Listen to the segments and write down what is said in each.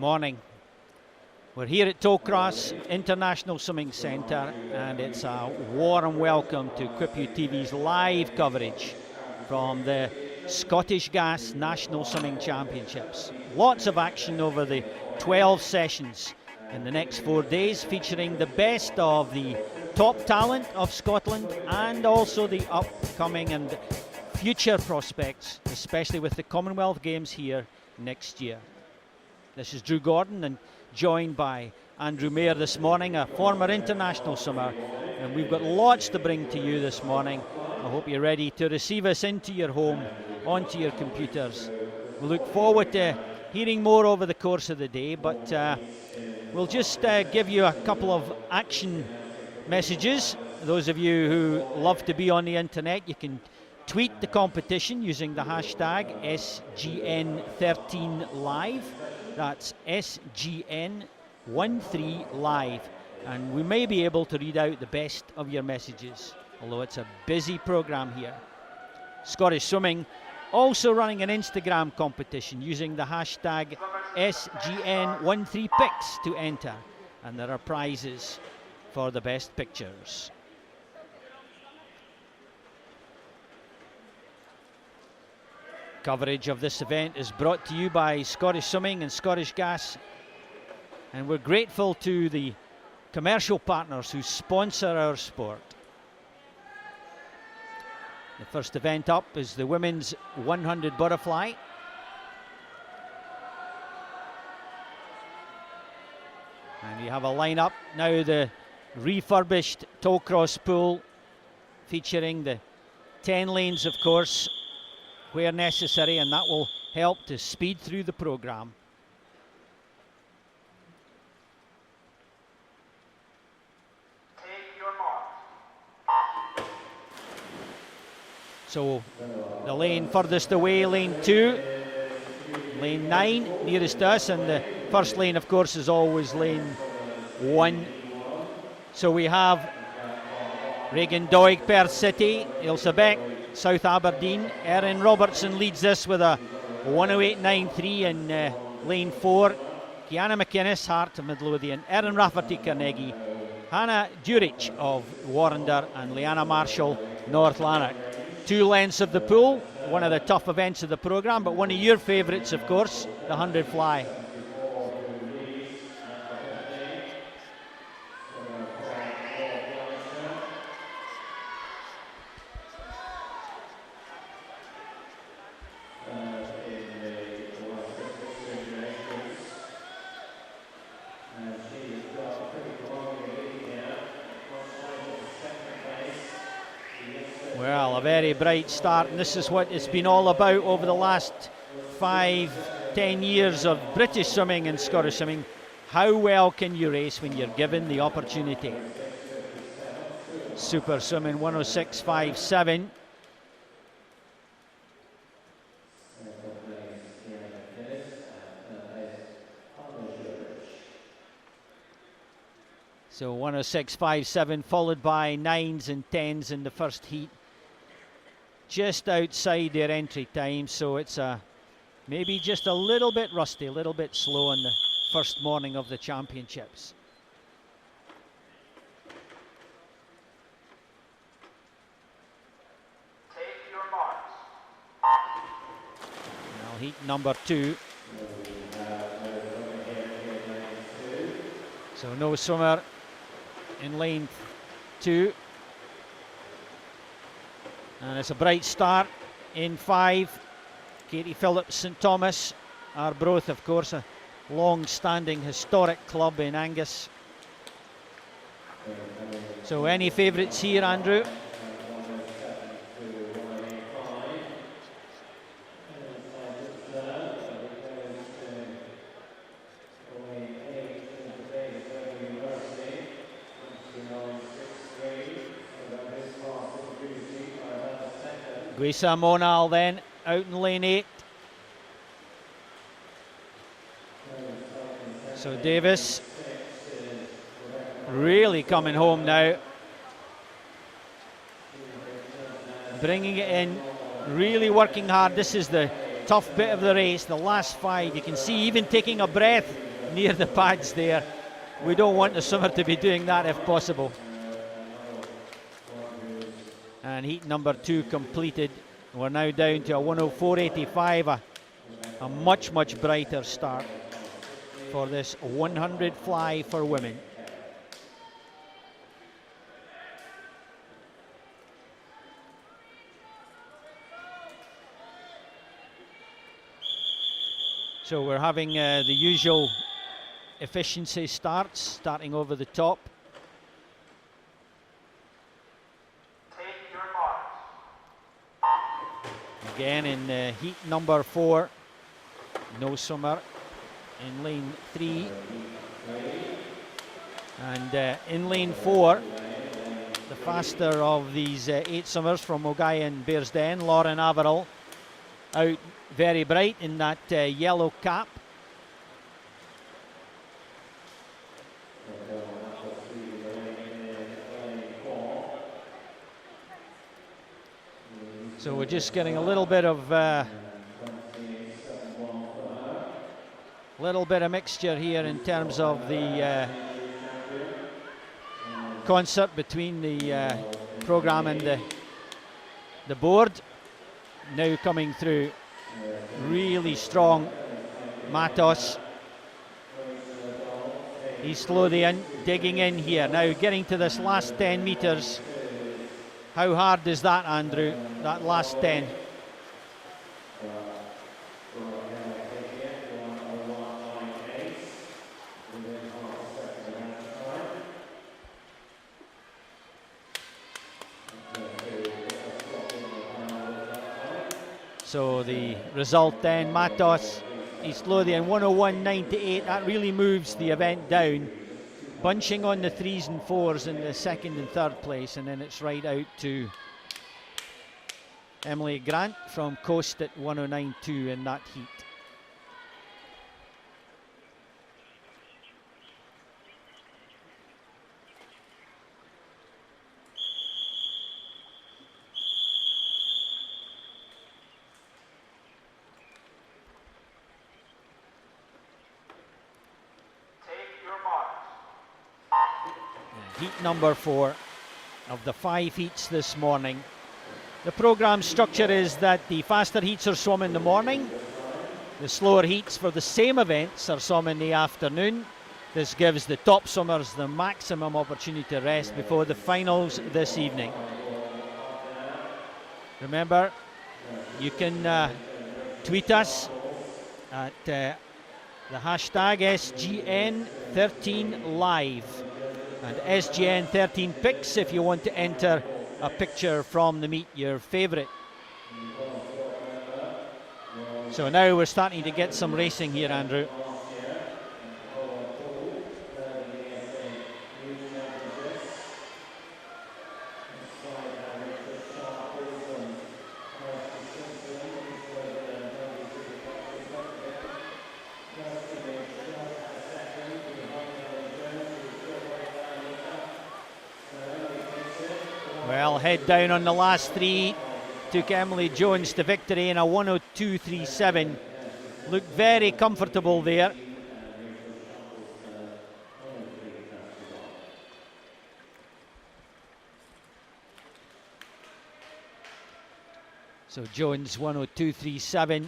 morning. We're here at Tollcross International Swimming Centre, and it's a warm welcome to Equip TV's live coverage from the Scottish Gas National Swimming Championships. Lots of action over the 12 sessions in the next 4 days, featuring the best of the top talent of Scotland and also the upcoming and future prospects, especially with the Commonwealth Games here next year. This is Drew Gordon, and joined by Andrew Mayer this morning, a former international swimmer, and we've got lots to bring to you this morning. I hope you're ready to receive us into your home, onto your computers. We look forward to hearing more over the course of the day, but we'll just give you a couple of action messages. Those of you who love to be on the internet, you can tweet the competition using the hashtag SGN13Live. That's SGN13Live, and we may be able to read out the best of your messages, although it's a busy programme here. Scottish Swimming also running an Instagram competition using the hashtag SGN13Pics to enter, and there are prizes for the best pictures. Coverage of this event is brought to you by Scottish Swimming and Scottish Gas, and we're grateful to the commercial partners who sponsor our sport. The first event up is the women's 100 butterfly. And you have a lineup now, the refurbished Tollcross pool, featuring the 10 lanes, of course, where necessary, and that will help to speed through the programme. So the lane furthest away, lane 2, lane 9 nearest us, and the first lane, of course, is always lane 1. So we have Regan Doig, Perth City, Ilse Beck, South Aberdeen. Erin Robertson leads this with a 108.93 in lane 4. Kiana McInnes, Hart of Midlothian. Erin Rafferty, Carnegie. Hannah Durich of Warrender, and Leanna Marshall, North Lanark. 2 lengths of the pool, one of the tough events of the programme, but one of your favourites, of course, the 100 fly. Well, a very bright start, and this is what it's been all about over the last 5-10 years of British swimming and Scottish swimming. How well can you race when you're given the opportunity? Super swimming 106.57. So 106.57 followed by 9s and 10s in the first heat, just outside their entry time, so it's maybe just a little bit rusty, a little bit slow on the first morning of the championships. Take your marks. Now heat number 2. So no swimmer in lane 2. And it's a bright start in 5. Katie Phillips, St Thomas, Arbroath, of course, a long-standing historic club in Angus. So any favourites here, Andrew? Guisa Monal then out in lane 8. So Davis really coming home now, bringing it in, really working hard. This is the tough bit of the race, the last 5. You can see even taking a breath near the pads there. We don't want the swimmer to be doing that if possible. And heat number 2 completed. We're now down to a 104.85, a much, much brighter start for this 100 fly for women. So we're having the usual efficiency starts, starting over the top. Again in heat number 4, no swimmer in lane 3. And in lane 4, the faster of these 8 swimmers from Ogaya and Bearsden, Lauren Averill, out very bright in that yellow cap. So we're just getting a little bit of mixture here in terms of the concert between the program and the board. Now coming through, really strong Matos. He's slowly digging in here. Now getting to this last 10 metres. How hard is that, Andrew, that last 10? So the result then, Matos, East Lothian 101.98. That really moves the event down. Bunching on the 3s and 4s in the 2nd and 3rd place, and then it's right out to Emily Grant from Coast at 109.2 in that heat. Heat number 4 of the 5 heats this morning. The programme structure is that the faster heats are swum in the morning. The slower heats for the same events are swum in the afternoon. This gives the top swimmers the maximum opportunity to rest before the finals this evening. Remember, you can tweet us at the hashtag SGN13Live. And SGN13 Pics if you want to enter a picture from the meet, your favourite. So now we're starting to get some racing here, Andrew. Well, head down on the last 3, took Emily Jones to victory in a 102.37. Looked very comfortable there. So Jones 102.37.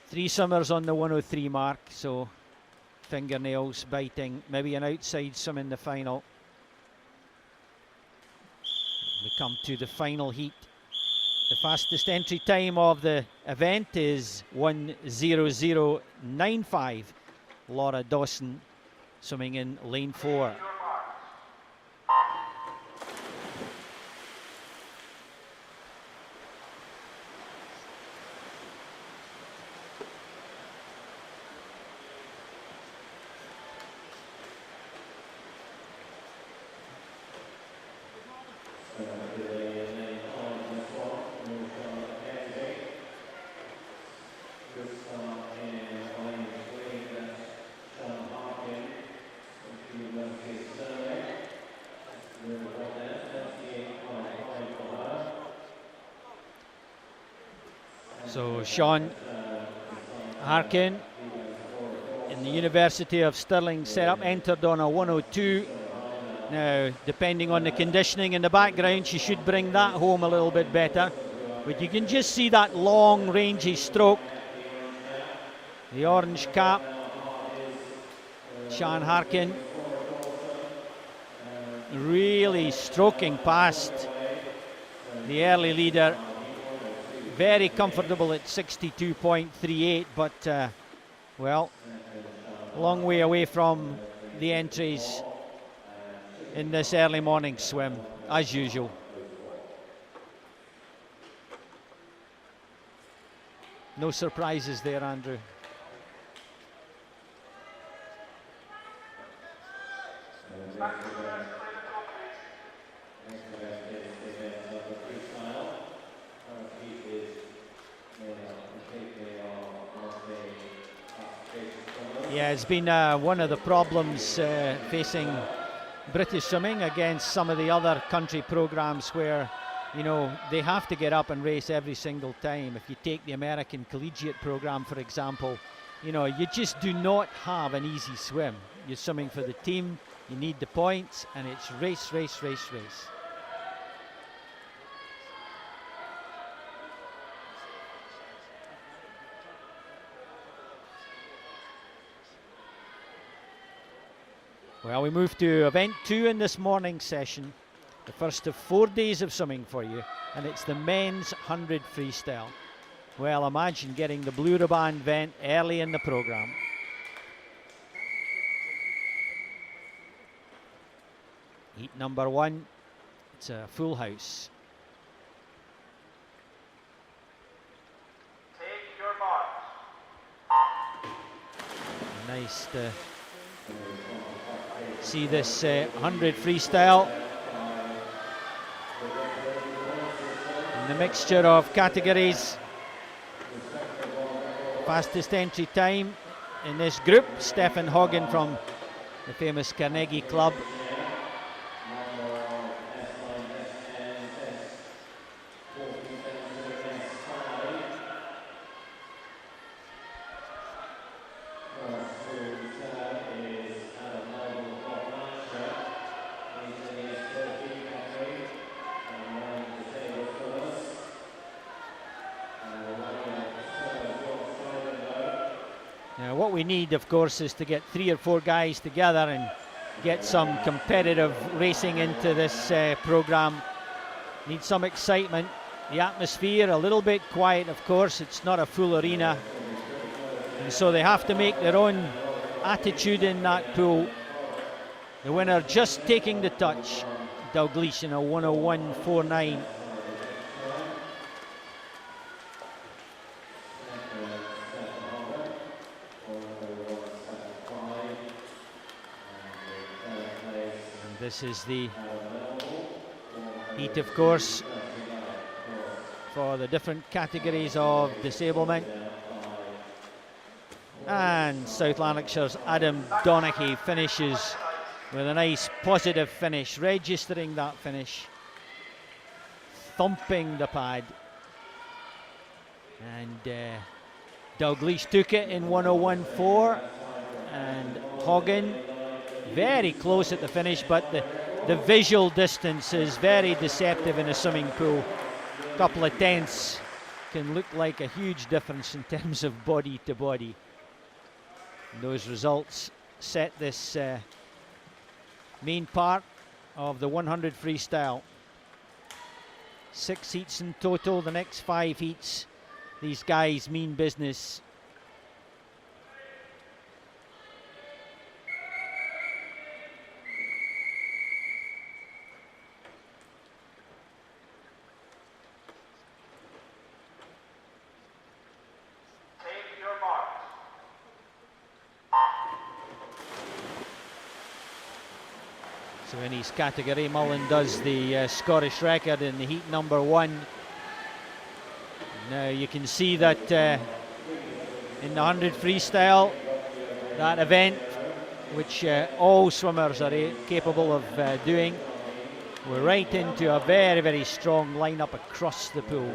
3 swimmers on the 103 mark, so fingernails biting, maybe an outside swim in the final. We come to the final heat. The fastest entry time of the event is 1:00.95. Laura Dawson swimming in lane 4. So Sean Harkin And the University of Stirling setup entered on a 102. Now, depending on the conditioning in the background, she should bring that home a little bit better. But you can just see that long, rangy stroke. The orange cap, Sian Harkin, really stroking past the early leader. Very comfortable at 62.38, but well, long way away from the entries in this early morning swim, as usual. No surprises there, Andrew. Yeah, it's been one of the problems facing British swimming against some of the other country programs where, you know, they have to get up and race every single time. If you take the American collegiate program, for example, you know, you just do not have an easy swim. You're swimming for the team, you need the points, and it's race, race, race, race. Well, we move to event 2 in this morning's session, the first of 4 days of swimming for you, and it's the men's 100 freestyle. Well, imagine getting the blue ribbon event early in the program. Heat number 1, it's a full house. Take your mark. Nice to see this 100 freestyle. In the mixture of categories, fastest entry time in this group, Stefan Hagen from the famous Carnegie Club. Now, what we need, of course, is to get 3 or 4 guys together and get some competitive racing into this program. Need some excitement. The atmosphere a little bit quiet, of course. It's not a full arena, and so they have to make their own attitude in that pool. The winner just taking the touch, Dalglish in a 101.49. This is the heat, of course, for the different categories of disablement. And South Lanarkshire's Adam Donaghy finishes with a nice positive finish, registering that finish, thumping the pad. And Dalglish took it in 101.4, and Hagen very close at the finish, but the visual distance is very deceptive in a swimming pool. A couple of tenths can look like a huge difference in terms of body to body. And those results set this main part of the 100 freestyle. 6 heats in total. The next 5 heats, these guys mean business. So in his category, Mullen does the Scottish record in the heat number 1. Now you can see that in the 100 freestyle, that event, which all swimmers are capable of doing, we're right into a very, very strong lineup across the pool.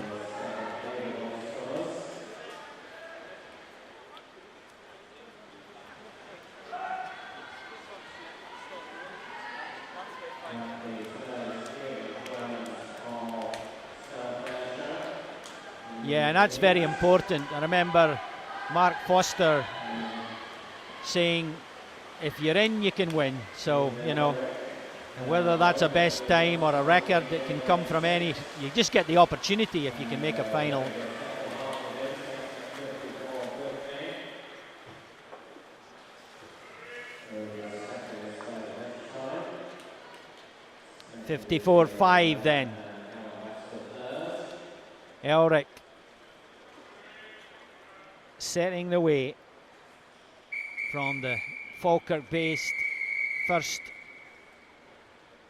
Yeah, and that's very important. I remember Mark Foster saying, if you're in, you can win. So, you know, whether that's a best time or a record, it can come from any. You just get the opportunity if you can make a final. .54.5 then. Elric setting the way from the Falkirk-based first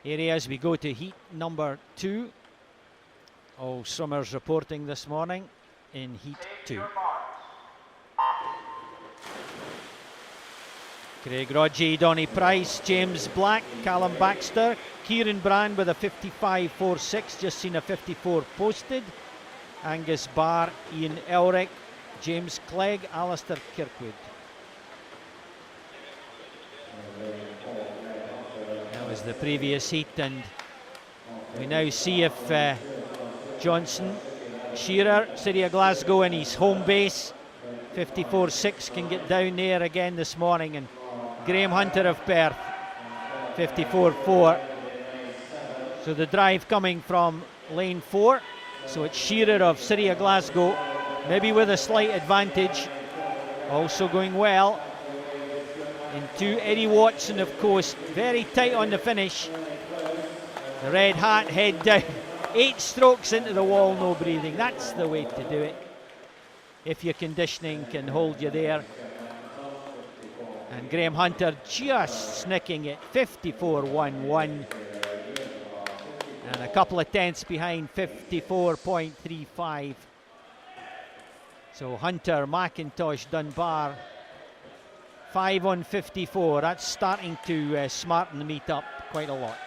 area as we go to heat number 2. All swimmers reporting this morning in heat 2. Craig Rodgie, Donny Price, James Black, Callum Baxter, Kieran Brand with a 55.46, just seen a 54 posted. Angus Barr, Ian Elric, James Clegg, Alistair Kirkwood. That was the previous heat, and we now see if Johnson Shearer, City of Glasgow, in his home base, 54.6, can get down there again this morning, and Graham Hunter of Perth, 54.4. So the drive coming from lane 4. So it's Shearer of City of Glasgow, maybe with a slight advantage. Also going well. In 2, Eddie Watson of Coast, very tight on the finish. The red hat, head down. 8 strokes into the wall, no breathing. That's the way to do it. If your conditioning can hold you there. And Graham Hunter just snicking it, 54.11. And a couple of tenths behind, 54.35. So Hunter, McIntosh, Dunbar, 5 on 54. That's starting to smarten the meet up quite a lot.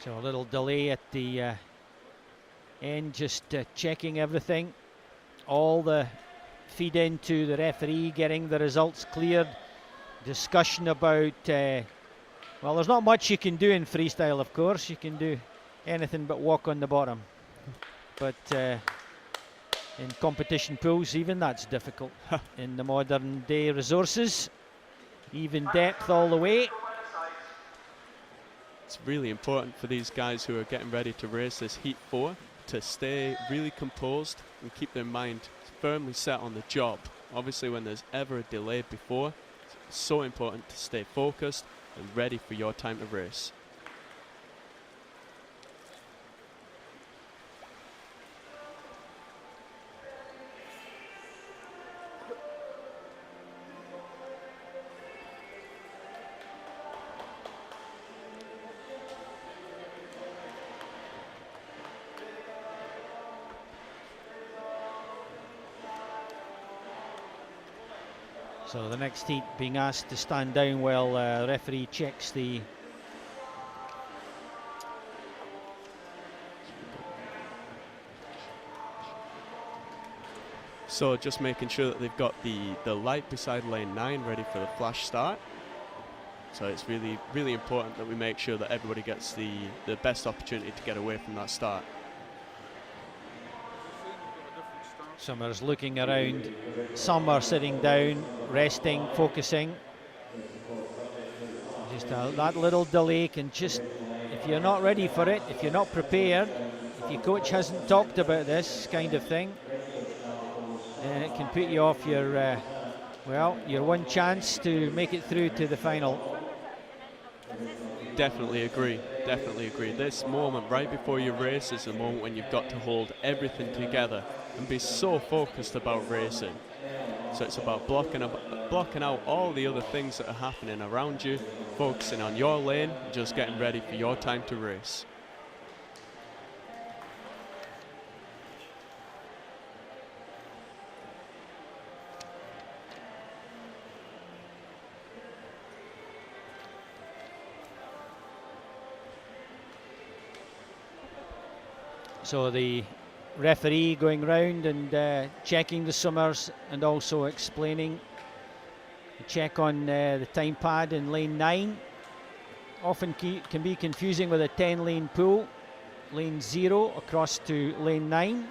So a little delay at the end, just checking everything. All the feed into the referee, getting the results cleared. Discussion about, well, there's not much you can do in freestyle, of course. You can do anything but walk on the bottom. But in competition pools, even that's difficult in the modern day resources. Even depth all the way. It's really important for these guys who are getting ready to race this Heat 4 to stay really composed and keep their mind firmly set on the job. Obviously, when there's ever a delay before, it's so important to stay focused and ready for your time to race. So the next heat being asked to stand down while the referee checks the So just making sure that they've got the light beside lane 9 ready for the flash start. So it's really, really important that we make sure that everybody gets the best opportunity to get away from that start. Summers looking around, some are sitting down, resting, focusing. Just that little delay can just, if you're not ready for it, if you're not prepared, if your coach hasn't talked about this kind of thing, then it can put you off your, well, your one chance to make it through to the final. Definitely agree, definitely agree. This moment right before your race is the moment when you've got to hold everything together and be so focused about racing. So it's about blocking out all the other things that are happening around you, focusing on your lane, just getting ready for your time to race. So the referee going round and checking the swimmers and also explaining the check on the time pad in lane 9. Often can be confusing with a 10 lane pool. Lane 0 across to lane 9.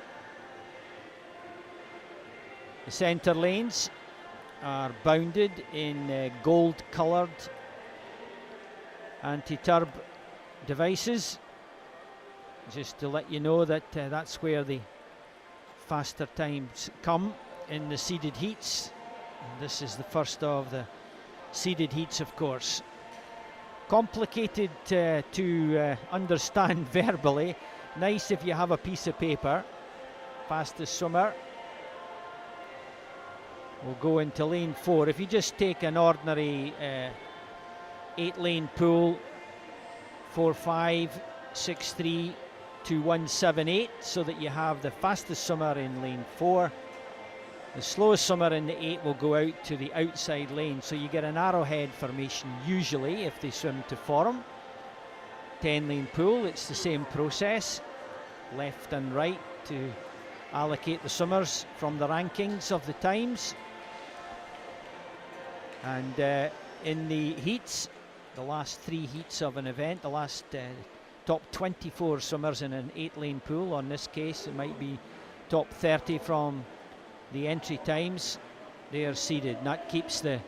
The centre lanes are bounded in gold coloured anti-turb devices, just to let you know that that's where the faster times come in the seeded heats. And this is the first of the seeded heats, of course. Complicated to understand verbally. Nice if you have a piece of paper. Fastest swimmer will go into lane 4. If you just take an ordinary 8-lane pool, 4-5, 6-3, 2-1-7-8, so that you have the fastest swimmer in lane 4. The slowest swimmer in the 8 will go out to the outside lane, so you get an arrowhead formation usually if they swim to form. 10-lane pool, it's the same process, left and right to allocate the swimmers from the rankings of the times. And in the heats, the last 3 heats of an event, the last top 24 swimmers in an 8-lane pool, on this case it might be top 30 from the entry times, they are seeded, and that keeps the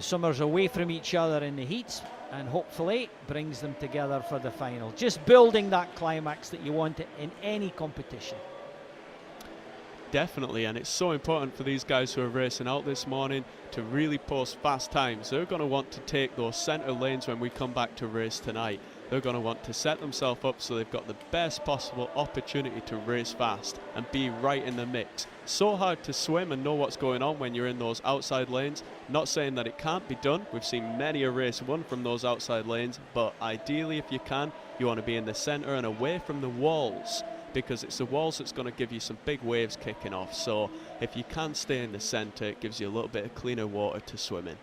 swimmers away from each other in the heats and hopefully brings them together for the final. Just building that climax that you want in any competition. Definitely, and it's so important for these guys who are racing out this morning to really post fast times. They're going to want to take those centre lanes when we come back to race tonight. They're going to want to set themselves up so they've got the best possible opportunity to race fast and be right in the mix. So hard to swim and know what's going on when you're in those outside lanes. Not saying that it can't be done. We've seen many a race won from those outside lanes, but ideally, if you can, you want to be in the centre and away from the walls, because it's the walls that's going to give you some big waves kicking off. So if you can stay in the centre, it gives you a little bit of cleaner water to swim in.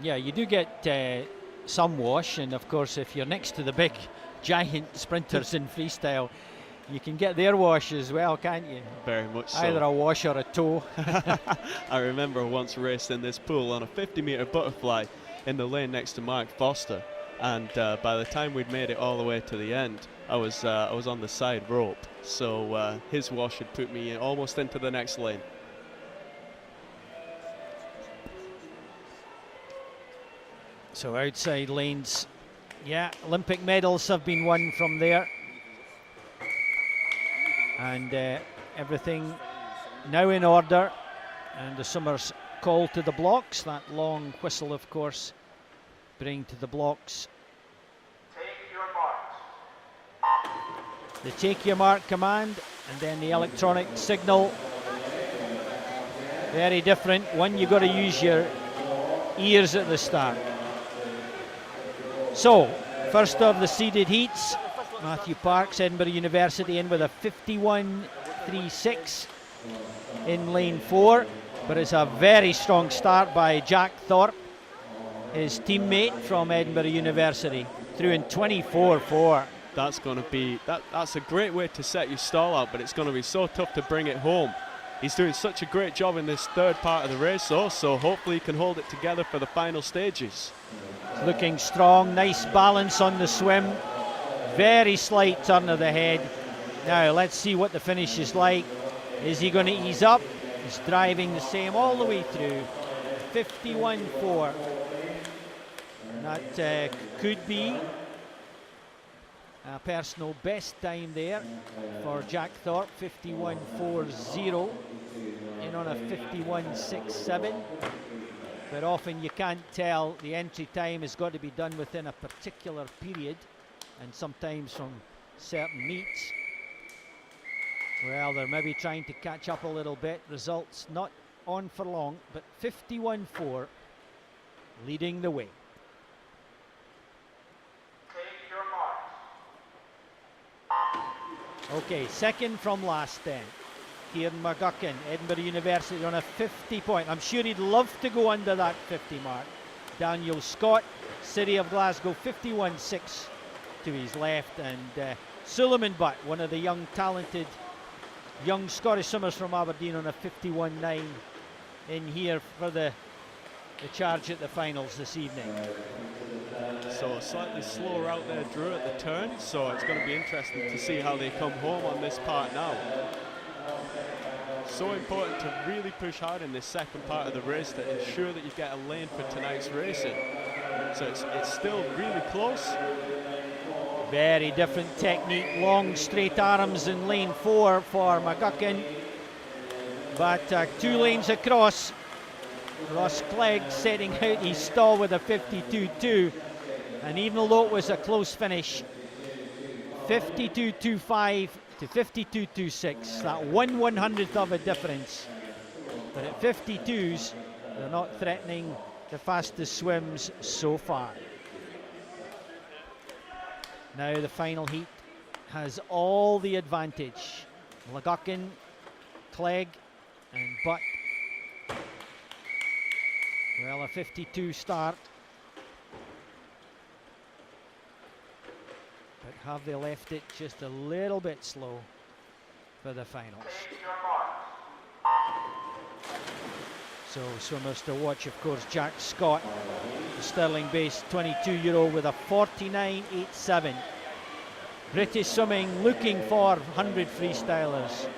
Yeah, you do get some wash, and of course if you're next to the big giant sprinters in freestyle, you can get their wash as well, can't you? Very much so. Either a wash or a toe. I remember once raced in this pool on a 50-metre butterfly in the lane next to Mark Foster, and by the time we'd made it all the way to the end, I was on the side rope, so his wash had put me almost into the next lane. So outside lanes, yeah, Olympic medals have been won from there. And everything now in order, and the swimmers call to the blocks. That long whistle, of course, bring to the blocks. Take your marks. The take your mark command, and then the electronic signal. Very different. One, you've got to use your ears at the start. So, first of the seeded heats, Matthew Parks, Edinburgh University, in with a 51.36 in lane 4, but it's a very strong start by Jack Thorpe, his teammate from Edinburgh University, through in 24.4. That's going to be, that's a great way to set your stall out, but it's going to be so tough to bring it home. He's doing such a great job in this third part of the race, though, so hopefully he can hold it together for the final stages. Looking strong, nice balance on the swim, very slight turn of the head. Now let's see what the finish is like. Is he going to ease up? He's driving the same all the way through. 51.4. That could be a personal best time there for Jack Thorpe. 51.40 in on a 51.67. But often you can't tell. The entry time has got to be done within a particular period, and sometimes from certain meets. Well, they're maybe trying to catch up a little bit. Results not on for long, but 51.4 leading the way. Take your marks. Okay, second from last then. Kieran McGuckin, Edinburgh University, on a 50 point. I'm sure he'd love to go under that 50 mark. Daniel Scott City of Glasgow, 51.6 to his left, and Suleiman Butt, one of the young talented young Scottish swimmers from Aberdeen, on a 51.9 in here for the charge at the finals this evening. So slightly slower out there, Drew, at the turn, so it's going to be interesting to see how they come home on this part now. So important to really push hard in this second part of the race to ensure that you get a lane for tonight's racing. So it's still really close. Very different technique, long straight arms in lane 4 for McGuckin, but 2 lanes across. Ross Clegg setting out his stall with a 52.2, and even though it was a close finish, 52.25 to 52.26, that 1/100th of a difference. But at 52s, they're not threatening the fastest swims so far. Now the final heat has all the advantage. McGuckin, Clegg and Butt. Well, a 52 start. But have they left it just a little bit slow for the finals? So swimmers to watch, of course, Jack Scott, the Stirling-based 22-year-old with a 49.87. British swimming looking for 100 freestylers.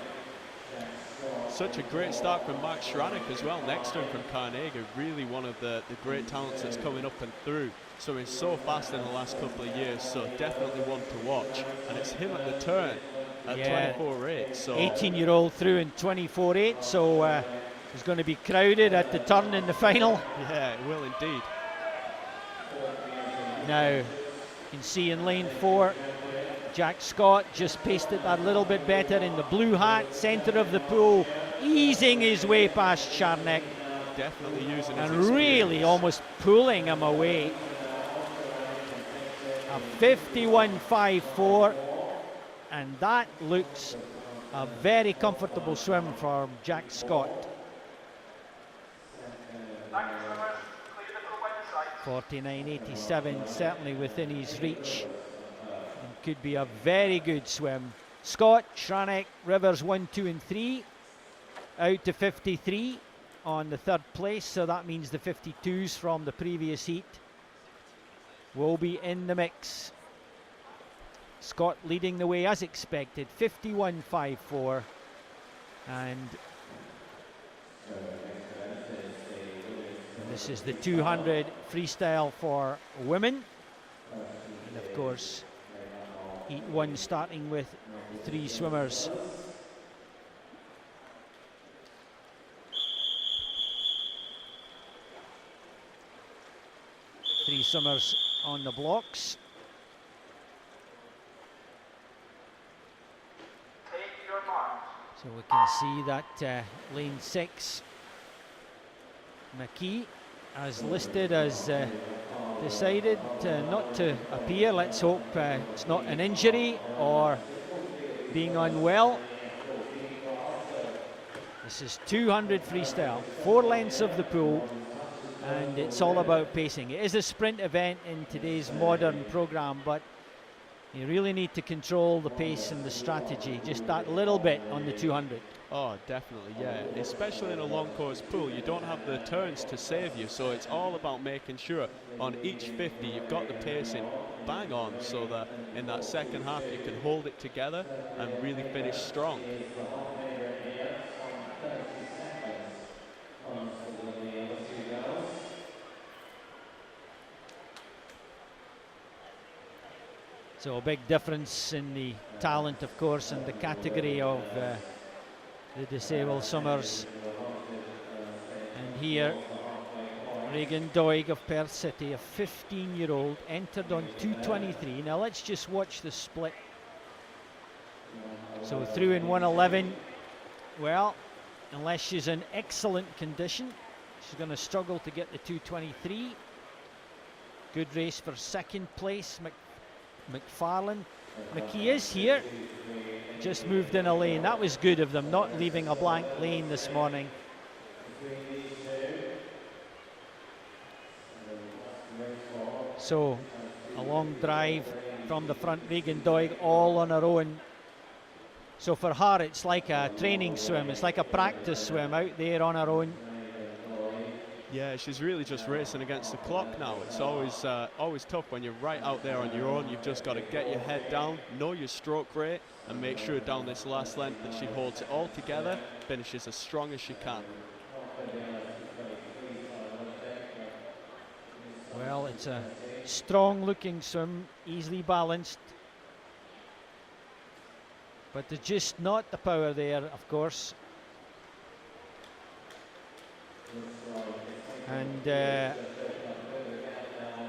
Such a great start from Max Schranek as well, next to him from Carnegie. Really one of the great talents that's coming up and through. Swimming so fast in the last couple of years, so definitely one to watch. And it's him at the turn at 24.8. So 18-year-old through in 24.8, so it's going to be crowded at the turn in the final. Yeah, it will indeed. Now, you can see in lane 4, Jack Scott just paced it that little bit better in the blue hat, centre of the pool, easing his way past Charnek. Definitely using his and experience. Really almost pulling him away. A 51.54, and that looks a very comfortable swim for Jack Scott. 49.87, certainly within his reach, and could be a very good swim. Scott, Schranek, Rivers 1, 2 and 3 out to 53 on the 3rd place, so that means the 52s from the previous heat will be in the mix. Scott leading the way as expected, 51.54, and this is the 200 freestyle for women, and of course heat 1 starting with 3 swimmers. Three swimmers on the blocks. So we can see that lane 6, McKee, as listed as decided not to appear. Let's hope it's not an injury or being unwell. This is 200 freestyle, 4 lengths of the pool, and it's all about pacing. It is a sprint event in today's modern program, but you really need to control the pace and the strategy just that little bit on the 200. Oh, definitely, yeah. Especially in a long course pool, you don't have the turns to save you, so it's all about making sure on each 50 you've got the pacing bang on, so that in that second half you can hold it together and really finish strong. So a big difference in the talent, of course, and the category of the disabled swimmers. And here, Regan Doig of Perth City, a 15-year-old, entered on 2:23. Now let's just watch the split. So through in 1:11. Well, unless she's in excellent condition, she's going to struggle to get the 2:23. Good race for second place, McFarlane. McKee is here, just moved in a lane. That was good of them, not leaving a blank lane this morning. So a long drive from the front, Regan Doig all on her own. So for her, it's like a training swim. It's like a practice swim out there on her own. Yeah, she's really just racing against the clock now. It's always tough when you're right out there on your own. You've just got to get your head down, know your stroke rate, and make sure down this last length that she holds it all together, finishes as strong as she can. Well, it's a strong-looking swim, easily balanced. But there's just not the power there, of course. And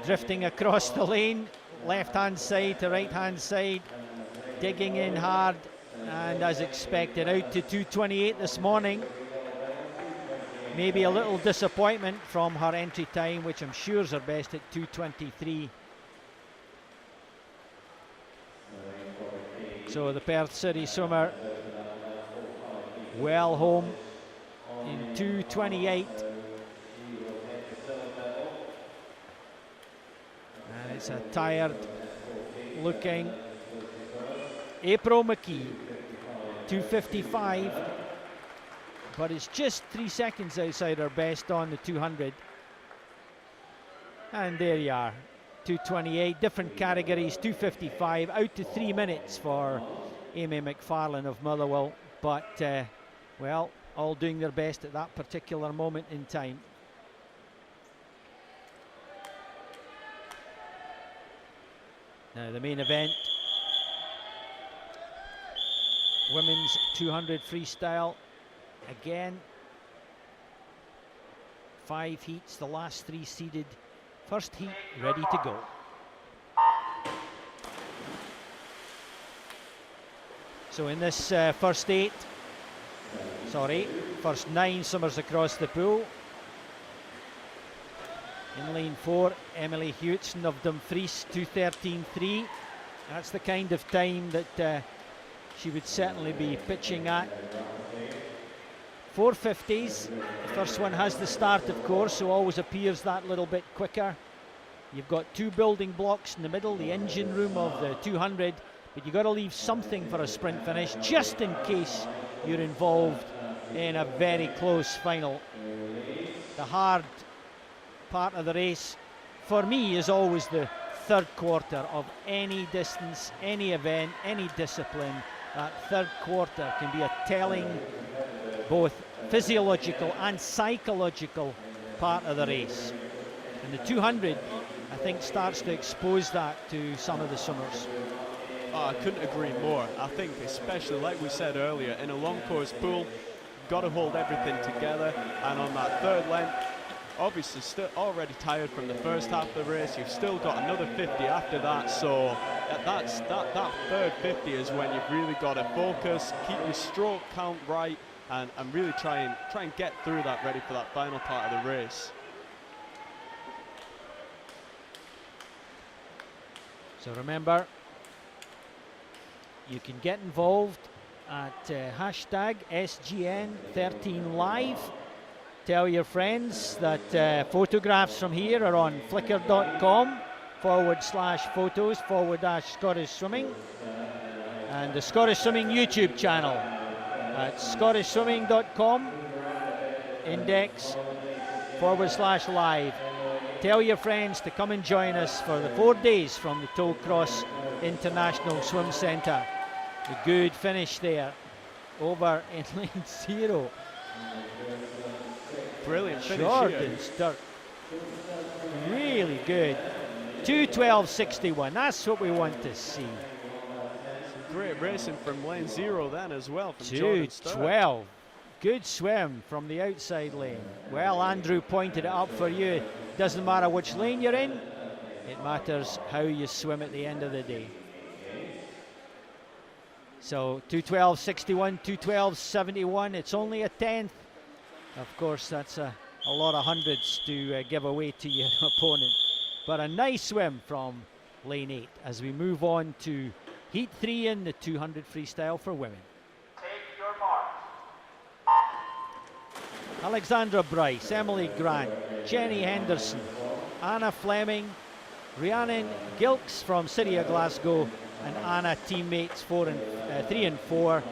drifting across the lane, left-hand side to right-hand side, digging in hard, and as expected, out to 2:28 this morning. Maybe a little disappointment from her entry time, which I'm sure is her best at 2:23. So the Perth City swimmer well home in 2:28. And it's a tired looking April McKee, 2:55. But it's just 3 seconds outside her best on the 200. And there you are, 2:28, different categories, 2:55, out to 3 minutes for Amy McFarlane of Motherwell. But, well, all doing their best at that particular moment in time. Now the main event, women's 200 freestyle. Again, 5 heats, the last 3 seeded. First heat ready to go. So in this first first 9 swimmers across the pool. In lane 4, Emily Hewitson of Dumfries, 2:13.3. That's the kind of time that she would certainly be pitching at. 450s, the first one has the start, of course, so always appears that little bit quicker. You've got 2 building blocks in the middle, the engine room of the 200, but you've got to leave something for a sprint finish, just in case you're involved in a very close final. The hard part of the race, for me, is always the third quarter of any distance, any event, any discipline. That third quarter can be a telling, both physiological and psychological part of the race. And the 200, I think, starts to expose that to some of the swimmers. Oh, I couldn't agree more. I think, especially like we said earlier, in a long course pool, got to hold everything together. And on that third length, obviously still already tired from the first half of the race. You've still got another 50 after that. So that third 50 is when you've really got to focus, keep your stroke count right, and really try and get through that, ready for that final part of the race. So remember, you can get involved at hashtag SGN13Live. Tell your friends that photographs from here are on flickr.com/photos/Scottish Swimming, and the Scottish Swimming YouTube channel at scottishswimming.com index/live. Tell your friends to come and join us for the 4 days from the Tollcross International Swim Centre. A good finish there over in lane 0. Brilliant finish Jordan here. Sturt, really good. 2:12.61, that's what we want to see. Great racing from lane 0 then as well from Jordan Sturt. 2:12, good swim from the outside lane. Well, Andrew pointed it up for you. Doesn't matter which lane you're in, it matters how you swim at the end of the day. So 2:12.61, 2:12.71, it's only a 10th. Of course, that's a lot of hundreds to give away to your opponent. But a nice swim from lane 8 as we move on to heat 3 in the 200 freestyle for women. Take your mark. Alexandra Bryce, Emily Grant, Jenny Henderson, Anna Fleming, Rhiannon Gilks from City of Glasgow, and Anna teammates 3 and 4.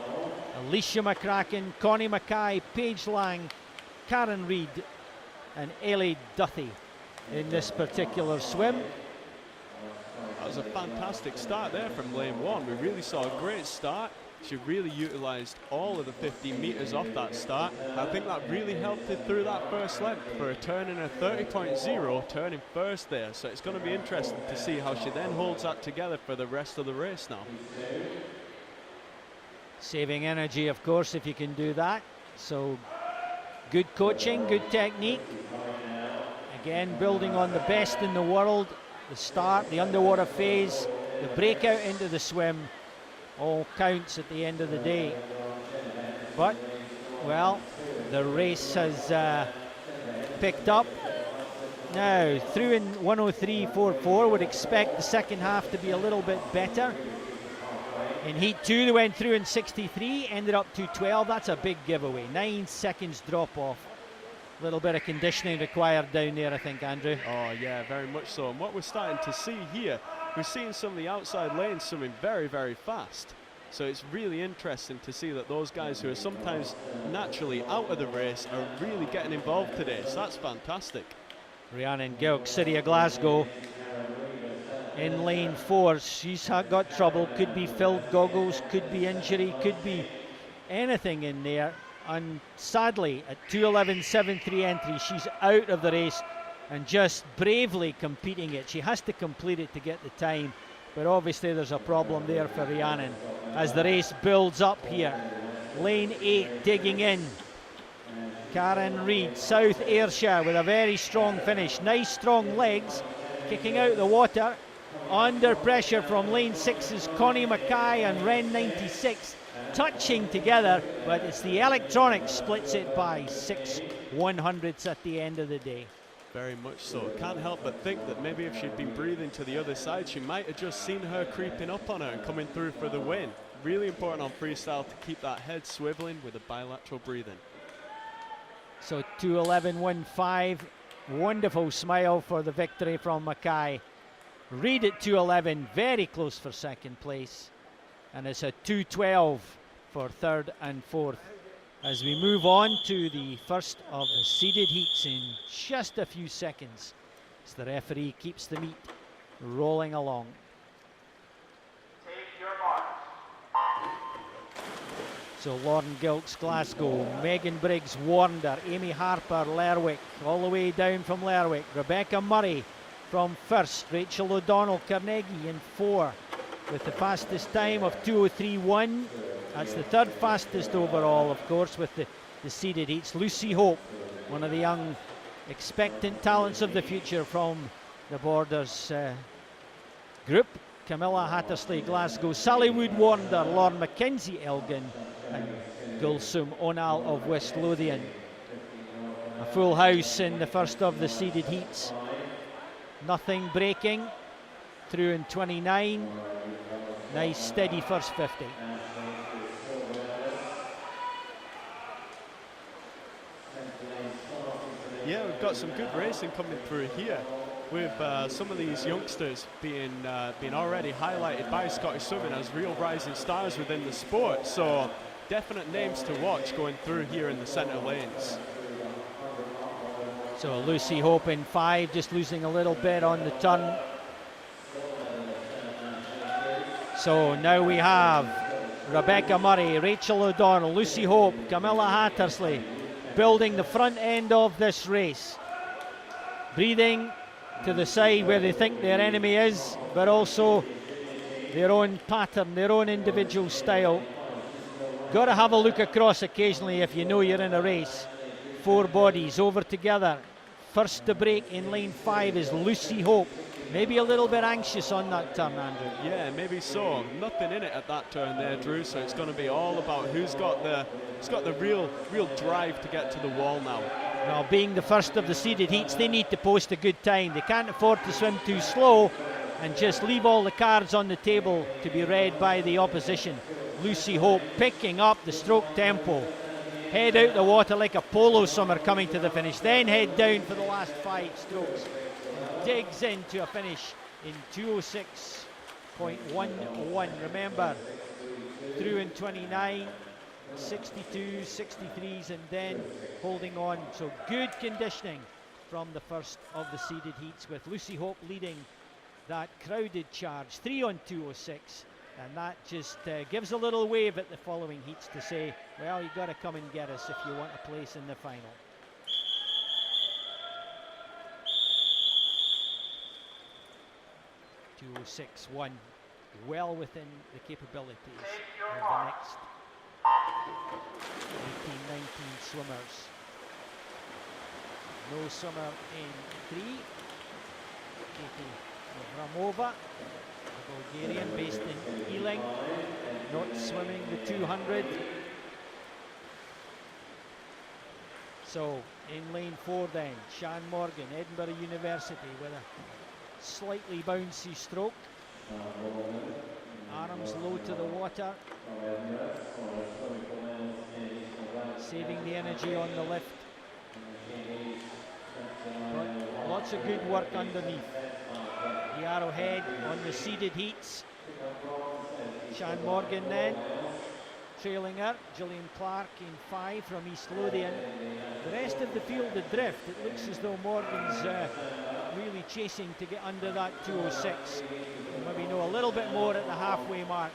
Alicia McCracken, Connie Mackay, Paige Lang, Karen Reid and Ellie Duthie in this particular swim. That was a fantastic start there from lane 1. We really saw a great start. She really utilised all of the 15 metres off that start. I think that really helped her through that first length for a turn in a 30.0, turning first there. So it's going to be interesting to see how she then holds that together for the rest of the race now. Saving energy, of course, if you can do that. So good coaching, good technique. Again, building on the best in the world. The start, the underwater phase, the breakout into the swim, all counts at the end of the day. But, well, the race has picked up. Now, through in 103.44, would expect the second half to be a little bit better. In Heat 2, they went through in 63, ended up 2:12. That's a big giveaway. 9 seconds drop off. A little bit of conditioning required down there, I think, Andrew. Oh, yeah, very much so. And what we're starting to see here, we're seeing some of the outside lanes swimming very, very fast. So it's really interesting to see that those guys who are sometimes naturally out of the race are really getting involved today. So that's fantastic. Rhiannon Gilk, City of Glasgow, in lane 4. She's got trouble. Could be filled goggles, could be injury, could be anything in there. And sadly, at 2:11.73 entry, she's out of the race and just bravely competing it. She has to complete it to get the time, but obviously there's a problem there for Rhiannon as the race builds up here. Lane 8 digging in. Karen Reid, South Ayrshire, with a very strong finish. Nice strong legs, kicking out the water. Under pressure from lane 6's Connie Mackay and Ren 96. Touching together, but it's the electronics splits it by 6/100ths at the end of the day. Very much so. Can't help but think that maybe if she'd been breathing to the other side, she might have just seen her creeping up on her and coming through for the win. Really important on freestyle to keep that head swiveling with a bilateral breathing. So 2:11.15, wonderful smile for the victory from Mackay. Reid at 2:11, very close for second place. And it's a 2:12 for third and fourth. As we move on to the first of the seeded heats in just a few seconds, as the referee keeps the meet rolling along. Take your marks. So Lauren Gilks, Glasgow, Megan Briggs, Warnder, Amy Harper, Lerwick, all the way down from Lerwick, Rebecca Murray from first, Rachel O'Donnell, Carnegie in 4, with the fastest time of 2:03.1. That's the third fastest overall, of course, with the seeded heats. Lucy Hope, one of the young expectant talents of the future from the Borders group. Camilla Hattersley, Glasgow, Sally Wood, Warnder, Lauren McKenzie, Elgin, and Gulsum Onal of West Lothian. A full house in the first of the seeded heats. Nothing breaking through in 29. Nice steady first 50. Yeah, we've got some good racing coming through here, with some of these youngsters being already highlighted by Scottish Swimming as real rising stars within the sport. So definite names to watch going through here in the centre lanes. So Lucy Hope in 5, just losing a little bit on the turn. So now we have Rebecca Murray, Rachel O'Donnell, Lucy Hope, Camilla Hattersley, building the front end of this race. Breathing to the side where they think their enemy is, but also their own pattern, their own individual style. Got to have a look across occasionally if you know you're in a race. 4 bodies over together. First to break in lane 5 is Lucy Hope. Maybe a little bit anxious on that turn, Andrew. Yeah, maybe so. Nothing in it at that turn there, Drew. So it's going to be all about who's got the real drive to get to the wall now. Well, being the first of the seeded heats, they need to post a good time. They can't afford to swim too slow and just leave all the cards on the table to be read by the opposition. Lucy Hope picking up the stroke tempo. Head out the water like a polo swimmer coming to the finish, then head down for the last 5 strokes. Digs into a finish in 206.11. Remember, through in 29, 62, 63s, and then holding on. So good conditioning from the first of the seeded heats, with Lucy Hope leading that crowded charge, 3 on 206, and that just gives a little wave at the following heats to say, well, you've got to come and get us if you want a place in the final. .206.1, well within the capabilities of the next 18-19 swimmers. No swimmer in 3. Katie Avramova, the Bulgarian based in Ealing, not swimming the 200. So in lane 4 then, Shan Morgan, Edinburgh University, with a slightly bouncy stroke. Arms low to the water, saving the energy on the lift. But lots of good work underneath. The arrowhead on the seeded heats. Shan Morgan then, trailing her. Gillian Clark in 5 from East Lothian. The rest of the field adrift. It looks as though Morgan's really chasing to get under that 206. Maybe know a little bit more at the halfway mark.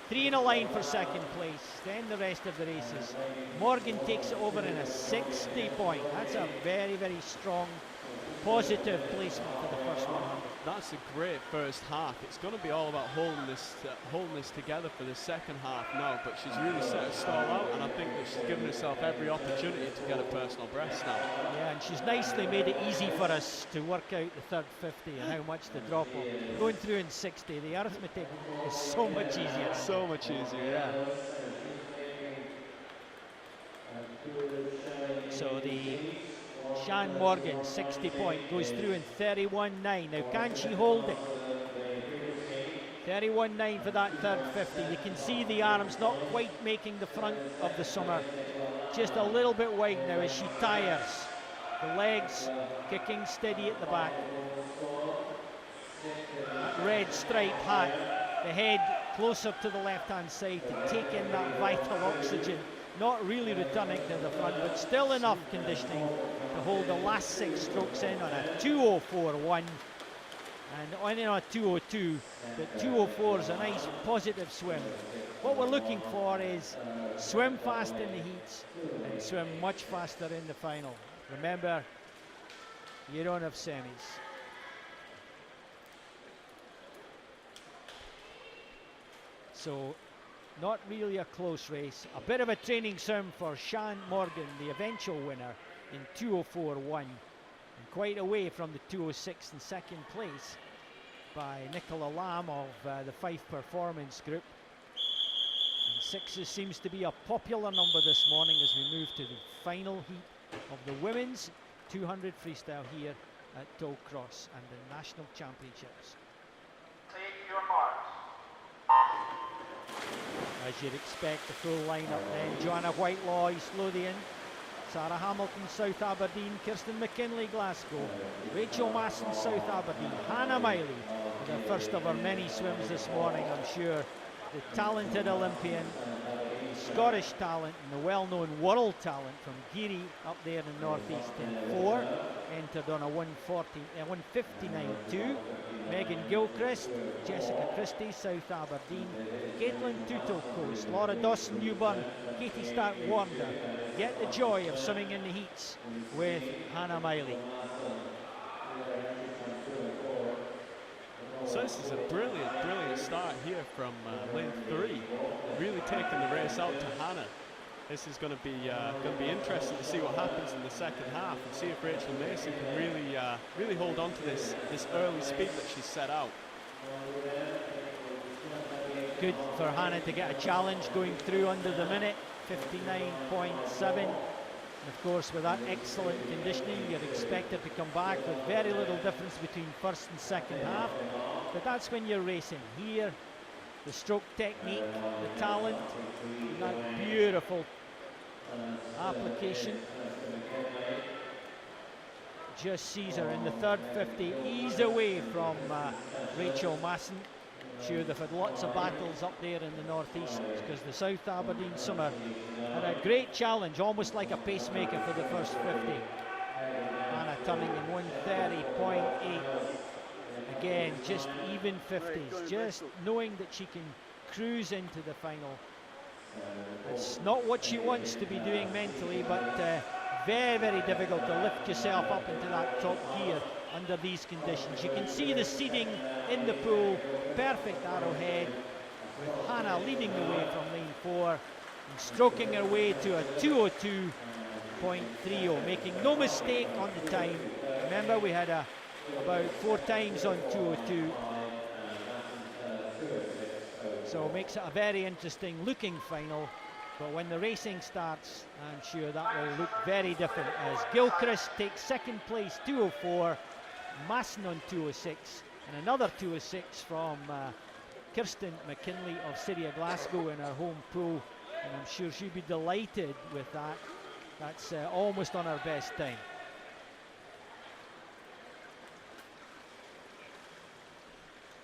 3 in a line for second place, then the rest of the races. Morgan takes it over in a 60 point. That's a very, very strong, positive placement for the first 100. That's a great first half. It's going to be all about holding this together for the second half now, but she's really set a stall out, and I think that she's given herself every opportunity to get a personal best now. Yeah, and she's nicely made it easy for us to work out the third 50 and how much the drop off. Going through in 60, the arithmetic is so much easier. So much easier, yeah. So the Shan Morgan 60 point goes through in 31.9. Now can she hold it? 31.9 for that third 50. You can see the arms not quite making the front of the swimmer, just a little bit wide now as she tires. The legs kicking steady at the back. That red striped hat, the head closer to the left hand side to take in that vital oxygen. Not really returning to the front, but still enough conditioning to hold the last 6 strokes in on a 204.1 and on a 202. But 204 is a nice positive swim. What we're looking for is swim fast in the heats and swim much faster in the final. Remember, you don't have semis. So not really a close race. A bit of a training swim for Shan Morgan, the eventual winner, in 204.1, and quite away from the 206 in second place by Nicola Lamb of the Fife Performance Group. And 6 seems to be a popular number this morning as we move to the final heat of the women's 200 freestyle here at Tollcross and the National Championships. Take your marks. As you'd expect, the full lineup then: Joanna Whitelaw, East Lothian; Sarah Hamilton, South Aberdeen; Kirsten McKinley, Glasgow; Rachel Masson, South Aberdeen; Hannah Miley, the first of her many swims this morning, I'm sure. The talented Olympian, the Scottish talent, and the well-known world talent from Geary up there in the northeast in 4, entered on a 159.2. Megan Gilchrist, Jessica Christie, South Aberdeen; Caitlin Toolcoast, Laura Dawson, Newburn; Katie Stark-Warner. Get the joy of swimming in the heats with Hannah Miley. So this is a brilliant start here from lane 3, really taking the race out to Hannah. This is going to be interesting to see what happens in the second half and see if Rachel Mason can really hold on to this early speed that she's set out. Good for Hannah to get a challenge going through under the minute, 59.7. And of course, with that excellent conditioning, you'd expect her to come back with very little difference between first and second half. But that's when you're racing. Here, the stroke technique, the talent, that beautiful application. just sees her in the third 50, ease away from Rachel Masson. Sure, they've had lots of battles up there in the northeast because the South Aberdeen Summer had a great challenge, almost like a pacemaker for the first 50. Anna turning in 1:30.8. Again, just even 50s, just knowing that she can cruise into the final. It's not what she wants to be doing mentally, but very, very difficult to lift yourself up into that top gear under these conditions. You can see the seeding in the pool, perfect arrowhead, with Hannah leading the way from lane 4 and stroking her way to a 2:02.30, making no mistake on the time. Remember, we had about 4 times on 2:02. So it makes it a very interesting looking final. But when the racing starts, I'm sure that will look very different as Gilchrist takes second place, 2:04, Masson on 2:06, and another 2:06 from Kirsten McKinley of City of Glasgow in her home pool, and I'm sure she'll be delighted with that. That's almost on her best time.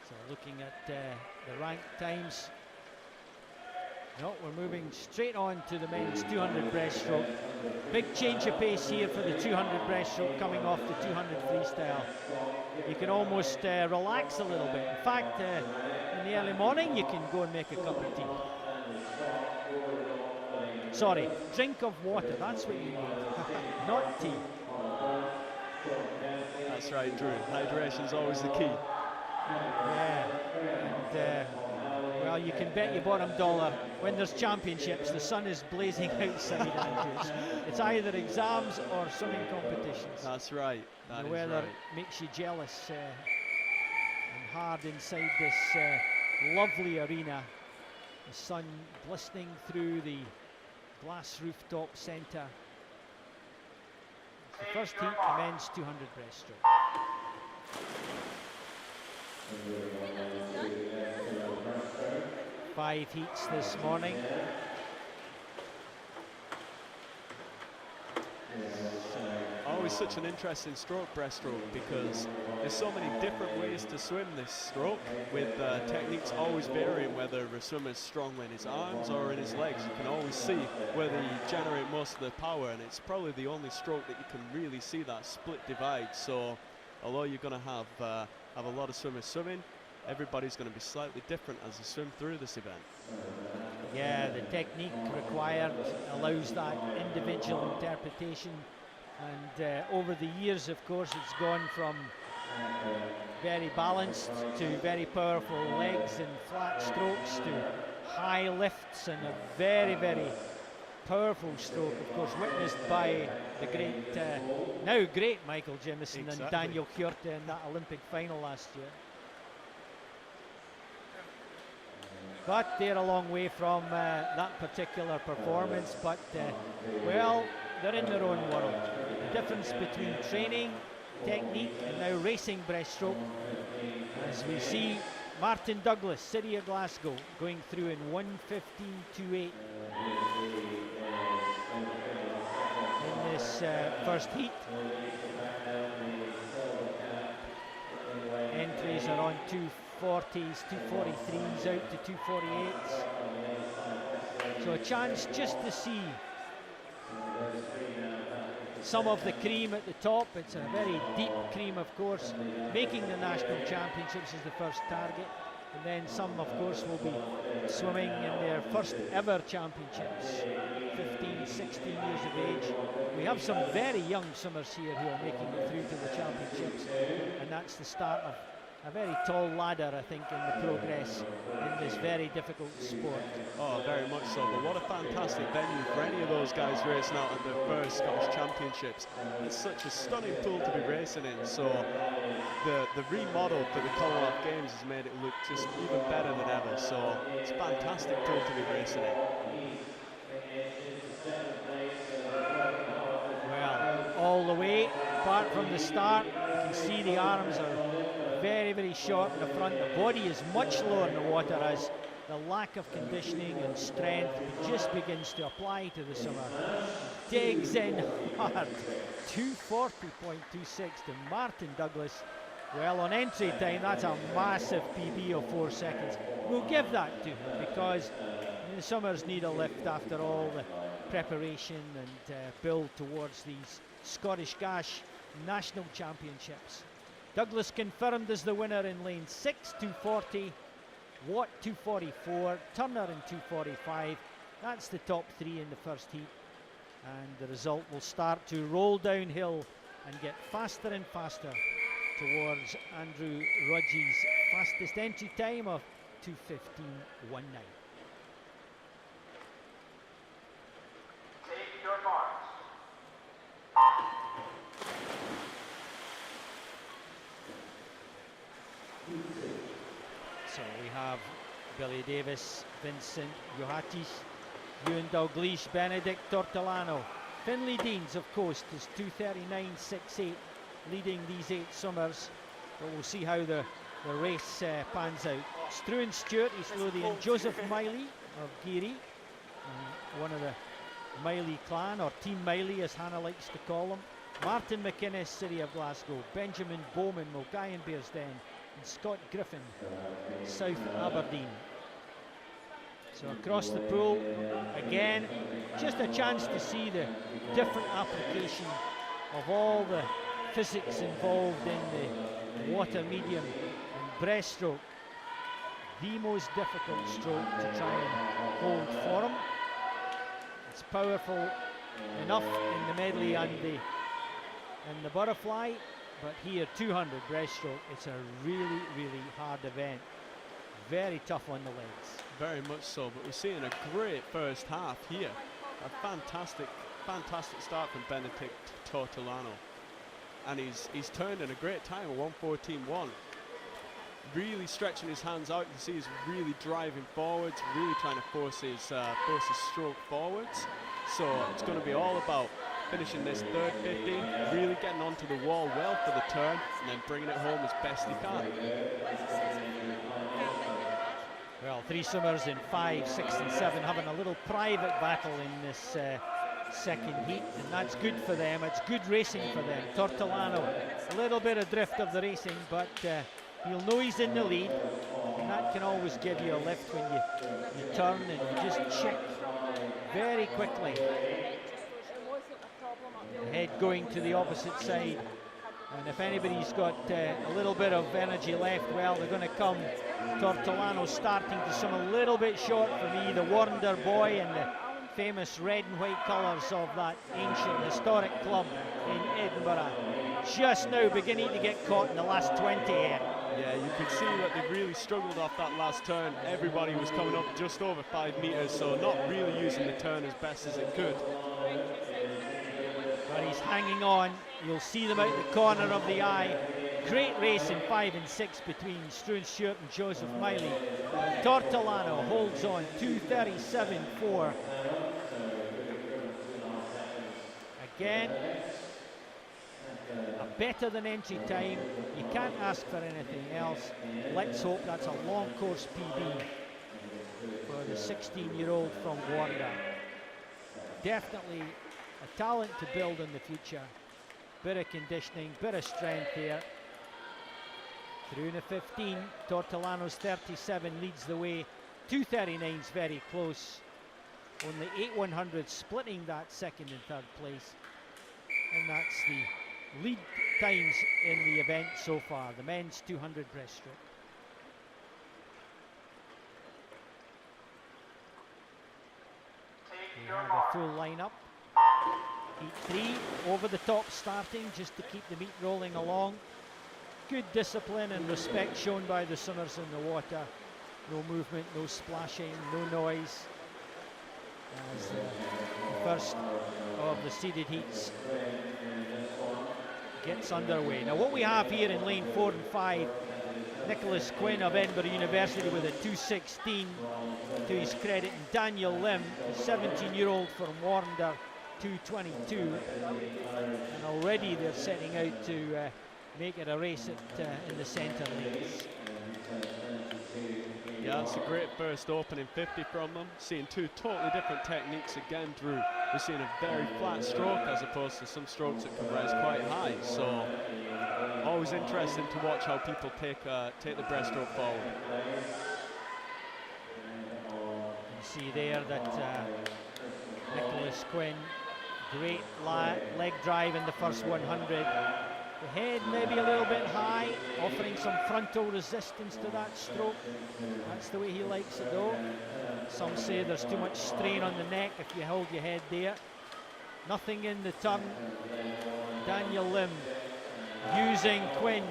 So looking at the ranked times. No, we're moving straight on to the men's 200 breaststroke. Big change of pace here for the 200 breaststroke coming off the 200 freestyle. You can almost relax a little bit. In fact, in the early morning, you can go and make a cup of tea. Sorry, drink of water, that's what you need, not tea. That's right, Drew. Hydration's always the key. Yeah, and well, you can bet your bottom dollar when there's championships, the sun is blazing outside, Andrews. It's either exams or swimming competitions. That's right. That the is weather right. makes you jealous and hard inside this lovely arena. The sun glistening through the glass rooftop centre. The first heat, the men's 200 breaststroke. Five heats this morning. Always such an interesting stroke, breaststroke, because there's so many different ways to swim this stroke, with techniques always varying, whether a swimmer's strong in his arms or in his legs. You can always see where they generate most of the power, and it's probably the only stroke that you can really see that split divide. So although you're going to have a lot of swimmers swimming, everybody's going to be slightly different as they swim through this event. Yeah, the technique required allows that individual interpretation, and over the years, of course, it's gone from very balanced to very powerful legs and flat strokes to high lifts and a very, very powerful stroke, of course, witnessed by the great, now great Michael Jemison and Daniel Hjorte in that Olympic final last year. But they're a long way from that particular performance, but well, they're in their own world. The difference between training, technique, and now racing breaststroke, as we see Martin Douglas, City of Glasgow, going through in 1:15.28 in this first heat. Entries are on 240s, 243s, out to 248s. So a chance just to see some of the cream at the top. It's a very deep cream, of course. Making the national championships is the first target. And then some, of course, will be swimming in their first ever championships, 15, 16 years of age. We have some very young swimmers here who are making it through to the championships, and that's the start of a very tall ladder, I think, in the progress in this very difficult sport. Oh, very much so. But what a fantastic venue for any of those guys racing out at their first Scottish Championships. It's such a stunning pool to be racing in. So the remodel for the Commonwealth Games has made it look just even better than ever. So it's a fantastic pool to be racing in. Well, all the way, apart from the start, you can see the arms are very, very short in the front. The body is much lower in the water as the lack of conditioning and strength just begins to apply to the summer. Digs in hard, 240.26 to Martin Douglas. Well, on entry time, that's a massive PB of 4 seconds. We'll give that to him because the summers need a lift after all the preparation and build towards these Scottish Gash National Championships. Douglas confirmed as the winner in lane 6, 240. Watt 244, Turner in 245. That's the top three in the first heat, and the result will start to roll downhill and get faster and faster towards Andrew Rudge's fastest entry time of 2:15.19. Take your marks. So we have Billy Davis, Vincent Johatis, Ewan Dalglish, Benedict Tortolano. Finlay Deans, of course, is 2:39.68, leading these 8 summers. But we'll see how the race pans out. Struan Stewart is Lothian, Joseph Miley of Geary, one of the Miley clan, or Team Miley as Hannah likes to call them. Martin McInnes, City of Glasgow, Benjamin Bowman, Mulgai and Bearsden, and Scott Griffin, South Aberdeen. So across the pool, again, just a chance to see the different application of all the physics involved in the water medium and breaststroke. The most difficult stroke to try and hold form. It's powerful enough in the medley and the butterfly, but here 200 breaststroke, it's a really, really hard event. Very tough on the legs. Very much so, but we're seeing a great first half here. A fantastic start from Benedict Tortolano. And he's turned in a great time, a 1:14.1. Really stretching his hands out. You can see he's really driving forwards, really trying to force his stroke forwards. So it's going to be all about finishing this third 15, really getting onto the wall well for the turn, and then bringing it home as best he can. Well, 3 swimmers in 5, 6 and 7 having a little private battle in this second heat, and that's good for them. It's good racing for them. Tortolano, a little bit adrift of the racing, but he'll know he's in the lead, and that can always give you a lift when you turn and you just check very quickly. The head going to the opposite side, and if anybody's got a little bit of energy left, well, they're going to come. Tortolano starting to swim a little bit short for me, the Warrender boy and the famous red and white colours of that ancient historic club in Edinburgh. Just now beginning to get caught in the last 20 here. Yeah, you could see that they really struggled off that last turn. Everybody was coming up just over 5 metres, so not really using the turn as best as it could. But he's hanging on. You'll see them out the corner of the eye. Great race in 5 and 6 between Struan Stewart and Joseph Miley. Tortolano holds on, 2:37.4. Again, a better than entry time. You can't ask for anything else. Let's hope that's a long course PB for the 16-year-old from Warner. Definitely a talent to build in the future. Bit of conditioning, bit of strength here. Through the 15, Tortolano's 37 leads the way. 2:39's very close. Only 8/100 splitting that second and third place. And that's the lead times in the event so far. The men's 200 breaststroke. We have a full lineup. Heat 3, over the top starting just to keep the meet rolling along. Good discipline and respect shown by the swimmers in the water. No movement, no splashing, no noise. As the first of the seeded heats gets underway. Now what we have here in lane 4 and 5, Nicholas Quinn of Edinburgh University with a 2:16 to his credit, and Daniel Lim, the 17-year-old from Warrender, 2:22, and already they're setting out to make it a race in the centre lanes. Yeah, it's a great first opening 50 from them. Seeing two totally different techniques again, Drew. We're seeing a very flat stroke as opposed to some strokes that can rise quite high. So always interesting to watch how people take the breaststroke forward. You see there that Nicholas Quinn, great leg drive in the first 100. The head maybe a little bit high, offering some frontal resistance to that stroke. That's the way he likes it though. Some say there's too much strain on the neck if you hold your head there. Nothing in the turn. Daniel Lim using Quinn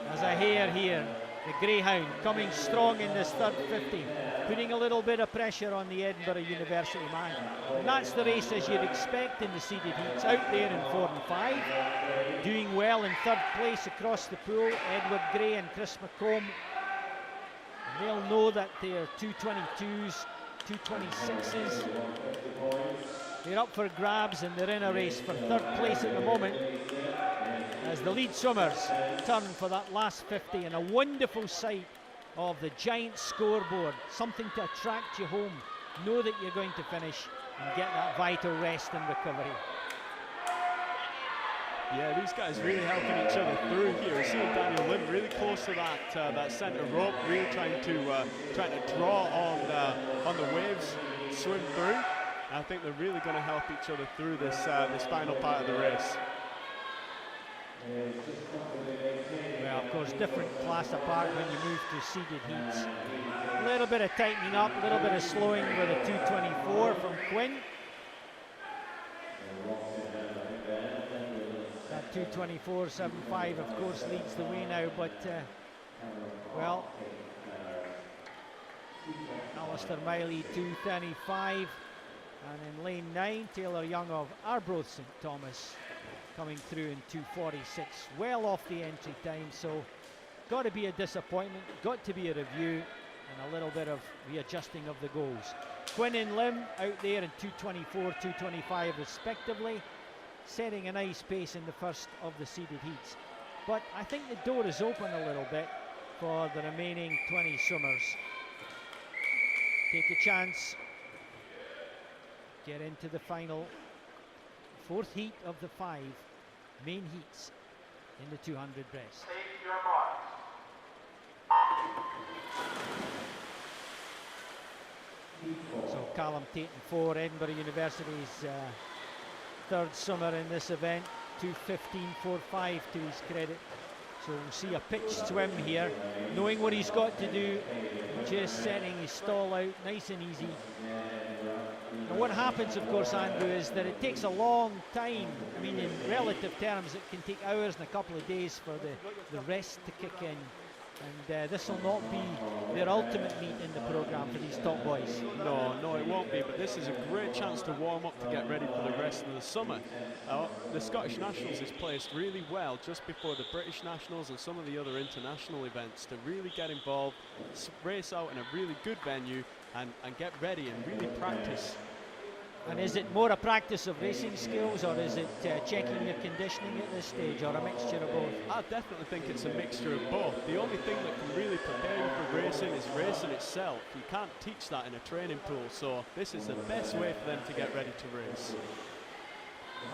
as a hare here. The greyhound coming strong in this third 50, putting a little bit of pressure on the Edinburgh University man. And that's the race as you'd expect in the seeded heats, out there in 4 and 5. Doing well in third place across the pool, Edward Gray and Chris McComb. And they'll know that they're 222s, 226s. They're up for grabs and they're in a race for third place at the moment, as the lead swimmers turn for that last 50, and a wonderful sight of the giant scoreboard, something to attract you home, know that you're going to finish and get that vital rest and recovery. Yeah, these guys really helping each other through here. We're seeing Daniel Lim really close to that centre rope, really trying to draw on the waves, swim through. I think they're really going to help each other through this final part of the race. Well, of course, different class apart when you move to seeded heats. A little bit of tightening up, a little bit of slowing with a 224 from Quinn. That 224.75, of course, leads the way now, but, well, Alistair Miley 235, and in lane 9, Taylor Young of Arbroath St Thomas coming through in 246, well off the entry time, so got to be a disappointment, got to be a review, and a little bit of readjusting of the goals. Quinn and Lim out there in 224, 225 respectively, setting a nice pace in the first of the seeded heats. But I think the door is open a little bit for the remaining 20 swimmers. Take a chance, get into the final fourth heat of the 5 main heats in the 200 breast. Take your marks. So Callum Tatum for Edinburgh University's third swimmer in this event, 2:15.45 to his credit. So we'll see a pitched swim here, knowing what he's got to do, just setting his stall out nice and easy. And what happens, of course, Andrew, is that it takes a long time. I mean, in relative terms, it can take hours and a couple of days for the rest to kick in. And this will not be their ultimate meet in the programme for these top boys. No, it won't be, but this is a great chance to warm up to get ready for the rest of the summer. The Scottish Nationals is placed really well just before the British Nationals and some of the other international events to really get involved, race out in a really good venue and get ready and really practice. And is it more a practice of racing skills, or is it checking your conditioning at this stage, or a mixture of both? I definitely think it's a mixture of both. The only thing that can really prepare you for racing is racing itself. You can't teach that in a training pool, so this is the best way for them to get ready to race.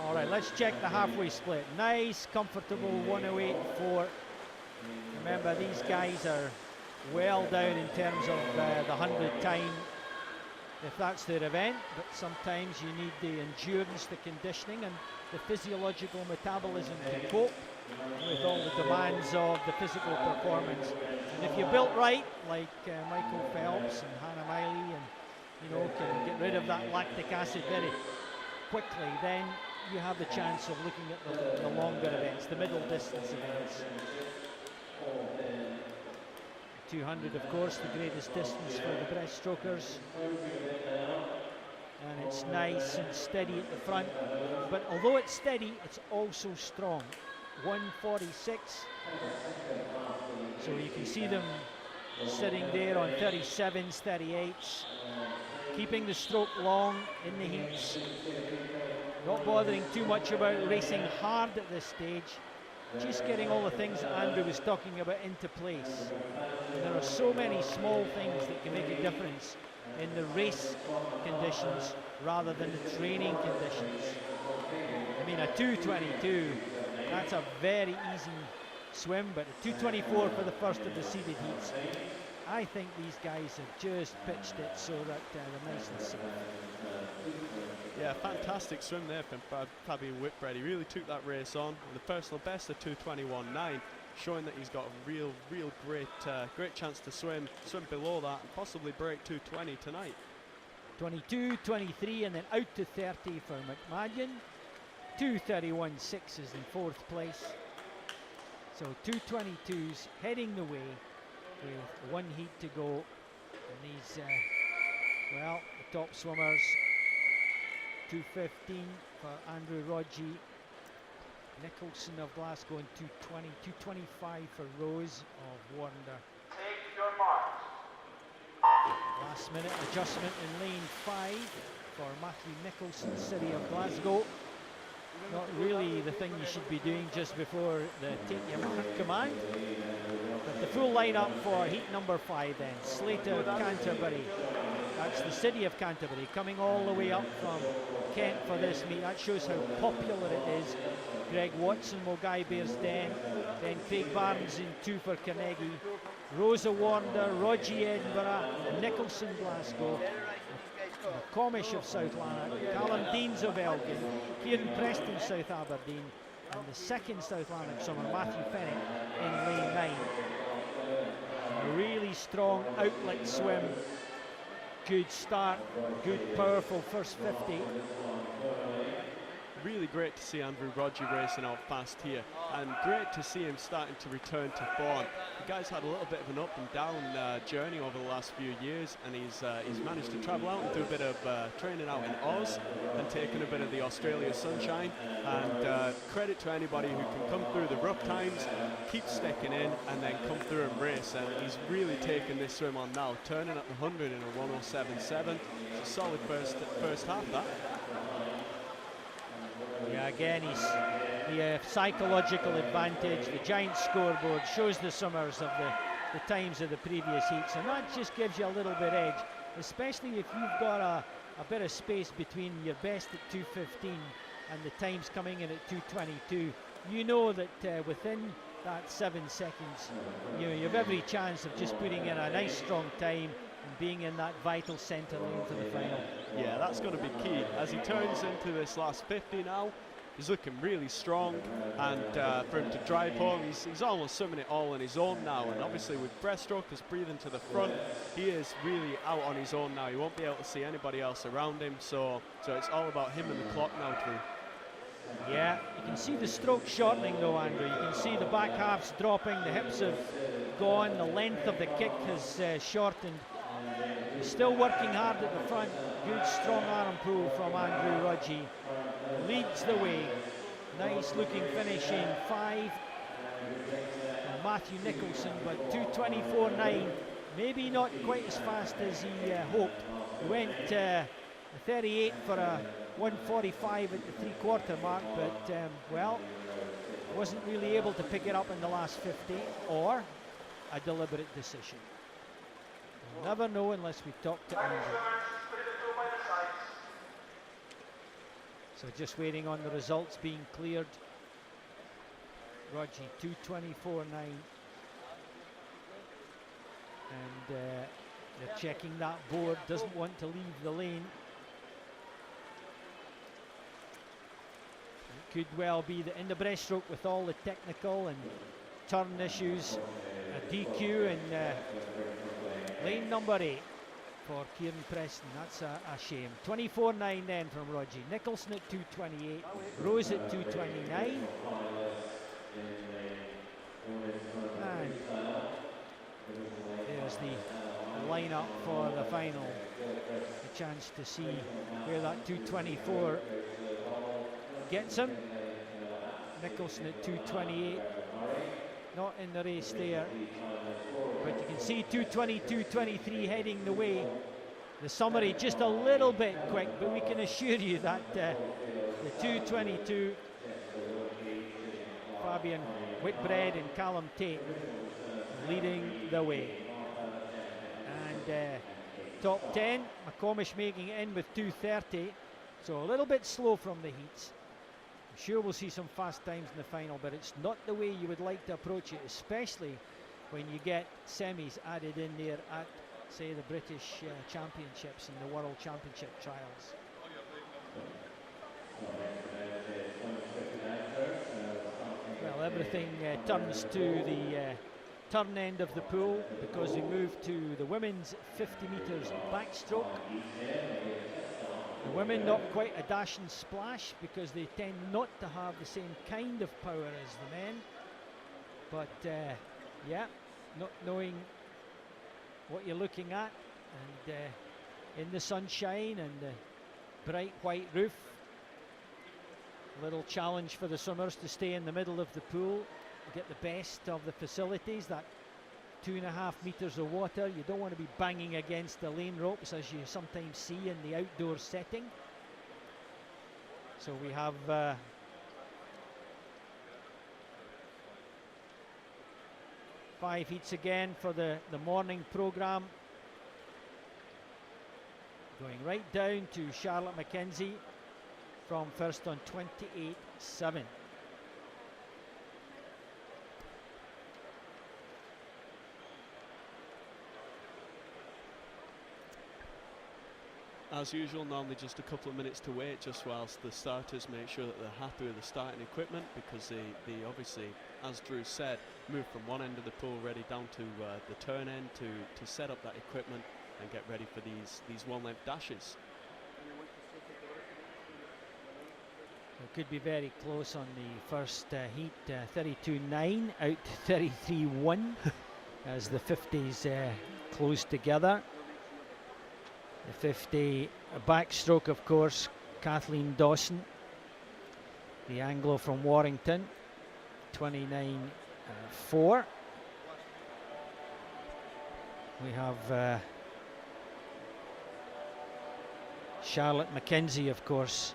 All right, let's check the halfway split. Nice, comfortable 108.4. Remember, these guys are well down in terms of the 100 time, if that's their event, but sometimes you need the endurance, the conditioning, and the physiological metabolism to cope with all the demands of the physical performance. And if you're built right, like Michael Phelps and Hannah Miley, and can get rid of that lactic acid very quickly, then you have the chance of looking at the longer events, the middle distance events. 200, of course, the greatest distance for the breaststrokers, and it's nice and steady at the front, but although it's steady, it's also strong. 146, so you can see them sitting there on 37s, 38s, keeping the stroke long in the heats, not bothering too much about racing hard at this stage, just getting all the things that Andrew was talking about into place. And there are so many small things that can make a difference in the race conditions rather than the training conditions. I mean, a 2:22, that's a very easy swim, but a 2:24 for the first of the seeded heats. I think these guys have just pitched it so that they're nice and safe. Yeah, fantastic swim there from Fabian Whitbread. He really took that race on with a personal best of 2:21.9, showing that he's got a real great chance to swim below that and possibly break 2:20 tonight. 22, 23, and then out to 30 for McMahon. 2:31.6 is in fourth place. So 2:22's heading the way with one heat to go. And these, well, the top swimmers. 2:15 for Andrew Rodgie. Nicholson of Glasgow in 2:20. 2:25 for Rose of Warner. Take your marks. Last minute adjustment in lane 5 for Matthew Nicholson, City of Glasgow. Not really the thing you should be doing just before the take your mark command. But the full lineup for heat number 5 then. Slater, Canterbury. That's the City of Canterbury coming all the way up from Kent for this meet. That shows how popular it is. Greg Watson, Mogai Bearsden. Then Craig Barnes in 2 for Carnegie. Rosa Warner, Rodgie Edinburgh, Nicholson Glasgow, McComish of South Lanark, Callum Deans of Elgin, Kieran Preston South Aberdeen, and the second South Lanark swimmer Matthew Fennick in lane 9. A really strong outlet swim. Good start, good powerful first 50. Really great to see Andrew Rodgie racing out fast here, and great to see him starting to return to form. The guy's had a little bit of an up and down journey over the last few years, and he's managed to travel out and do a bit of training out in Oz and taking a bit of the Australia sunshine. And credit to anybody who can come through the rough times, keep sticking in, and then come through and race. And he's really taken this swim on now, turning at the 100 in a 107.7. It's a solid first half, that. Yeah, again, he's the psychological advantage. The giant scoreboard shows the summers of the times of the previous heats, and that just gives you a little bit edge, especially if you've got a bit of space between your best at 2:15 and the times coming in at 2:22. You know that within that 7 seconds, you have every chance of just putting in a nice strong time and being in that vital centre lane for the final. Yeah, that's going to be key. As he turns into this last 50 now, he's looking really strong, and for him to drive home, he's almost swimming it all on his own now. And obviously with breaststroke as breathing to the front, he is really out on his own now. He won't be able to see anybody else around him, so it's all about him and the clock now too. Yeah, you can see the stroke shortening though, Andrew. You can see the back half's dropping, the hips have gone, the length of the kick has shortened. He's still working hard at the front. Good strong arm pull from Andrew Rodgie. Leads the way. Nice looking finish in 5. Matthew Nicholson, but 2:24.9. Maybe not quite as fast as he hoped. He went 38 for a 1:45 at the 3/4 mark, but well, wasn't really able to pick it up in the last 50, or a deliberate decision. We'll never know unless we talk to Andrew. So just waiting on the results being cleared. Rodgie 2:24.9, and they're checking that board. Doesn't want to leave the lane. It could well be that in the breaststroke, with all the technical and turn issues, a DQ in lane number 8 for Kieran Preston. That's a shame. 24.9 then from Rodgie. Nicholson at 2:28. Rose at 2:29. And there's the lineup for the final. A chance to see where that 2:24 gets him. Nicholson at 2:28. Not in the race there, but you can see 2:22.23 heading the way. The summary just a little bit quick, but we can assure you that the 2:22 Fabian Whitbread and Callum Tate leading the way. And top 10, McComish making it in with 2:30, so a little bit slow from the heats. I'm sure we'll see some fast times in the final, but it's not the way you would like to approach it, especially when you get semis added in there at, say, the British Championships and the World Championship trials. Well, everything turns to the turn end of the pool because we move to the women's 50 metres backstroke. The women not quite a dash and splash because they tend not to have the same kind of power as the men. But yeah, not knowing what you're looking at, and in the sunshine and the bright white roof, a little challenge for the swimmers to stay in the middle of the pool, get the best of the facilities. That 2.5 metres of water, you don't want to be banging against the lane ropes as you sometimes see in the outdoor setting. So we have five heats again for the morning programme, going right down to Charlotte Mackenzie from first on 28.7. As usual, normally just a couple of minutes to wait just whilst the starters make sure that they're happy with the starting equipment, because they obviously, as Drew said, move from one end of the pool ready down to the turn end to set up that equipment and get ready for these one-length dashes. It could be very close on the first heat, 32.9 out to 33.1 as the 50s close together. The 50 backstroke, of course, Kathleen Dawson, the Anglo from Warrington, 29.4. We have Charlotte Mackenzie, of course,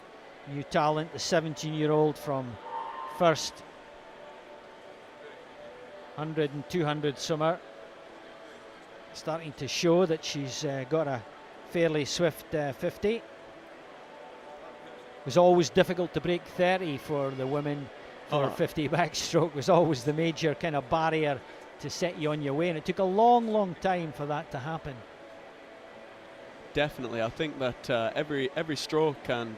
new talent, the 17-year-old from first 100 and 200 swimmer, starting to show that she's got a fairly swift 50. It was always difficult to break 30 for the women for 50 backstroke. It was always the major kind of barrier to set you on your way, and it took a long time for that to happen. Definitely, I think that every stroke and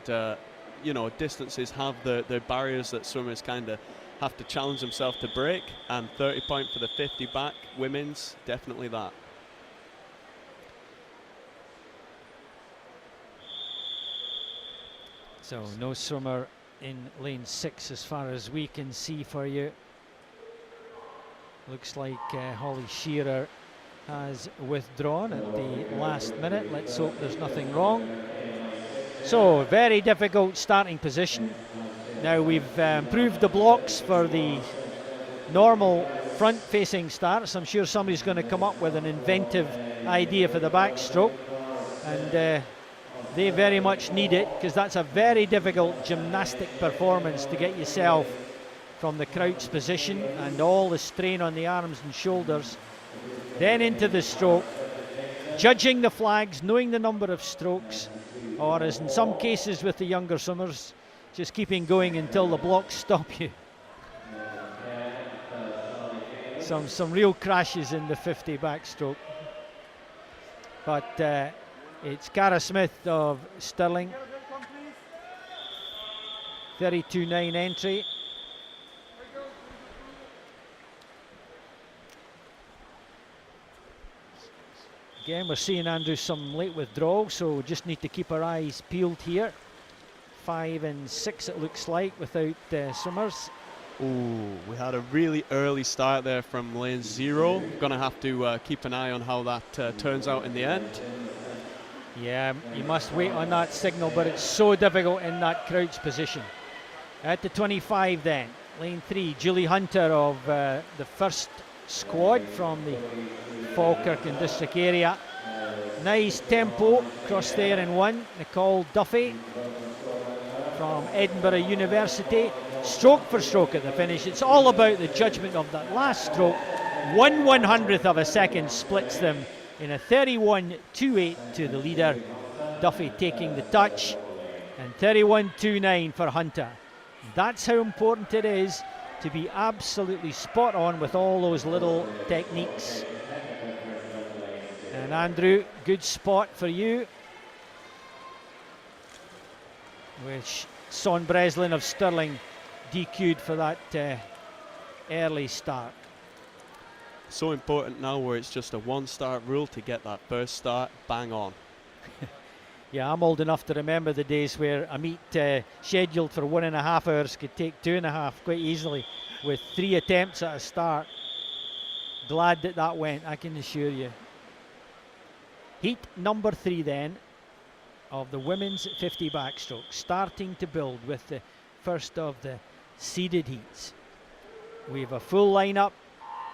distances have the barriers that swimmers kind of have to challenge themselves to break, and 30 point for the 50 back women's, definitely that. So no swimmer in lane 6 as far as we can see for you. Looks like Holly Shearer has withdrawn at the last minute. Let's hope there's nothing wrong. So very difficult starting position. Now we've improved the blocks for the normal front facing starts. I'm sure somebody's going to come up with an inventive idea for the backstroke, and they very much need it, because that's a very difficult gymnastic performance to get yourself from the crouch position and all the strain on the arms and shoulders, then into the stroke, judging the flags, knowing the number of strokes, or as in some cases with the younger swimmers, just keeping going until the blocks stop you. Some real crashes in the 50 backstroke. But it's Cara Smith of Stirling, 32.9 entry. Again, we're seeing, Andrew, some late withdrawal, so just need to keep our eyes peeled here. 5 and 6 it looks like without swimmers. Ooh, we had a really early start there from lane 0. Gonna have to keep an eye on how that turns out in the end. Yeah, you must wait on that signal, but it's so difficult in that crouch position. At the 25 then, lane 3, Julie Hunter of the first squad from the Falkirk and District area. Nice tempo, across there in 1. Nicole Duffy from Edinburgh University, stroke for stroke at the finish. It's all about the judgment of that last stroke. 1/100th of a second splits them in a 31.28 to the leader, Duffy taking the touch, and 31.29 for Hunter. That's how important it is to be absolutely spot on with all those little techniques. And Andrew, good spot for you, which Son Breslin of Stirling DQ'd for that early start. So important now where it's just a one-start rule to get that first start bang on. Yeah, I'm old enough to remember the days where a meet scheduled for 1.5 hours could take 2.5 quite easily with 3 attempts at a start. Glad that that went, I can assure you. Heat number 3 then of the women's 50 backstroke, starting to build with the first of the seeded heats. We have a full lineup.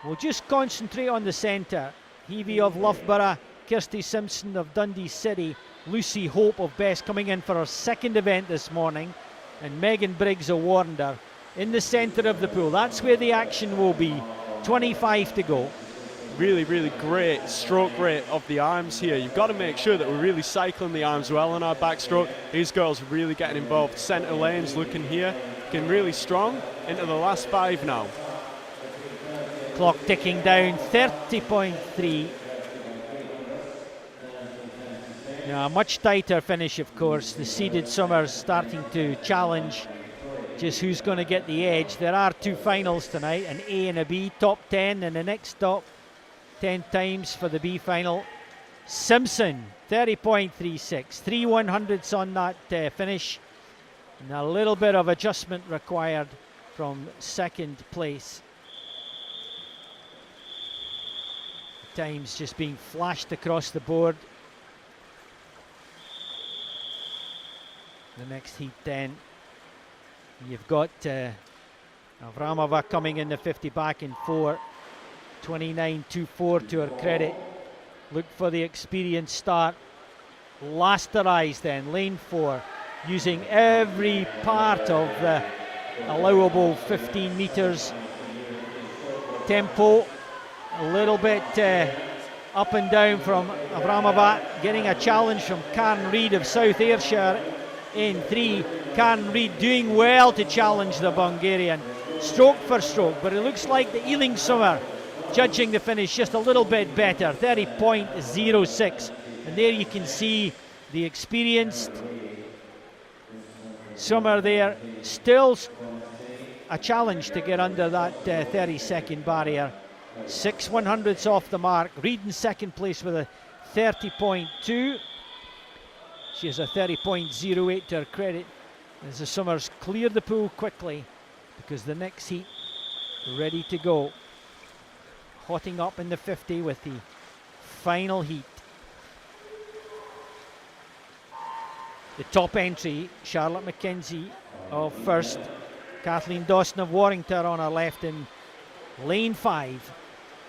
We'll just concentrate on the centre. Hevie of Loughborough, Kirsty Simpson of Dundee City, Lucy Hope of Best coming in for her second event this morning, and Megan Briggs of Warrender in the centre of the pool. That's where the action will be. 25 to go. Really, really great stroke rate of the arms here. You've got to make sure that we're really cycling the arms well on our backstroke. These girls really getting involved. Centre lanes looking here, looking really strong into the last 5 now. Clock ticking down, 30.3. Yeah, a much tighter finish, of course. The seeded Summers starting to challenge just who's going to get the edge. There are 2 finals tonight, an A and a B, top 10, and the next top 10 times for the B final. Simpson, 30.36, 3/100ths on that finish, and a little bit of adjustment required from second place. Times just being flashed across the board. The next heat then, you've got Avramova coming in the 50 back in 4, 29.24 to her credit. Look for the experienced start. Lasterized then, lane 4, using every part of the allowable 15 metres. Tempo a little bit up and down from Avramova, getting a challenge from Karen Reid of South Ayrshire in 3. Karen Reid doing well to challenge the Bulgarian, stroke for stroke, but it looks like the Ealing Summer judging the finish just a little bit better, 30.06. And there you can see the experienced Summer there, still a challenge to get under that 30-second barrier. 6/100ths off the mark. Reid in second place with a 30.2. She has a 30.08 to her credit as the Summers clear the pool quickly because the next heat ready to go. Hotting up in the 50 with the final heat. The top entry, Charlotte McKenzie of first, Kathleen Dawson of Warrington on her left in lane 5.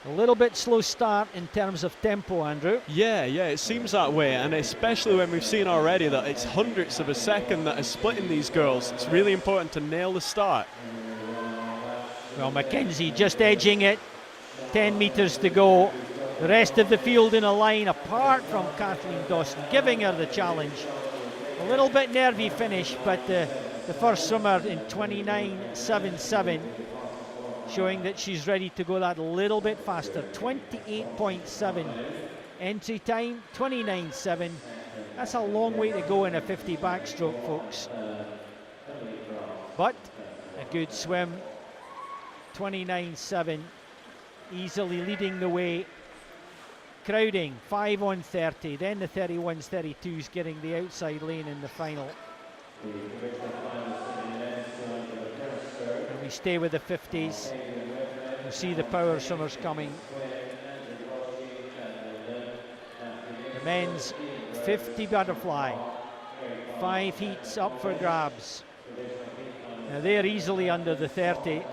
A little bit slow start in terms of tempo, Andrew. Yeah, it seems that way, and especially when we've seen already that it's hundredths of a second that is splitting these girls. It's really important to nail the start. Well, McKenzie just edging it, 10 metres to go. The rest of the field in a line apart from Kathleen Dawson, giving her the challenge. A little bit nervy finish, but the first Summer in 29.77. Showing that she's ready to go that little bit faster. 28.7 entry time, 29.7. That's a long way to go in a 50 backstroke, folks. But a good swim, 29.7, easily leading the way. Crowding, 5 on 30, then the 31s, 32s getting the outside lane in the final. And we stay with the 50s. You see the power Summers coming. The men's 50 butterfly, 5 heats up for grabs. Now they're easily under the 30.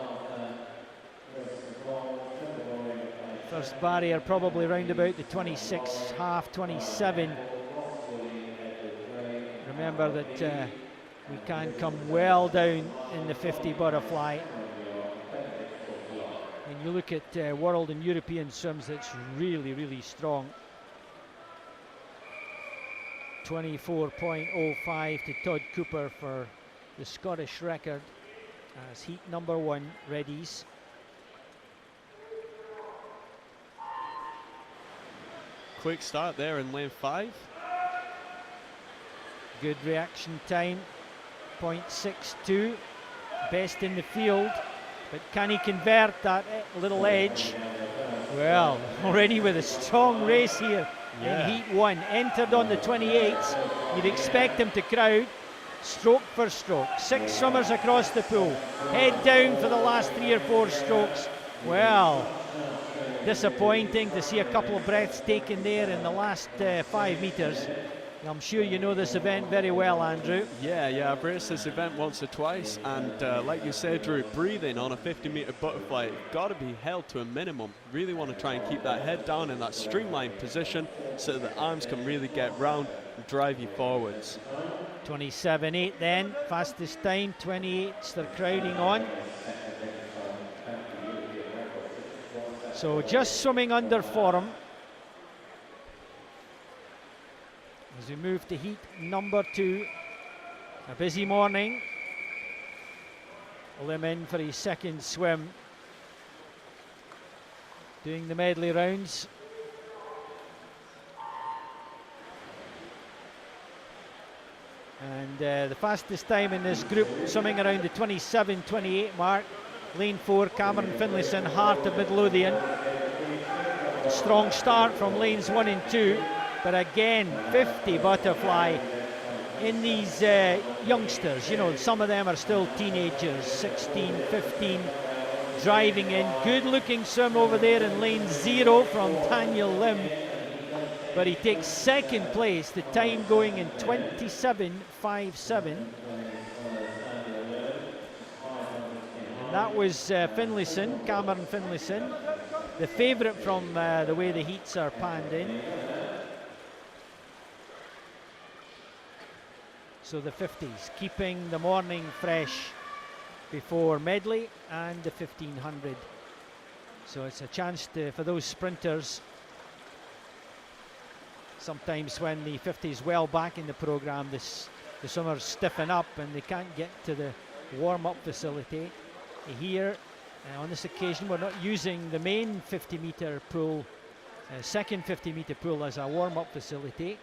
First barrier probably round about the 26.5, 27. Remember that we can come well down in the 50 butterfly. When you look at world and European swims, it's really, really strong. 24.05 to Todd Cooper for the Scottish record as heat number 1 readies. Quick start there in lane 5. Good reaction time, 0.62, best in the field, but can he convert that little edge? Well, already with a strong race here in heat 1, entered on the 28s. You'd expect him to crowd stroke for stroke. 6 swimmers across the pool, head down for the last 3 or 4 strokes. Well, disappointing to see a couple of breaths taken there in the last 5 meters. I'm sure you know this event very well, Andrew. Yeah, I've raced this event once or twice, and like you said, Drew, breathing on a 50-meter butterfly, got to be held to a minimum. Really want to try and keep that head down in that streamlined position so that the arms can really get round and drive you forwards. 27.8 then, fastest time, 28s they're crowding on. So just swimming under form. As we move to heat number 2, a busy morning. Lim in for his second swim, doing the medley rounds. And the fastest time in this group, swimming around the 27:28 mark. Lane 4, Cameron Finlayson, Hart of Midlothian. A strong start from lanes 1 and 2. But again, 50 butterfly in these youngsters. You know, some of them are still teenagers, 16, 15, driving in. Good looking swim over there in lane 0 from Daniel Lim. But he takes second place, the time going in 27.57. And that was Finlayson, Cameron Finlayson, the favourite from the way the heats are panned in. So the 50s, keeping the morning fresh before medley and the 1500. So it's a chance for those sprinters. Sometimes when the 50 is well back in the programme, the swimmers stiffen up and they can't get to the warm-up facility. Here, on this occasion, we're not using the main 50-metre pool, second 50-metre pool as a warm-up facility.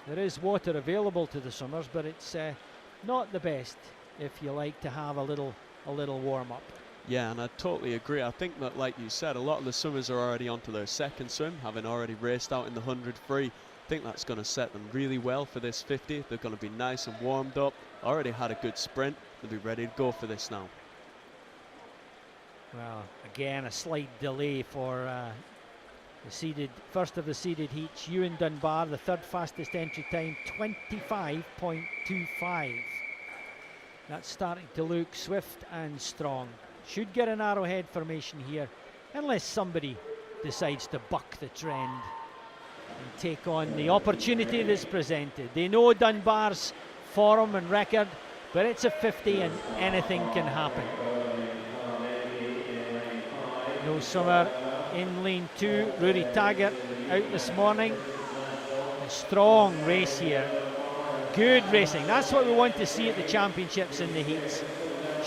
There is water available to the swimmers, but it's not the best if you like to have a little warm-up. Yeah, and I totally agree. I think that, like you said, a lot of the swimmers are already onto their second swim, having already raced out in the 100 free. I think that's going to set them really well for this 50. They're going to be nice and warmed up, already had a good sprint. They'll be ready to go for this now. Well, again, a slight delay for the seeded, first of the seeded heats. Ewan Dunbar, the third fastest entry time, 25.25. That's starting to look swift and strong. Should get an arrowhead formation here, unless somebody decides to buck the trend and take on the opportunity that's presented. They know Dunbar's form and record, but it's a 50 and anything can happen. No swimmer in lane 2. Rory Taggart out this morning. A strong race here. Good racing. That's what we want to see at the championships in the heats.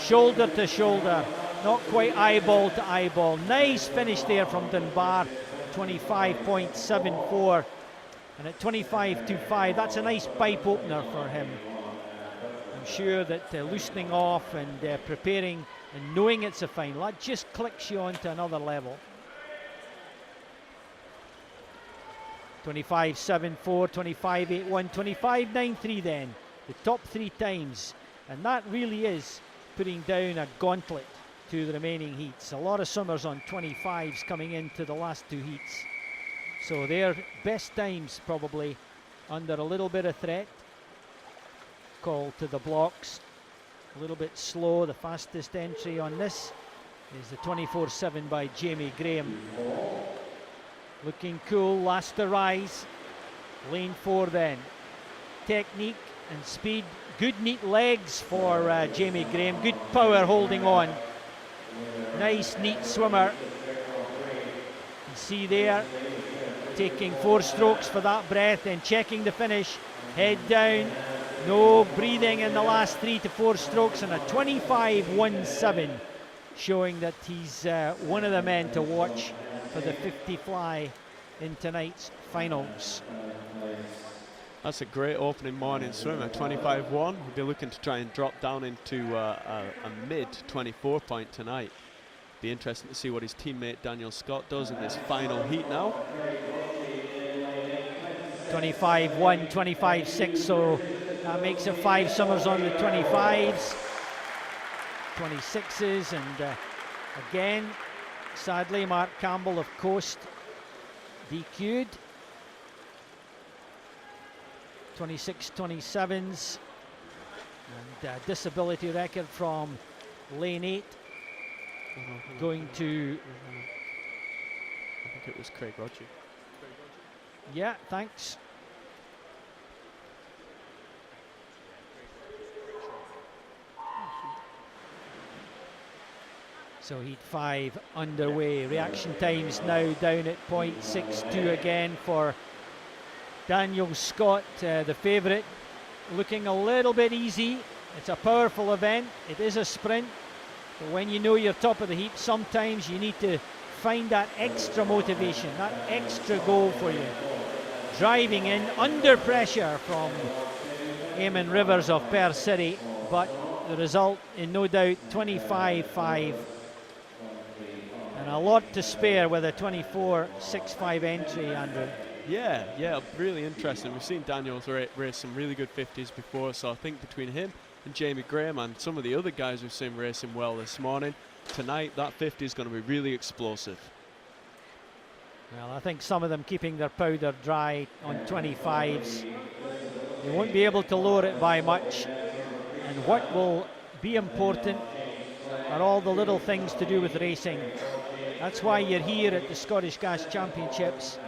Shoulder to shoulder, not quite eyeball to eyeball. Nice finish there from Dunbar, 25.74. And at 25.25, that's a nice pipe opener for him. I'm sure that loosening off and preparing and knowing it's a final, that just clicks you onto another level. 25.74, 25.81, 25.93 then, the top 3 times. And that really is putting down a gauntlet to the remaining heats. A lot of swimmers on 25s coming into the last 2 heats. So their best times probably under a little bit of threat. Call to the blocks. A little bit slow. The fastest entry on this is the 24.7 by Jamie Graham. Looking cool, last to rise. Lane 4 then. Technique, and speed. Good neat legs for Jamie Graham. Good power holding on. Nice neat swimmer. You see there, taking 4 strokes for that breath and checking the finish. Head down, no breathing in the last 3 to 4 strokes, and a 25.17, showing that he's one of the men to watch for the 50 fly in tonight's finals. That's a great opening morning swim, a 25.1. We'll be looking to try and drop down into a mid 24 point tonight. Be interesting to see what his teammate Daniel Scott does in this final heat now. 25.1, 25.6, so that makes it 5 summers on the 25s, 26s, and again, sadly, Mark Campbell of Coast DQ'd. 26, 27s, and disability record from lane 8 going to... I think it was Craig Rodgers. Yeah, thanks. So heat 5 underway. Reaction times now down at 0.62 again for Daniel Scott, the favourite. Looking a little bit easy. It's a powerful event. It is a sprint. But when you know you're top of the heap, sometimes you need to find that extra motivation, that extra goal for you. Driving in under pressure from Eamon Rivers of Perth City, but the result in no doubt 25.5, and a lot to spare with a 24.65 entry, Andrew. Yeah, really interesting. We've seen Daniels race some really good 50s before, so I think between him and Jamie Graham and some of the other guys we've seen racing well this morning, tonight that 50 is going to be really explosive. Well, I think some of them keeping their powder dry on 25s. They won't be able to lower it by much. And what will be important are all the little things to do with racing. That's why you're here at the Scottish Gas Championships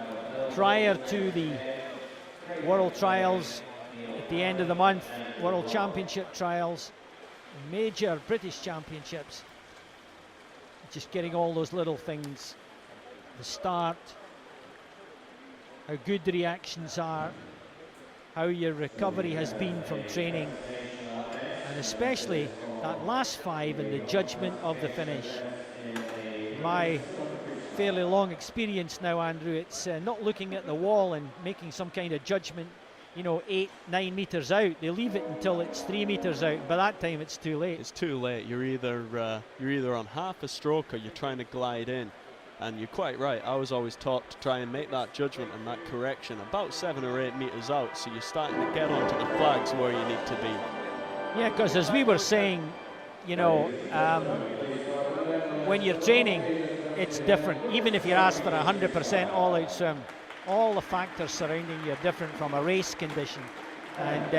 prior to the World Trials at the end of the month, World Championship Trials, major British Championships. Just getting all those little things, the start, how good the reactions are, how your recovery has been from training, and especially that last 5 and the judgment of the finish. My fairly long experience now, Andrew, it's not looking at the wall and making some kind of judgment, 8-9 meters out. They leave it until it's 3 meters out. By that time, it's too late. It's too late. You're either on half a stroke or you're trying to glide in. And you're quite right. I was always taught to try and make that judgment and that correction about 7 or 8 meters out. So you're starting to get onto the flags where you need to be. Yeah, because as we were saying, when you're training, it's different. Even if you're asked for 100% all-out swim, all the factors surrounding you are different from a race condition. And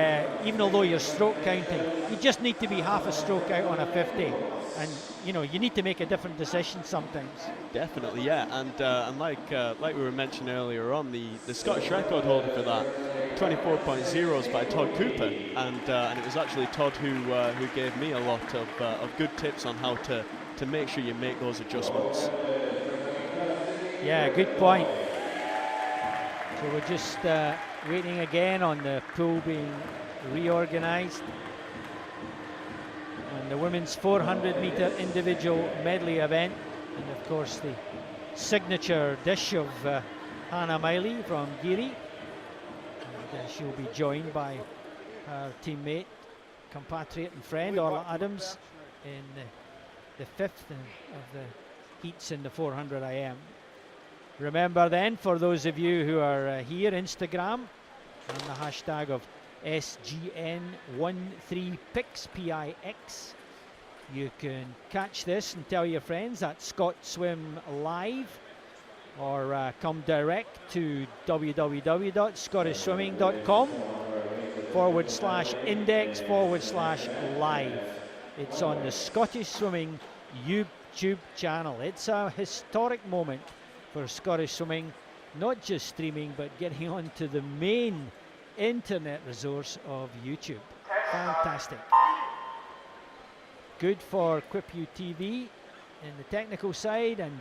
even although you're stroke counting, you just need to be half a stroke out on a 50. And you need to make a different decision sometimes. Definitely, yeah. And like we were mentioning earlier on, the Scottish record holder for that 24.0s by Todd Cooper, and it was actually Todd who gave me a lot of good tips on how to make sure you make those adjustments. Yeah, good point. So we're just waiting again on the pool being reorganized. And the women's 400-meter individual medley event, and of course the signature dish of Hannah Miley from Geary. And she'll be joined by her teammate, compatriot and friend Orla Adams in the 5th of the heats in the 400 IM. Remember then, for those of you who are here, Instagram and the hashtag of SGN13PIX, PIX. You can catch this and tell your friends at Scott Swim Live, or come direct to www.scottishswimming.com/index/live. It's on the Scottish Swimming YouTube channel. It's a historic moment for Scottish Swimming, not just streaming, but getting on to the main internet resource of YouTube. Fantastic. Good for QuipU TV in the technical side, and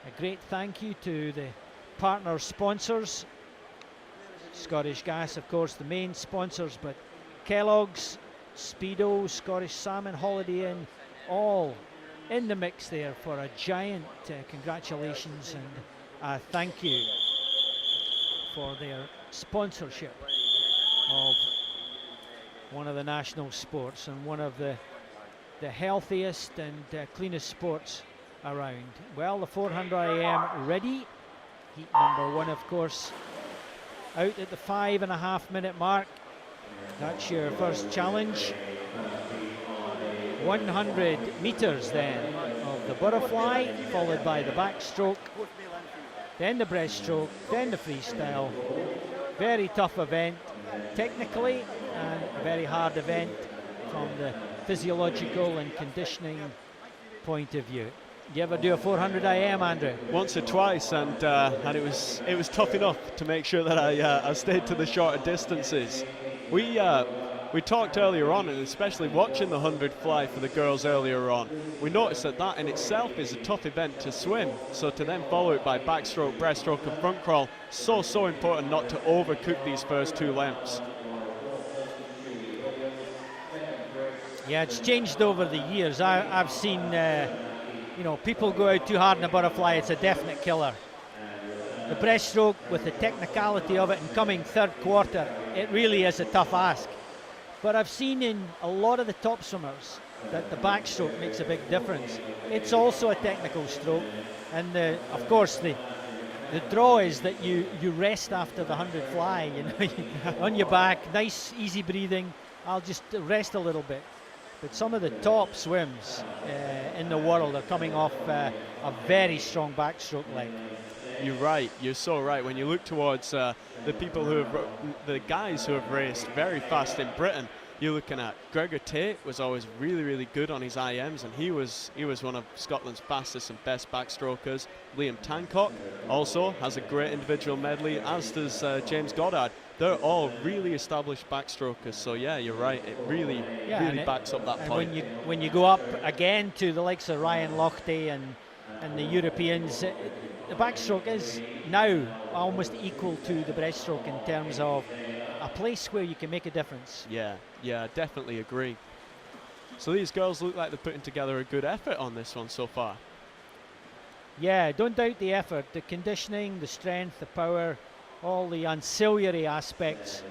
a great thank you to the partner sponsors. Scottish Gas, of course, the main sponsors, but Kellogg's, Speedo, Scottish Salmon, Holiday Inn, all in the mix there for a giant congratulations and a thank you for their sponsorship of one of the national sports and one of the healthiest and cleanest sports around. Well, the 400 IM ready. Heat number 1, of course, out at the 5.5 minute mark. That's your first challenge. 100 meters then of the butterfly, followed by the backstroke, then the breaststroke, then the freestyle. Very tough event technically, and a very hard event from the physiological and conditioning point of view. You ever do a 400 IM, Andrew? Once or twice, and it was tough enough to make sure that I stayed to the shorter distances. We talked earlier on, and especially watching the 100 fly for the girls earlier on, we noticed that in itself is a tough event to swim. So to then follow it by backstroke, breaststroke and front crawl, so important not to overcook these first 2 lengths. Yeah, it's changed over the years. I've seen people go out too hard in a butterfly, it's a definite killer. The breaststroke, with the technicality of it and coming third quarter, it really is a tough ask. But I've seen in a lot of the top swimmers that the backstroke makes a big difference. It's also a technical stroke, and of course the draw is that you rest after the 100 fly, on your back, nice easy breathing. I'll just rest a little bit. But some of the top swims in the world are coming off a very strong backstroke leg. You're right. You're so right. When you look towards the guys who have raced very fast in Britain, you're looking at Gregor Tate was always really good on his IMs, and he was one of Scotland's fastest and best backstrokers. Liam Tancock also has a great individual medley, as does James Goddard. They're all really established backstrokers. So yeah, you're right. It really backs up that point. When you go up again to the likes of Ryan Lochte and the Europeans, the backstroke is now almost equal to the breaststroke in terms of a place where you can make a difference. Yeah, definitely agree. So these girls look like they're putting together a good effort on this one so far. Yeah, don't doubt the effort, the conditioning, the strength, the power, all the ancillary aspects.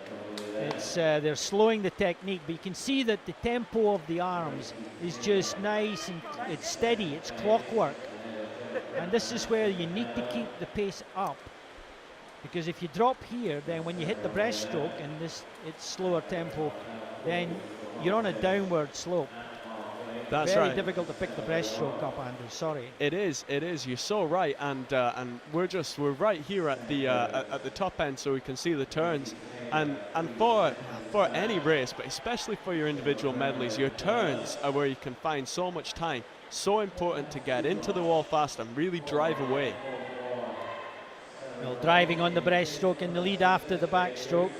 It's they're slowing the technique, but you can see that the tempo of the arms is just nice and it's steady, it's clockwork. And this is where you need to keep the pace up, because if you drop here, then when you hit the breaststroke and it's slower tempo, then you're on a downward slope. That's very right. difficult to pick the breaststroke up, Andrew. Sorry. It is. You're so right, and we're right here at the top end, so we can see the turns. And for any race, but especially for your individual medleys, your turns are where you can find so much time. So important to get into the wall fast and really drive away. Well, driving on the breaststroke in the lead after the backstroke.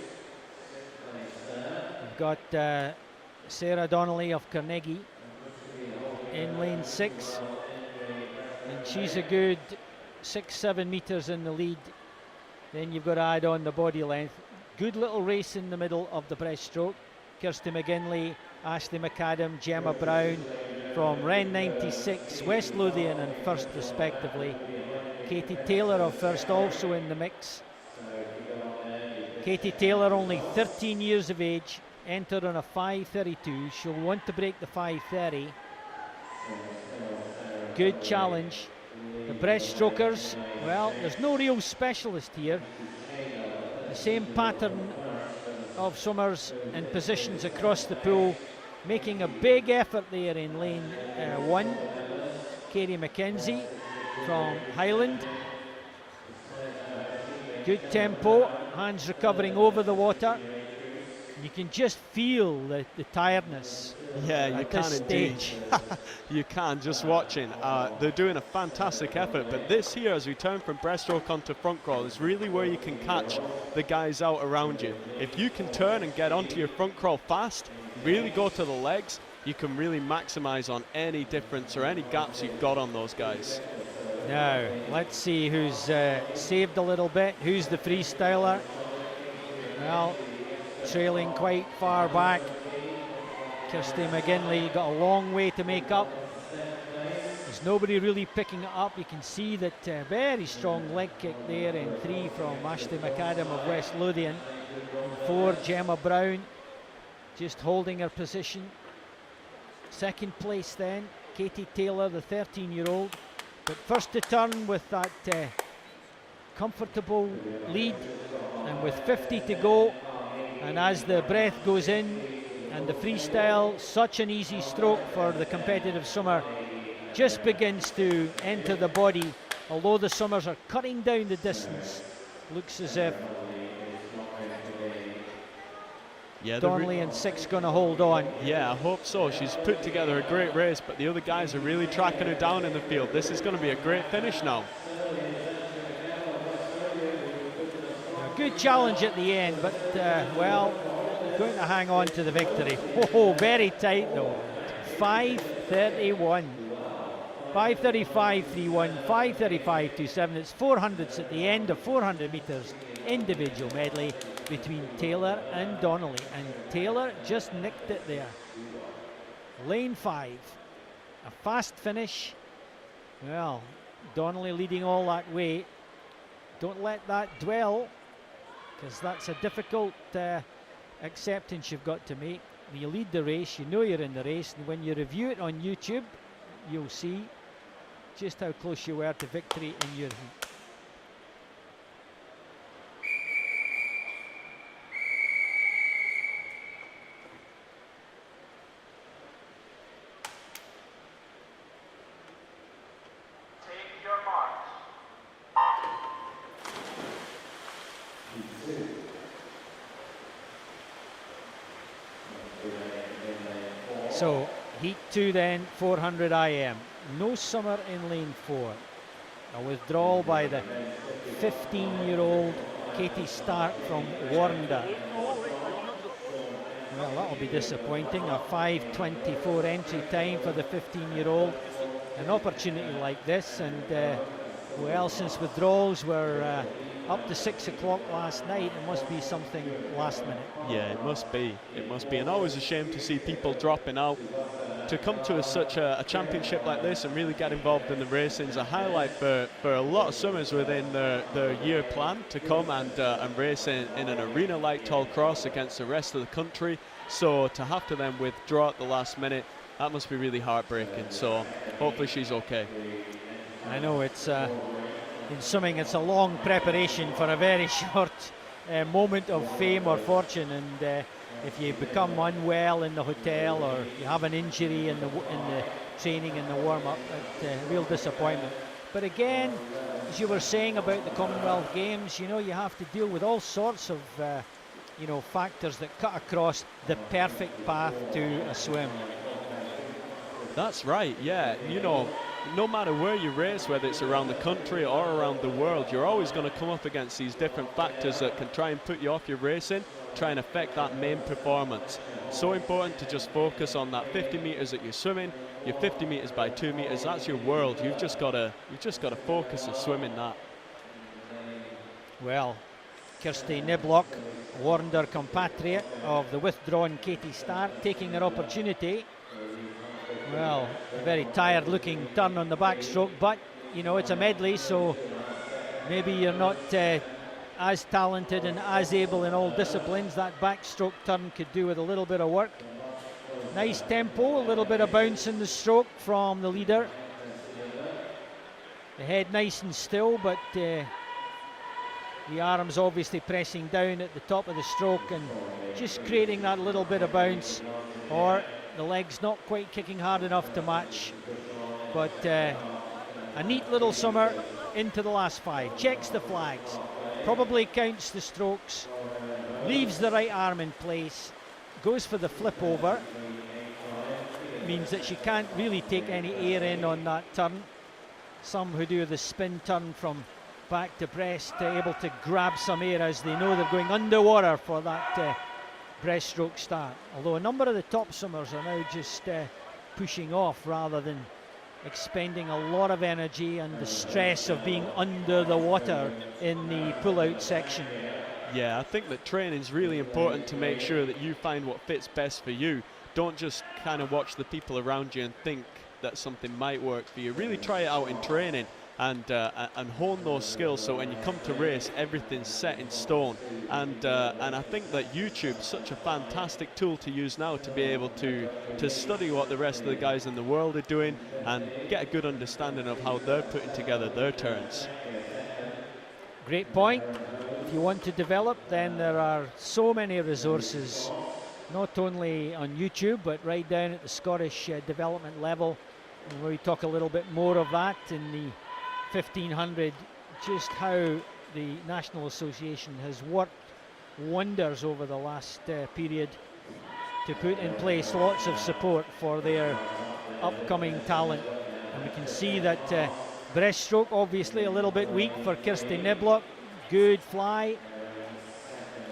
We've got Sarah Donnelly of Carnegie in lane 6, and she's a good 6-7 meters in the lead. Then you've got to add on the body length. Good little race in the middle of the breaststroke. Kirsty McGinley, Ashley McAdam, Gemma Brown from Ren 96, West Lothian and First respectively. Katie Taylor of First also in the mix. Katie Taylor, only 13 years of age, entered on a 5:32. She'll want to break the 5:30. Good challenge. The breaststrokers, well, there's no real specialist here. The same pattern of swimmers and positions across the pool, making a big effort there in lane 1. Katie McKenzie from Highland. Good tempo, hands recovering over the water. You can just feel the tiredness. Yeah, you at can this indeed. stage. You can, just watching. They're doing a fantastic effort, but this here, as we turn from breaststroke onto front crawl, is really where you can catch the guys out around you. If you can turn and get onto your front crawl fast, really go to the legs, you can really maximize on any difference or any gaps you've got on those guys. Now, let's see who's saved a little bit. Who's the freestyler? Well, trailing quite far back. Kirsty McGinley got a long way to make up. There's nobody really picking it up. You can see that very strong leg kick there in 3 from Ashley McAdam of West Lothian. In 4, Gemma Brown just holding her position. Second place then, Katie Taylor, the 13-year-old. But first to turn with that comfortable lead, and with 50 to go, and as the breath goes in and the freestyle, such an easy stroke for the competitive swimmer, just begins to enter the body. Although the swimmers are cutting down the distance, looks as if Donnelly and 6 going to hold on. Yeah, I hope so. She's put together a great race, but the other guys are really tracking her down in the field. This is going to be a great finish now. A good challenge at the end, but well, going to hang on to the victory. Oh, very tight though. 5:31. 5:35.31, 5:35.27. It's 400s at the end of 400 metres individual medley between Taylor and Donnelly, and Taylor just nicked it there. Lane 5, a fast finish. Well, Donnelly leading all that way. Don't let that dwell, because that's a difficult acceptance you've got to make. When you lead the race, you know you're in the race, and when you review it on YouTube, you'll see just how close you were to victory in your heat. Take your marks. So heat 2 then, 400 IM. No summer in lane 4. A withdrawal by the 15-year-old Katie Stark from Warrender. Well, that'll be disappointing. A 5:24 entry time for the 15-year-old. An opportunity like this, and well, since withdrawals were up to 6 o'clock last night, it must be something last minute. Yeah, it must be. It must be. And always a shame to see people dropping out. To come to such a championship like this and really get involved in the racing is a highlight for a lot of swimmers within their year plan to come and race in an arena like Tollcross against the rest of the country. So to have to then withdraw at the last minute, that must be really heartbreaking. So hopefully she's okay. I know it's in swimming, it's a long preparation for a very short moment of fame or fortune, and if you become unwell in the hotel or you have an injury in the training and the warm-up, it's a real disappointment. But again, as you were saying about the Commonwealth Games, you know, you have to deal with all sorts of you know, factors that cut across the perfect path to a swim. That's right, yeah. You know, no matter where you race, whether it's around the country or around the world, you're always going to come up against these different factors that can try and put you off your racing, try and affect that main performance. So important to just focus on that 50 meters that you're swimming, your 50 meters by 2 meters, that's your world. You've just got to focus and swim in that. Well, Kirsty Niblock, Warrender compatriot of the withdrawn Katie Stark, taking her opportunity. Well, a very tired looking turn on the backstroke, but you know, it's a medley, so maybe you're not as talented and as able in all disciplines. That backstroke turn could do with a little bit of work. Nice tempo, a little bit of bounce in the stroke from the leader. The head nice and still, but the arms obviously pressing down at the top of the stroke and just creating that little bit of bounce, or the legs not quite kicking hard enough to match. But a neat little summer into the last 5. Checks the flags, probably counts the strokes, leaves the right arm in place, goes for the flip over. Means that she can't really take any air in on that turn. Some who do the spin turn from back to breast able to grab some air as they know they're going underwater for that breaststroke start. Although a number of the top swimmers are now just pushing off rather than expending a lot of energy and the stress of being under the water in the pull-out section. Yeah, I think that training is really important to make sure that you find what fits best for you. Don't just kind of watch the people around you and think that something might work for you. Really try it out in training and hone those skills, so when you come to race, everything's set in stone. And I think that YouTube is such a fantastic tool to use now to be able to study what the rest of the guys in the world are doing and get a good understanding of how they're putting together their turns. Great point. If you want to develop, then there are so many resources, not only on YouTube, but right down at the Scottish development level. And we talk a little bit more of that in the 1500, just how the National Association has worked wonders over the last period to put in place lots of support for their upcoming talent. And we can see that breaststroke obviously a little bit weak for Kirsty Niblock. Good fly,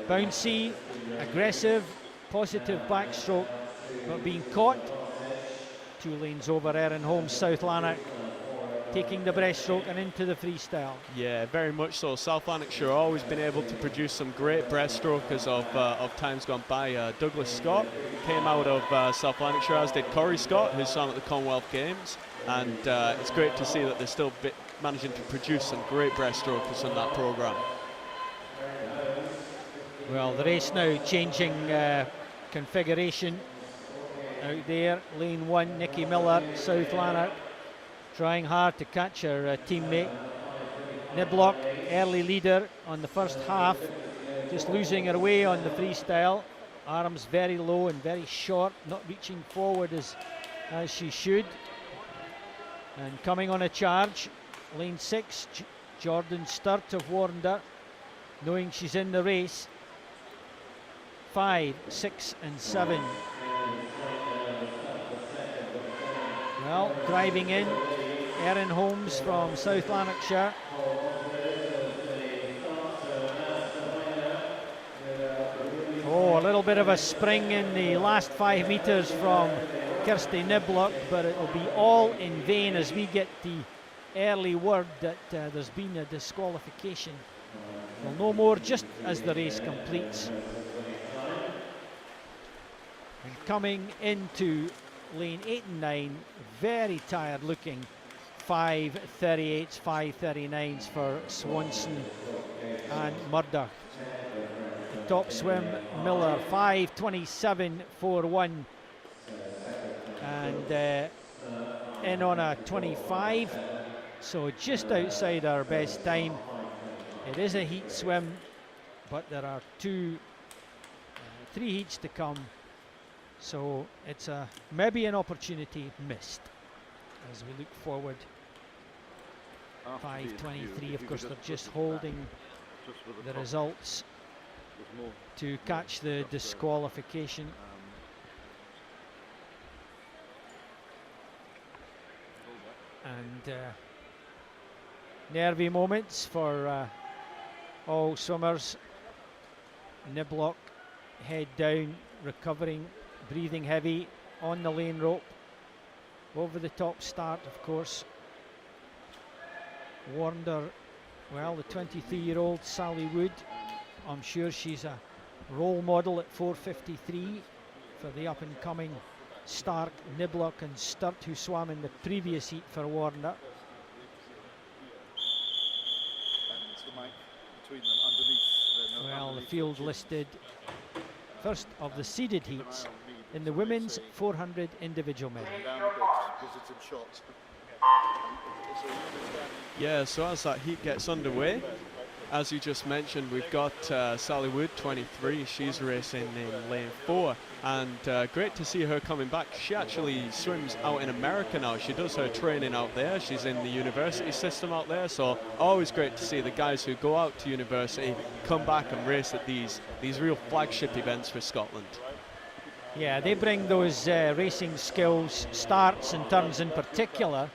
bouncy, aggressive, positive backstroke, but being caught. 2 lanes over Erin Holmes, South Lanark taking the breaststroke and into the freestyle. Yeah, very much so. South Lanarkshire always been able to produce some great breaststrokers of times gone by. Douglas Scott came out of South Lanarkshire, as did Corey Scott, who swam at the Commonwealth Games, and it's great to see that they're still managing to produce some great breaststrokers in that programme. Well, the race now changing configuration. Out there, lane 1, Nikki Miller, South Lanark, trying hard to catch her teammate. Niblock, early leader on the first half, just losing her way on the freestyle. Arms very low and very short, not reaching forward as she should. And coming on a charge, lane 6, Jordan Sturt of Warrender, knowing she's in the race. 5, 6 and 7. Well, driving in, Erin Holmes from South Lanarkshire. Oh, a little bit of a spring in the last 5 metres from Kirsty Niblock, but it will be all in vain as we get the early word that there's been a disqualification. We'll know more just as the race completes. And coming into lane 8 and 9, very tired looking 5:38s, 5:39s for Swanson and Murdoch. The top swim, Miller 5:27.41 and in on a 25, so just outside our best time. It is a heat swim, but there are 3 heats to come. So it's maybe an opportunity missed as we look forward. 5:23, of course, they're just holding the results to catch the disqualification. And nervy moments for all swimmers. Niblock, head down, recovering, breathing heavy on the lane rope. Over the top start, of course. Warrender, well, the 23-year-old Sally Wood, I'm sure she's a role model at 4:53 for the up-and-coming Stark, Niblock and Sturt, who swam in the previous heat for Warrender. Well, the field listed first of the seeded heats in the women's 400 individual medley. Yeah, so as that heat gets underway, as you just mentioned, we've got Sally Wood, 23. She's racing in lane 4, and great to see her coming back. She actually swims out in America now. She does her training out there. She's in the university system out there, so always great to see the guys who go out to university come back and race at these real flagship events for Scotland. Yeah, they bring those racing skills, starts and turns in particular,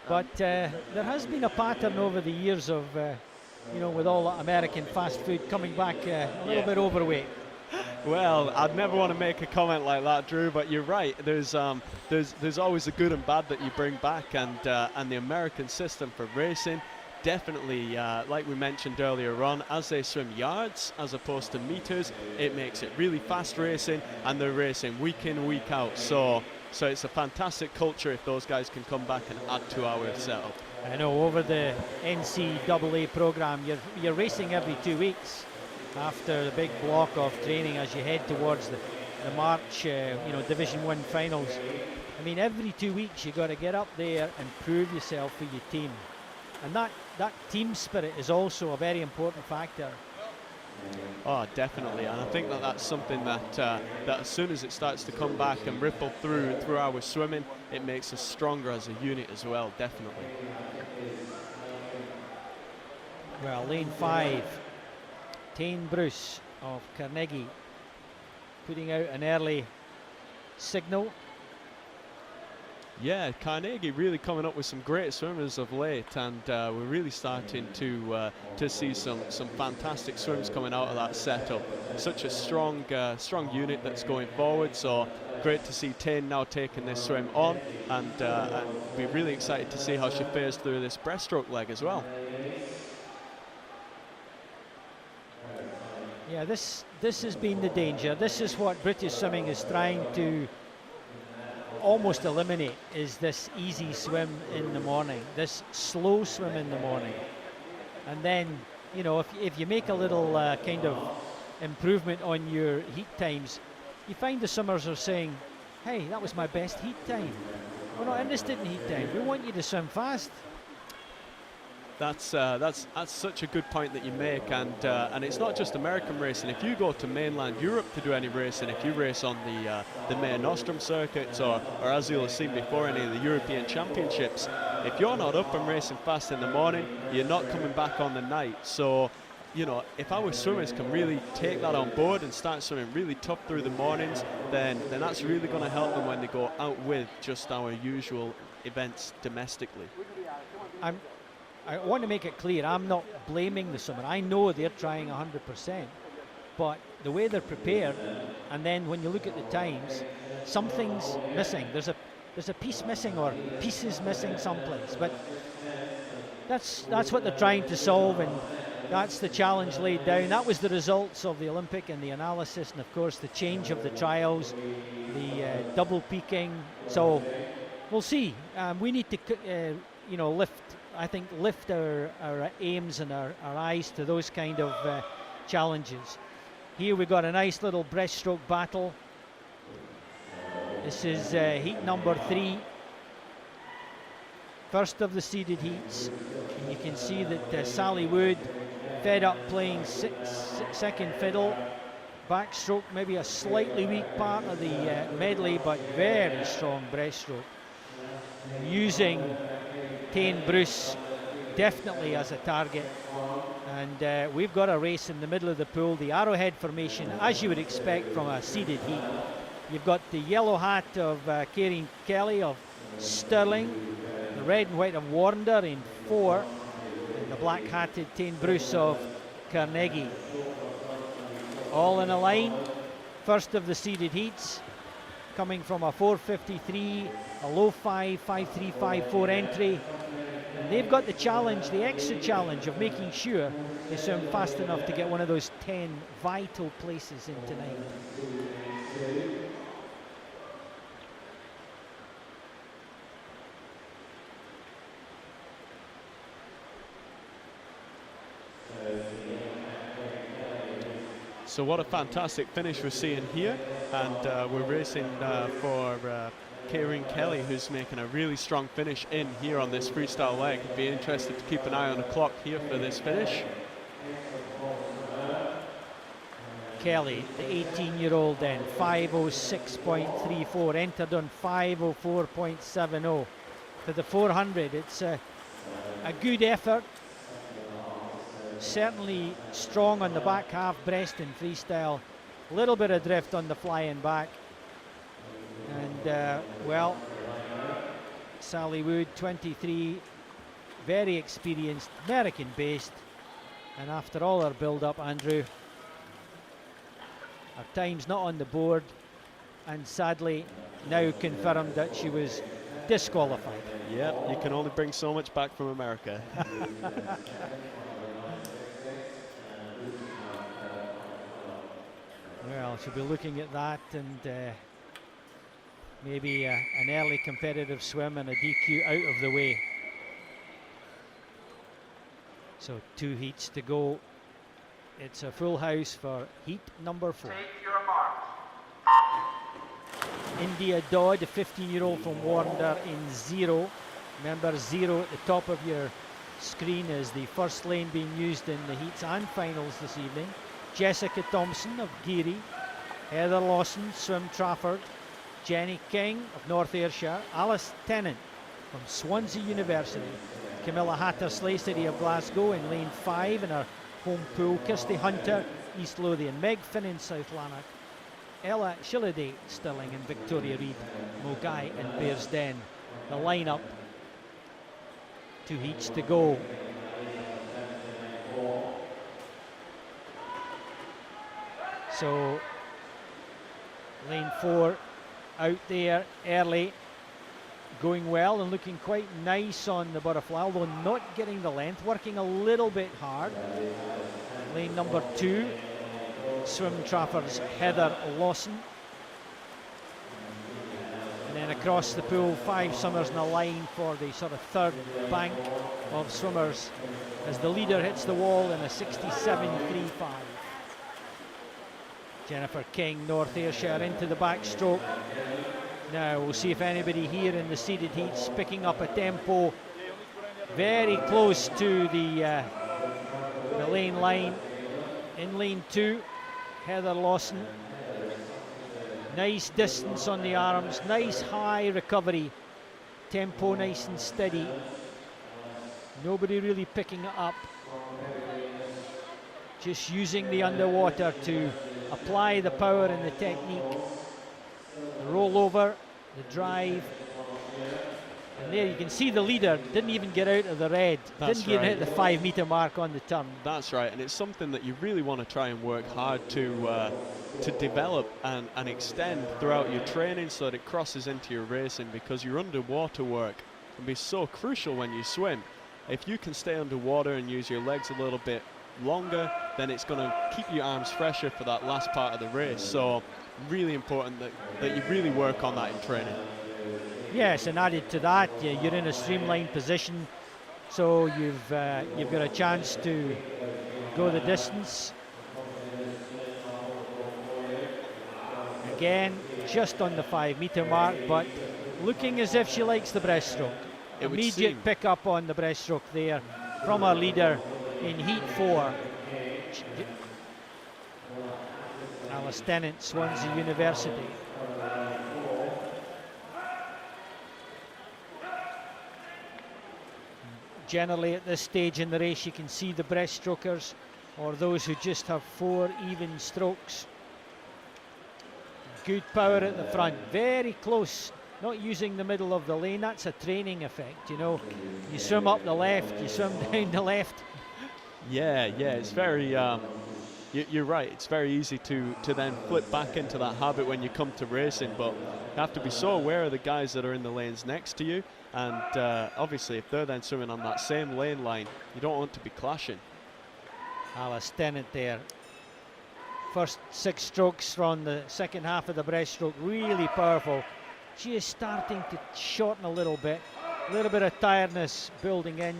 but there has been a pattern over the years of you know, with all that American fast food coming back a little bit overweight. Well, I'd never want to make a comment like that, Drew, but you're right. There's always the good and bad that you bring back, and the American system for racing, definitely, like we mentioned earlier on, as they swim yards as opposed to meters, it makes it really fast racing, and they're racing week in, week out. So it's a fantastic culture if those guys can come back and add to our setup. I know over the NCAA program, you're racing every 2 weeks after the big block of training as you head towards the March, you know, Division 1 finals. I mean, every 2 weeks you've got to get up there and prove yourself for your team, and that team spirit is also a very important factor. Oh, definitely, and I think that's something that as soon as it starts to come back and ripple through our swimming, it makes us stronger as a unit as well, definitely. Well, lane 5, Tane Bruce of Carnegie putting out an early signal. Yeah, Carnegie really coming up with some great swimmers of late, and we're really starting to see some fantastic swims coming out of that setup. Such a strong unit that's going forward, so great to see Tane now taking this swim on, and we're really excited to see how she fares through this breaststroke leg as well. Yeah, this has been the danger. This is what British swimming is trying to almost eliminate, is this easy swim in the morning, this slow swim in the morning. And then, you know, if you make a little kind of improvement on your heat times, you find the swimmers are saying, hey, that was my best heat time. We're not interested in heat time. We want you to swim fast. That's such a good point that you make, and it's not just American racing. If you go to mainland Europe to do any racing, if you race on the Mare Nostrum circuits, or as you'll have seen before, any of the European Championships, if you're not up and racing fast in the morning, you're not coming back on the night. So, you know, if our swimmers can really take that on board and start swimming really tough through the mornings, then that's really going to help them when they go out with just our usual events domestically. I want to make it clear, I'm not blaming the swimmer. I know they're trying 100%, but the way they're prepared, and then when you look at the times, something's missing. There's a piece missing, or pieces missing someplace. But that's what they're trying to solve, and that's the challenge laid down. That was the results of the Olympic and the analysis, and of course the change of the trials, the double peaking. So we'll see. We need to, you know, lift our aims and our eyes to those kind of challenges. Here we've got a nice little breaststroke battle. This is heat number 3, first of the seeded heats, and you can see that Sally Wood fed up playing second fiddle. Backstroke maybe a slightly weak part of the medley, but very strong breaststroke, using Tane Bruce definitely as a target. And we've got a race in the middle of the pool, the arrowhead formation, as you would expect from a seeded heat. You've got the yellow hat of Kieran Kelly of Stirling, the red and white of Warnder in 4, and the black hatted Tane Bruce of Carnegie. All in a line, first of the seeded heats, coming from a 4:53, a low 5:53.54 entry. And they've got the challenge, the extra challenge of making sure they swim fast enough to get one of those 10 vital places in tonight. So what a fantastic finish we're seeing here, and we're racing for Kieran Kelly, who's making a really strong finish in here on this freestyle leg. Be interested to keep an eye on the clock here for this finish. Kelly, the 18-year-old then, 5:06.34, entered on 5:04.70 to the 400. It's a good effort. Certainly strong on the back half breast in freestyle. A little bit of drift on the flying back. And, well, Sally Wood, 23, very experienced, American-based. And after all her build-up, Andrew, her time's not on the board, and sadly now confirmed that she was disqualified. Yep, you can only bring so much back from America. Well, she'll be looking at that, and maybe an early competitive swim and a DQ out of the way. So 2 heats to go. It's a full house for heat number 4. Take your marks. India Dodd, a 15-year-old from Warner, in 0. Remember, 0 at the top of your screen is the first lane being used in the heats and finals this evening. Jessica Thompson of Geary, Heather Lawson, Swim Trafford, Jenny King of North Ayrshire, Alice Tennant from Swansea University, Camilla Hattersley, City of Glasgow in lane 5 in her home pool, Kirsty Hunter, East Lothian, Meg Finnan, South Lanark, Ella Shilliday, Stirling, and Victoria Reid, Mogai and Bearsden. The lineup, 2 heats to go. So lane 4 out there early, going well and looking quite nice on the butterfly, although not getting the length, working a little bit hard. Lane number 2, Swim Trafford's Heather Lawson. And then across the pool, 5 swimmers in a line for the sort of third bank of swimmers as the leader hits the wall in a 67.35. Jennifer King, North Ayrshire, into the backstroke. Now we'll see if anybody here in the seeded heats picking up a tempo very close to the lane line. In lane 2, Heather Lawson. Nice distance on the arms, nice high recovery, tempo nice and steady. Nobody really picking it up. Just using the underwater to apply the power and the technique. The rollover, the drive. And there you can see the leader didn't even get out of the red. Didn't even hit the 5 meter mark on the turn. That's right, and it's something that you really want to try and work hard to develop and extend throughout your training so that it crosses into your racing, because your underwater work can be so crucial when you swim. If you can stay underwater and use your legs a little bit longer, then it's going to keep your arms fresher for that last part of the race. So really important that you really work on that in training. Yes, and added to that, you're in a streamlined position, so you've got a chance to go the distance. Again, just on the 5 meter mark, but looking as if she likes the breaststroke. Immediate pick up on the breaststroke there from our leader in heat 4. Alice Tennant, Swansea University. Generally at this stage in the race you can see the breaststrokers, or those who just have 4 even strokes. Good power at the front, very close, not using the middle of the lane. That's a training effect, you know. You swim up the left, you swim down the left. Yeah, it's very, you're right, it's very easy to then flip back into that habit when you come to racing, but you have to be so aware of the guys that are in the lanes next to you, and obviously if they're then swimming on that same lane line, you don't want to be clashing. Alice Tennant there. First 6 strokes from the second half of the breaststroke, really powerful. She is starting to shorten a little bit of tiredness building in.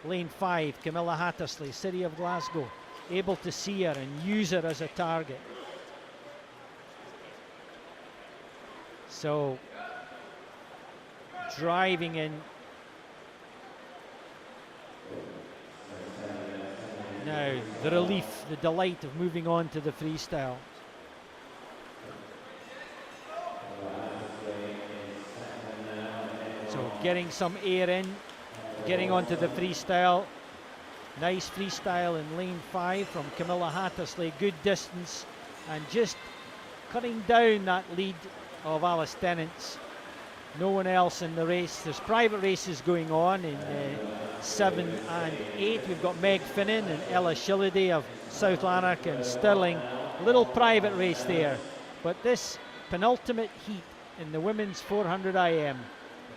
Lane 5, Camilla Hattersley, City of Glasgow, able to see her and use her as a target. So, driving in. now the relief, the delight of moving on to the freestyle. So getting some air in, getting onto the freestyle. Nice freestyle in lane 5 from Camilla Hattersley. Good distance and just cutting down that lead of Alice Tennant's. No one else in the race. There's private races going on in 7 and 8. We've got Meg Finnan and Ella Shilliday of South Lanark and Stirling. Little private race there. But this penultimate heat in the women's 400 IM,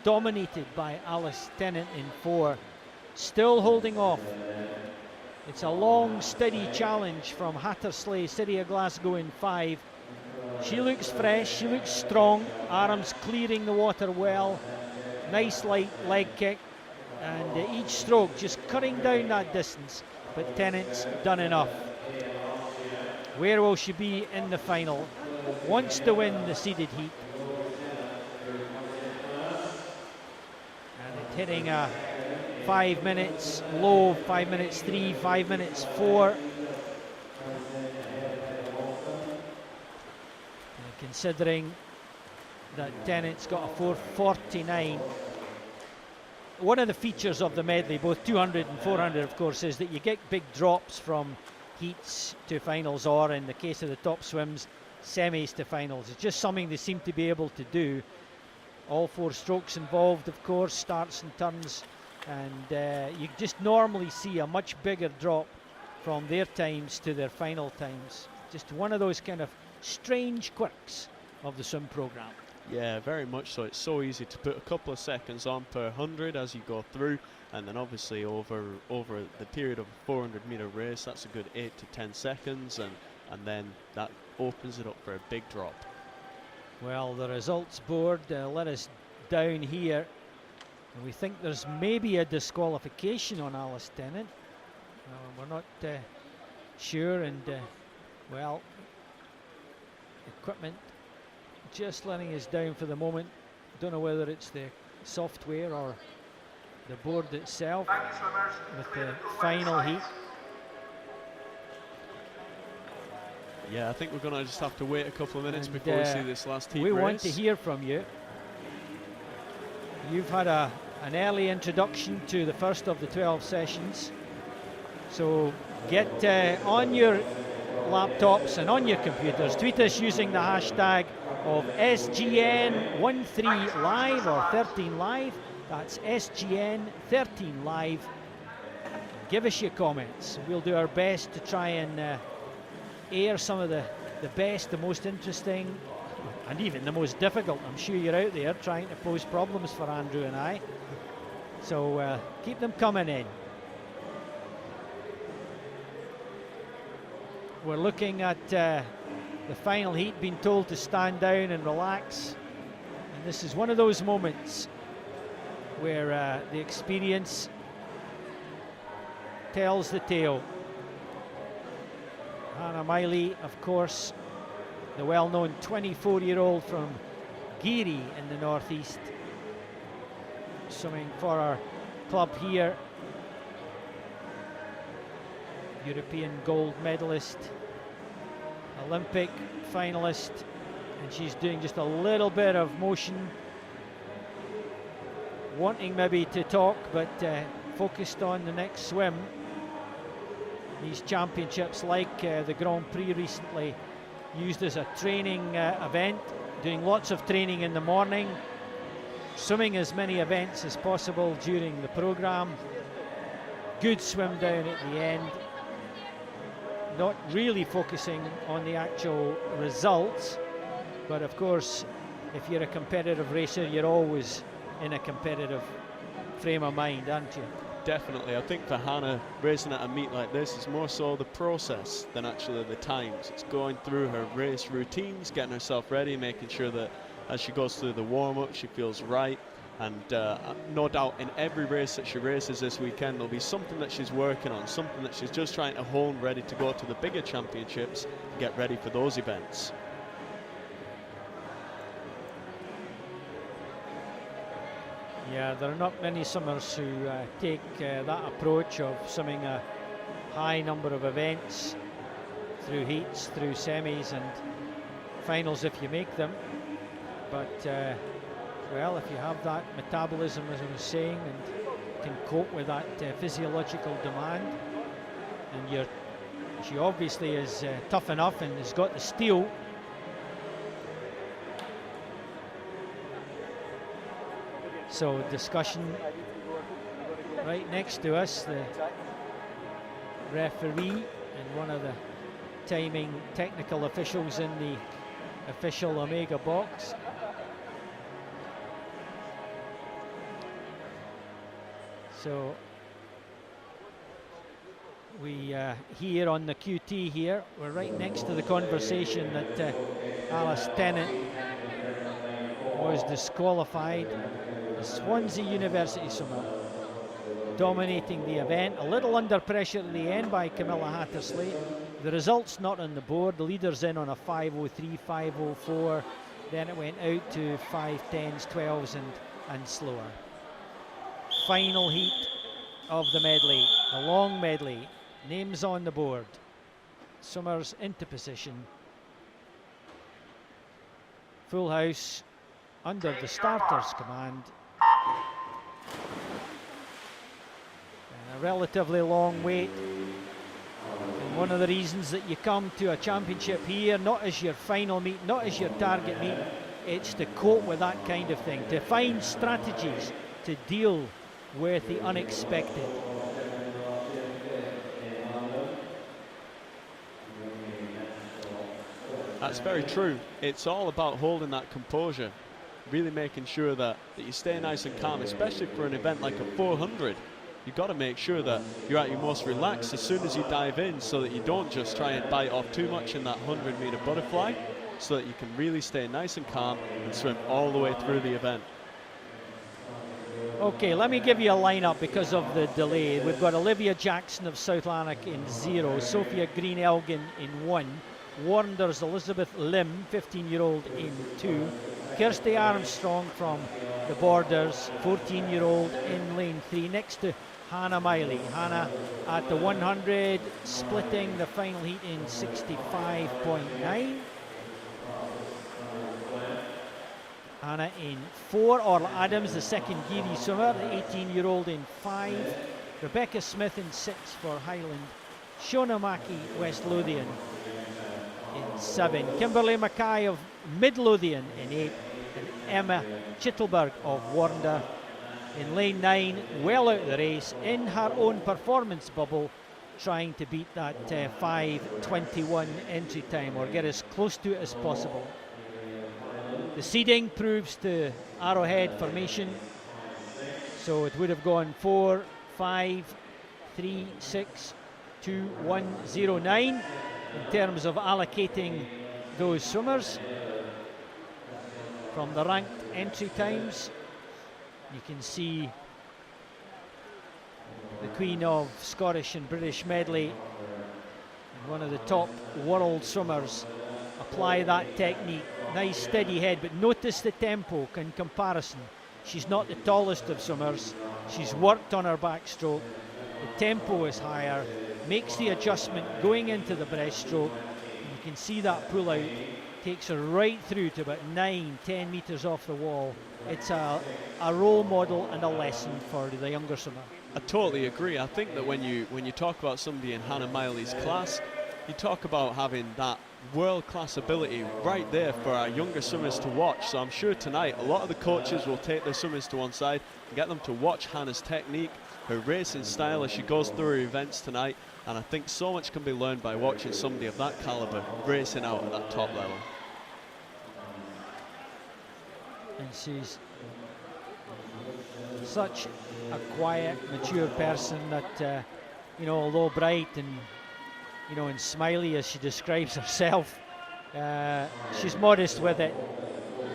dominated by Alice Tennant in 4, still holding off. It's a long, steady challenge from Hattersley, City of Glasgow in 5. She looks fresh, she looks strong, arms clearing the water well, nice light leg kick, and each stroke just cutting down that distance, but Tennant's done enough. Where will she be in the final? Wants to win the seeded heat. And it's hitting a 5 minutes low, 5 minutes 3, 5 minutes 4. Considering that Tennant's got a 4:49. One of the features of the medley, both 200 and 400, of course, is that you get big drops from heats to finals, or in the case of the top swims, semis to finals. It's just something they seem to be able to do. All 4 strokes involved, of course, starts and turns, and you just normally see a much bigger drop from their times to their final times. Just one of those kind of strange quirks of the swim program. Yeah, very much so. It's so easy to put a couple of seconds on per 100 as you go through, and then obviously over the period of a 400-meter race, that's a good 8 to 10 seconds, and then that opens it up for a big drop. Well, the results board let us down here, and we think there's maybe a disqualification on Alice Tennant. We're not sure, and well, equipment just letting us down for the moment. Don't know whether it's the software or the board itself with the final heat. Yeah, I think we're going to just have to wait a couple of minutes before we see this last heat we race. Want to hear from you. You've had an early introduction to the first of the 12 sessions, so get on your laptops and on your computers. Tweet us using the hashtag of SGN13Live or 13Live. That's SGN13Live. Give us your comments. We'll do our best to try and air some of the best, the most interesting, and even the most difficult. I'm sure you're out there trying to pose problems for Andrew and I. So keep them coming in. We're looking at the final heat, being told to stand down and relax. And this is one of those moments where the experience tells the tale. Hannah Miley, of course, the well-known 24-year-old from Geary in the northeast, swimming for our club here. European gold medalist, Olympic finalist, and she's doing just a little bit of motion, wanting maybe to talk, but focused on the next swim. These championships, like the Grand Prix recently, used as a training event, doing lots of training in the morning, swimming as many events as possible during the program. Good swim down at the end. Not really focusing on the actual results, but of course, if you're a competitive racer, you're always in a competitive frame of mind, aren't you? Definitely. I think for Hannah, racing at a meet like this is more so the process than actually the times. It's going through her race routines, getting herself ready, making sure that as she goes through the warm-up, she feels right. And no doubt in every race that she races this weekend, there'll be something that she's working on, something that she's just trying to hone, ready to go to the bigger championships and get ready for those events. Yeah, there are not many swimmers who take that approach of swimming a high number of events, through heats, through semis and finals if you make them. But well, if you have that metabolism, as I was saying, and can cope with that physiological demand, and she obviously is tough enough and has got the steel. So discussion right next to us, the referee and one of the timing technical officials in the official Omega box. So we here on the QT here, we're right next to the conversation that Alice Tennant was disqualified. The Swansea University swimmer dominating the event, a little under pressure at the end by Camilla Hattersley. The results not on the board. The leader's in on a 5:03, 5:04. Then it went out to 5:10s, 12s and slower. Final heat of the medley, the long medley. Names on the board. Swimmers into position. Full house under the starter's command. And a relatively long wait. And one of the reasons that you come to a championship here, not as your final meet, not as your target meet, it's to cope with that kind of thing, to find strategies to deal with the unexpected. That's very true. It's all about holding that composure, really making sure that you stay nice and calm, especially for an event like a 400. You've got to make sure that you're at your most relaxed as soon as you dive in, so that you don't just try and bite off too much in that 100-meter butterfly, so that you can really stay nice and calm and swim all the way through the event. Okay, let me give you a lineup because of the delay. We've got Olivia Jackson of South Lanark in 0, Sophia Green-Elgin in 1, Warrender's Elizabeth Lim, 15-year-old, in 2, Kirsty Armstrong from the Borders, 14-year-old, in lane 3, next to Hannah Miley. Hannah at the 100, splitting the final heat in 65.9. Hannah in 4, Orla Adams, the second Geary swimmer, the 18-year-old, in 5, Rebecca Smith in 6 for Highland, Shona Mackey, West Lothian, in 7, Kimberly Mackay of Mid Lothian in 8, and Emma Chittelberg of Warrender in lane 9, well out of the race, in her own performance bubble, trying to beat that 5:21 entry time, or get as close to it as possible. The seeding proves to Arrowhead formation, so it would have gone 4, 5, 3, 6, 2, 1, 0, 9 in terms of allocating those swimmers from the ranked entry times. You can see the Queen of Scottish and British medley, and one of the top world swimmers, apply that technique. Nice steady head, but notice the tempo in comparison. She's not the tallest of swimmers. She's worked on her backstroke. The tempo is higher, makes the adjustment going into the breaststroke. You can see that pull out takes her right through to about 9-10 meters off the wall. It's a role model and a lesson for the younger swimmer. I totally agree. I think that when you talk about somebody in Hannah Miley's class, you talk about having that world-class ability right there for our younger swimmers to watch. So I'm sure tonight a lot of the coaches will take their swimmers to one side and get them to watch Hannah's technique, her racing style as she goes through her events tonight. And I think so much can be learned by watching somebody of that caliber racing out at that top level. And she's such a quiet, mature person that, you know, although bright and, you know, and smiley as she describes herself, she's modest with it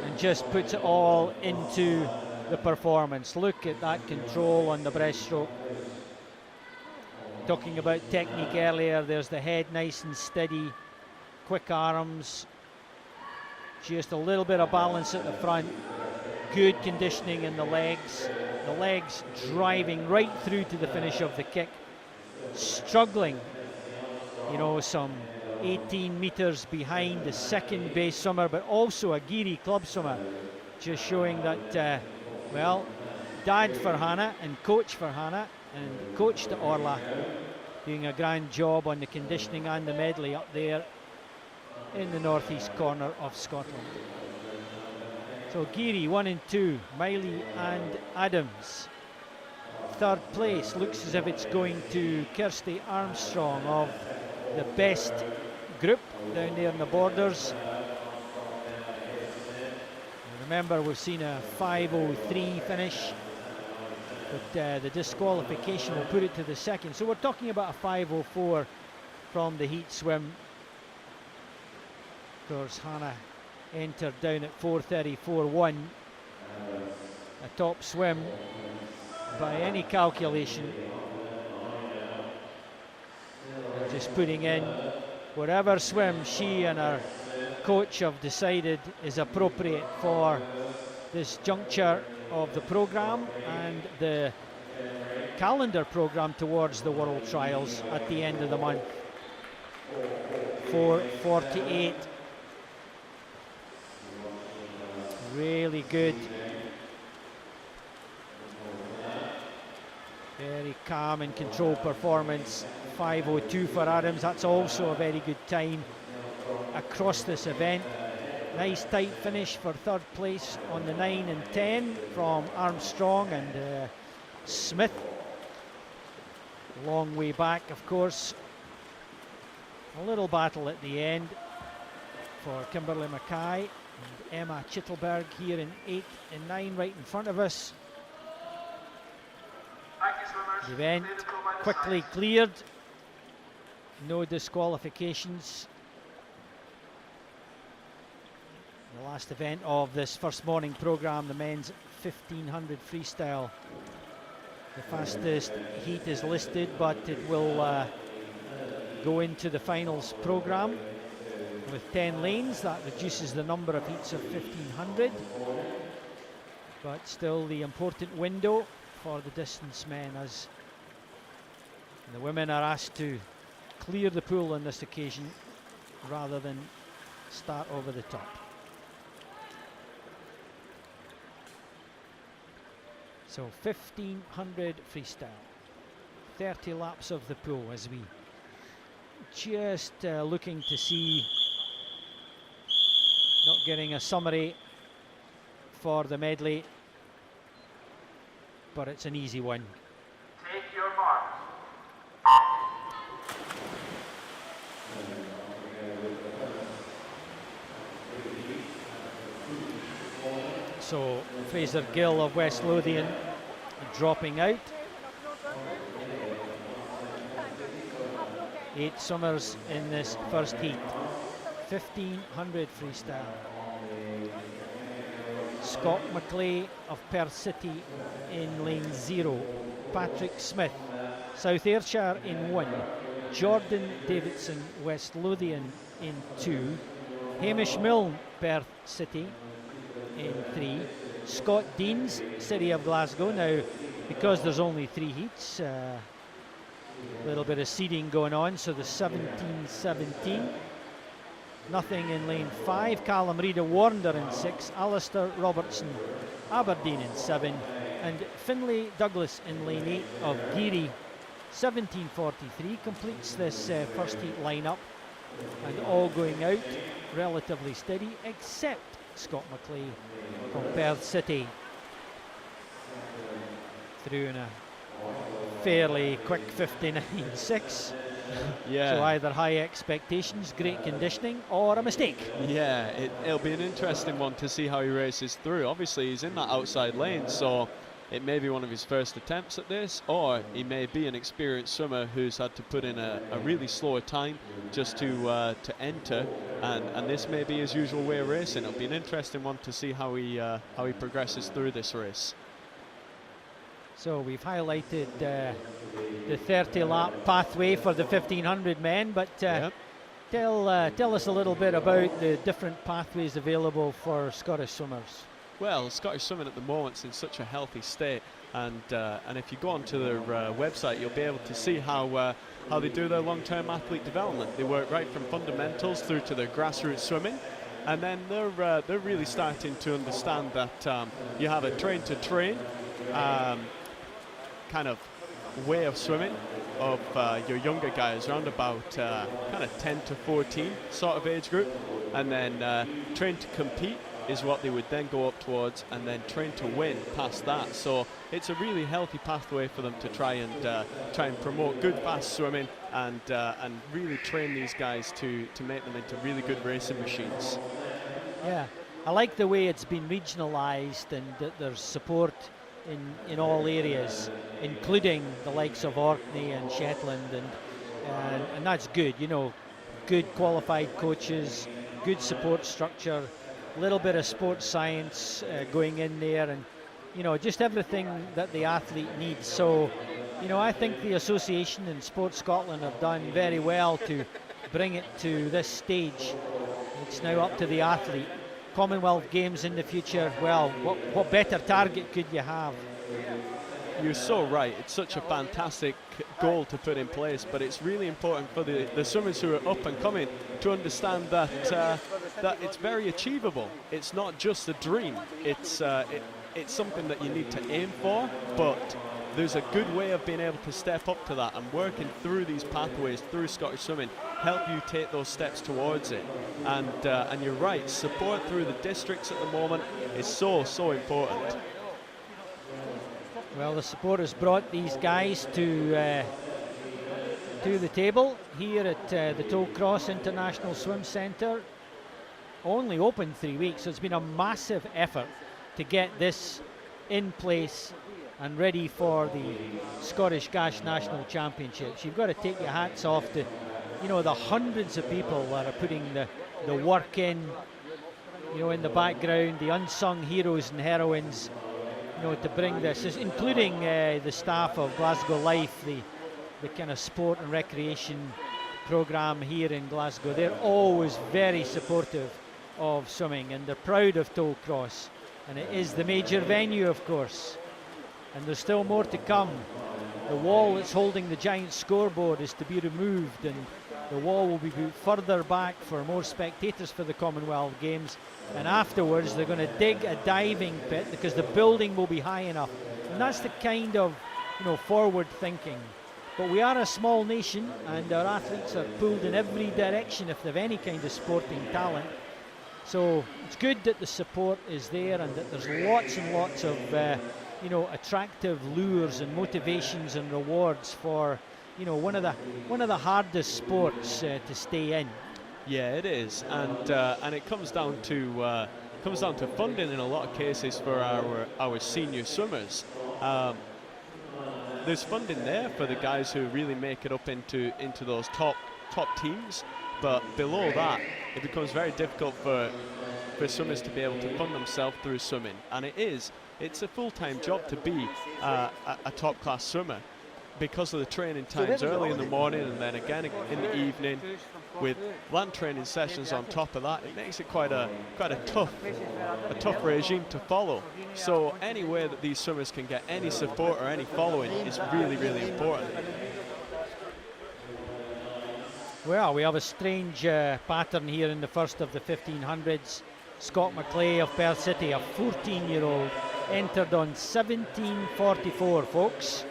and just puts it all into the performance. Look at that control on the breaststroke. Talking about technique earlier, there's the head nice and steady, quick arms, just a little bit of balance at the front, good conditioning in the legs driving right through to the finish of the kick. struggling, you know, some 18 metres behind the second base swimmer, but also a Geary club swimmer, just showing that, well, dad for Hannah and coach for Hannah and coach to Orla, doing a grand job on the conditioning and the medley up there in the northeast corner of Scotland. So Geary 1 and 2, Miley and Adams. Third place looks as if it's going to Kirsty Armstrong of the best group down there in the borders. Remember, we've seen a 5:03 finish, but the disqualification will put it to the second. So we're talking about a 5:04 from the heat swim. Of course, Hannah entered down at 4:34.1. A top swim by any calculation. Just putting in whatever swim she and her coach have decided is appropriate for this juncture of the programme and the calendar programme towards the World Trials at the end of the month. 4:48. Really good. Very calm and controlled performance. 5:02 for Adams. That's also a very good time across this event. Nice tight finish for third place on the 9 and 10 from Armstrong and Smith. Long way back, of course. A little battle at the end for Kimberly Mackay and Emma Chittelberg here in 8 and 9 right in front of us. The event quickly cleared. No disqualifications. The last event of this first morning programme, the men's 1500 freestyle. The fastest heat is listed, but it will go into the finals programme with 10 lanes. That reduces the number of heats of 1500, but still the important window for the distance men, as the women are asked to clear the pool on this occasion rather than start over the top. So 1500 freestyle, 30 laps of the pool, as we just looking to see, not getting a summary for the medley, but it's an easy one. Take your mark. So Fraser Gill of West Lothian dropping out. 8 swimmers in this first heat. 1500 freestyle. Scott McClay of Perth City in lane 0. Patrick Smith, South Ayrshire in 1. Jordan Davidson, West Lothian in 2. Hamish Milne, Perth City in 3. Scott Deans, City of Glasgow. Now, because there's only 3 heats, a little bit of seeding going on, so the 17-17. Nothing in lane 5. Callum Reid of Warnder in 6. Alistair Robertson, Aberdeen in 7. And Finlay Douglas in lane 8 of Geary. 17:43 completes this first heat lineup, and all going out relatively steady, except Scott McClay from Perth City, through in a fairly quick 59.6. Yeah. So either high expectations, great conditioning, or a mistake. Yeah, it'll be an interesting one to see how he races through. Obviously, he's in that outside lane, so it may be one of his first attempts at this, or he may be an experienced swimmer who's had to put in a really slower time just to enter, and this may be his usual way of racing. It'll be an interesting one to see how he progresses through this race. So we've highlighted the 30-lap pathway for the 1500 men, but Yep. tell us a little bit about the different pathways available for Scottish swimmers. Well, Scottish swimming at the moment is in such a healthy state. And if you go onto their website, you'll be able to see how they do their long-term athlete development. They work right from fundamentals through to their grassroots swimming, and then they're really starting to understand that you have a train-to-train kind of way of swimming of your younger guys around about kind of 10 to 14 sort of age group, and then train to compete is what they would then go up towards, and then train to win past that. So it's a really healthy pathway for them to try and promote good fast swimming and really train these guys to make them into really good racing machines. Yeah, I like the way it's been regionalised and that there's support in all areas, including the likes of Orkney and Shetland, and that's good. You know, good qualified coaches, good support structure, a little bit of sports science going in there, and you know, just everything that the athlete needs. So, you know, I think the association and Sport Scotland have done very well to bring it to this stage. It's now up to the athlete. Commonwealth Games in the future, well, what better target could you have? You're so right. It's such a fantastic goal to put in place, but it's really important for the swimmers who are up and coming to understand that that it's very achievable. It's not just a dream. It's something that you need to aim for, but there's a good way of being able to step up to that, and working through these pathways through Scottish swimming help you take those steps towards it. And you're right, support through the districts at the moment is so important. Well, the support has brought these guys to the table here at the Tollcross International Swim Centre. Only open 3 weeks, so it's been a massive effort to get this in place and ready for the Scottish Gash National Championships. You've got to take your hats off to, you know, the hundreds of people that are putting the work in, you know, in the background, the unsung heroes and heroines, you know, to bring this, including the staff of Glasgow Life, the kind of sport and recreation programme here in Glasgow. They're always very supportive of swimming, and they're proud of Tollcross, and it is the major venue, of course. And there's still more to come. The wall that's holding the giant scoreboard is to be removed, and the wall will be put further back for more spectators for the Commonwealth Games. And afterwards they're going to dig a diving pit because the building will be high enough. And that's the kind of, you know, forward thinking. But we are a small nation, and our athletes are pulled in every direction if they've any kind of sporting talent. So it's good that the support is there, and that there's lots and lots of you know, attractive lures and motivations and rewards for, you know, one of the hardest sports to stay in. Yeah, it is, and it comes down to funding in a lot of cases for our senior swimmers. There's funding there for the guys who really make it up into those top teams, but below that, it becomes very difficult for swimmers to be able to fund themselves through swimming, and it's a full-time job to be a top-class swimmer because of the training times early in the morning and then again in the evening with land training sessions on top of that. It makes it quite a tough regime to follow. So any way that these swimmers can get any support or any following is really, really important. Well, we have a strange pattern here in the first of the 1500s. Scott McClay of Perth City, a 14-year-old, entered on 17:44, folks.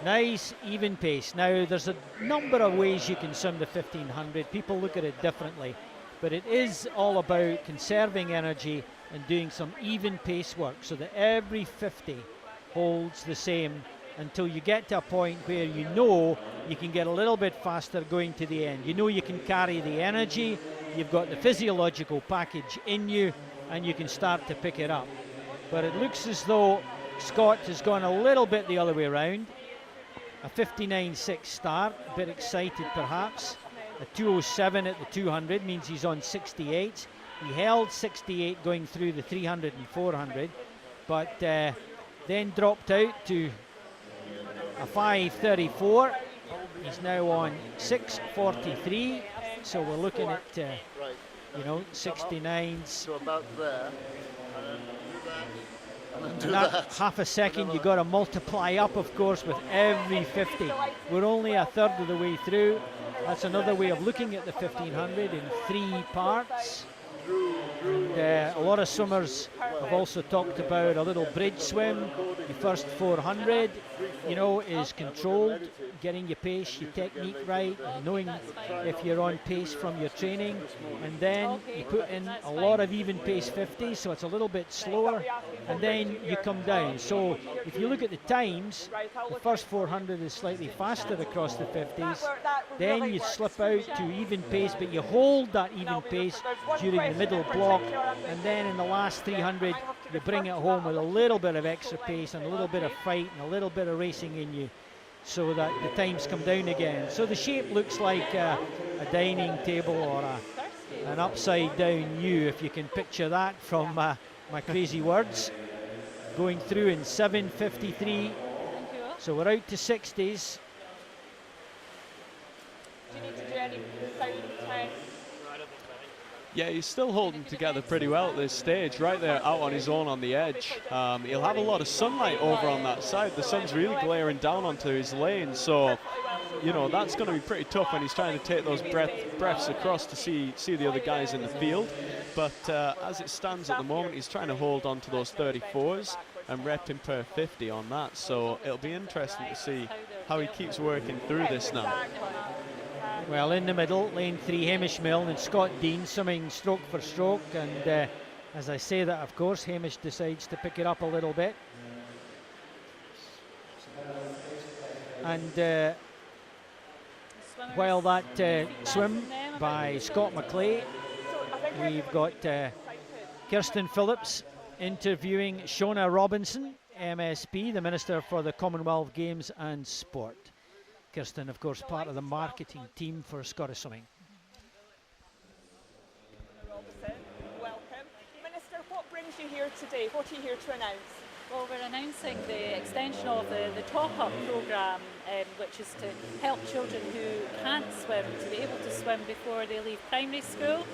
Nice, even pace. Now, there's a number of ways you can swim the 1500. People look at it differently, but it is all about conserving energy and doing some even pace work so that every 50 holds the same until you get to a point where you know you can get a little bit faster going to the end. You know you can carry the energy, you've got the physiological package in you, and you can start to pick it up. But it looks as though Scott has gone a little bit the other way around. A 59.6 start, a bit excited perhaps. A 2:07 at the 200 means he's on 68. He held 68 going through the 300 and 400, but then dropped out to a 5:34. He's now on 6:43, so we're looking at you know, 69s. So about there, and then do that. And that half a second you got to multiply up, of course, with every 50. We're only a third of the way through. That's another way of looking at the 1500 in 3 parts. And a lot of swimmers have also talked about a little bridge swim. The first 400, you know, is controlled, getting your pace, your technique right, knowing if you're on pace from your training. And then you put in a lot of even pace 50s, so it's a little bit slower. And then you come down. So if you look at the times, the first 400 is slightly faster across the 50s. Then you slip out to even pace, but you hold that even pace during the middle block. And then in the last 300, you bring it home with a little bit of extra pace and a little bit of fight and a little bit of racing in you, so that the times come down again. So the shape looks like a dining table or an upside down U, if you can picture that from my crazy words. Going through in 7:53. So we're out to 60s. Do you need to do any sound tests? Yeah, he's still holding together pretty well at this stage, right there out on his own on the edge. He'll have a lot of sunlight over on that side. The sun's really glaring down onto his lane, so, you know, that's going to be pretty tough when he's trying to take those breaths across to see the other guys in the field. But as it stands at the moment, he's trying to hold on to those 34s and repping per 50 on that. So it'll be interesting to see how he keeps working through this now. Well, in the middle, lane 3, Hamish Milne and Scott Dean swimming stroke for stroke. And as I say that, of course, Hamish decides to pick it up a little bit. And while that swim by Scott McClay, we've got Kirsten Phillips interviewing Shona Robinson, MSP, the Minister for the Commonwealth Games and Sport. Kirsten, of course, part of the marketing team for Scottish Swimming. Welcome. Minister, what brings you here today? What are you here to announce? Well, we're announcing the extension of the top-up programme, which is to help children who can't swim to be able to swim before they leave primary school.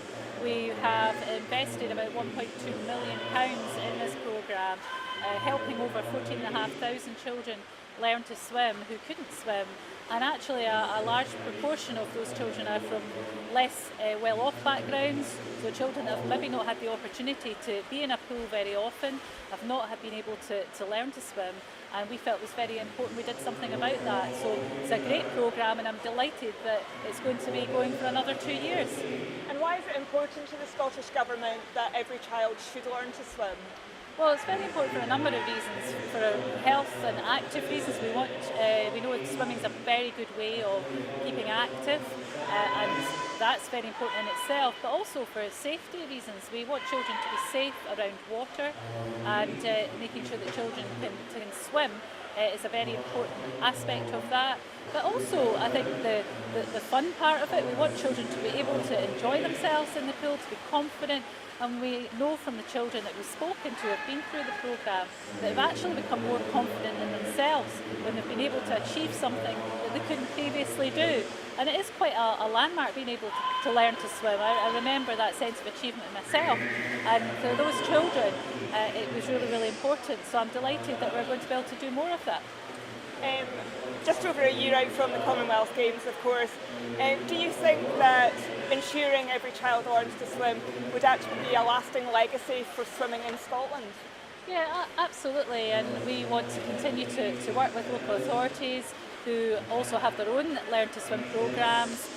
We have invested about £1.2 million in this programme, helping over 14,500 children learn to swim who couldn't swim. And actually a large proportion of those children are from less well-off backgrounds, so children that have maybe not had the opportunity to be in a pool very often, have not been able to learn to swim, and we felt it was very important we did something about that. So it's a great programme, and I'm delighted that it's going to be going for another 2 years. And why is it important to the Scottish Government that every child should learn to swim? Well, it's very important for a number of reasons. For health and active reasons, we know that swimming is a very good way of keeping active, and that's very important in itself. But also for safety reasons, we want children to be safe around water, and making sure that children can swim is a very important aspect of that. But also, I think the fun part of it, we want children to be able to enjoy themselves in the pool, to be confident. And we know from the children that we've spoken to, have been through the programme, that have actually become more confident in themselves when they've been able to achieve something that they couldn't previously do. And it is quite a landmark being able to learn to swim. I remember that sense of achievement myself. And for those children, it was really, really important. So I'm delighted that we're going to be able to do more of that. Just over a year out from the Commonwealth Games, of course, do you think that ensuring every child learns to swim would actually be a lasting legacy for swimming in Scotland? Yeah, absolutely, and we want to continue to work with local authorities who also have their own Learn to Swim programmes.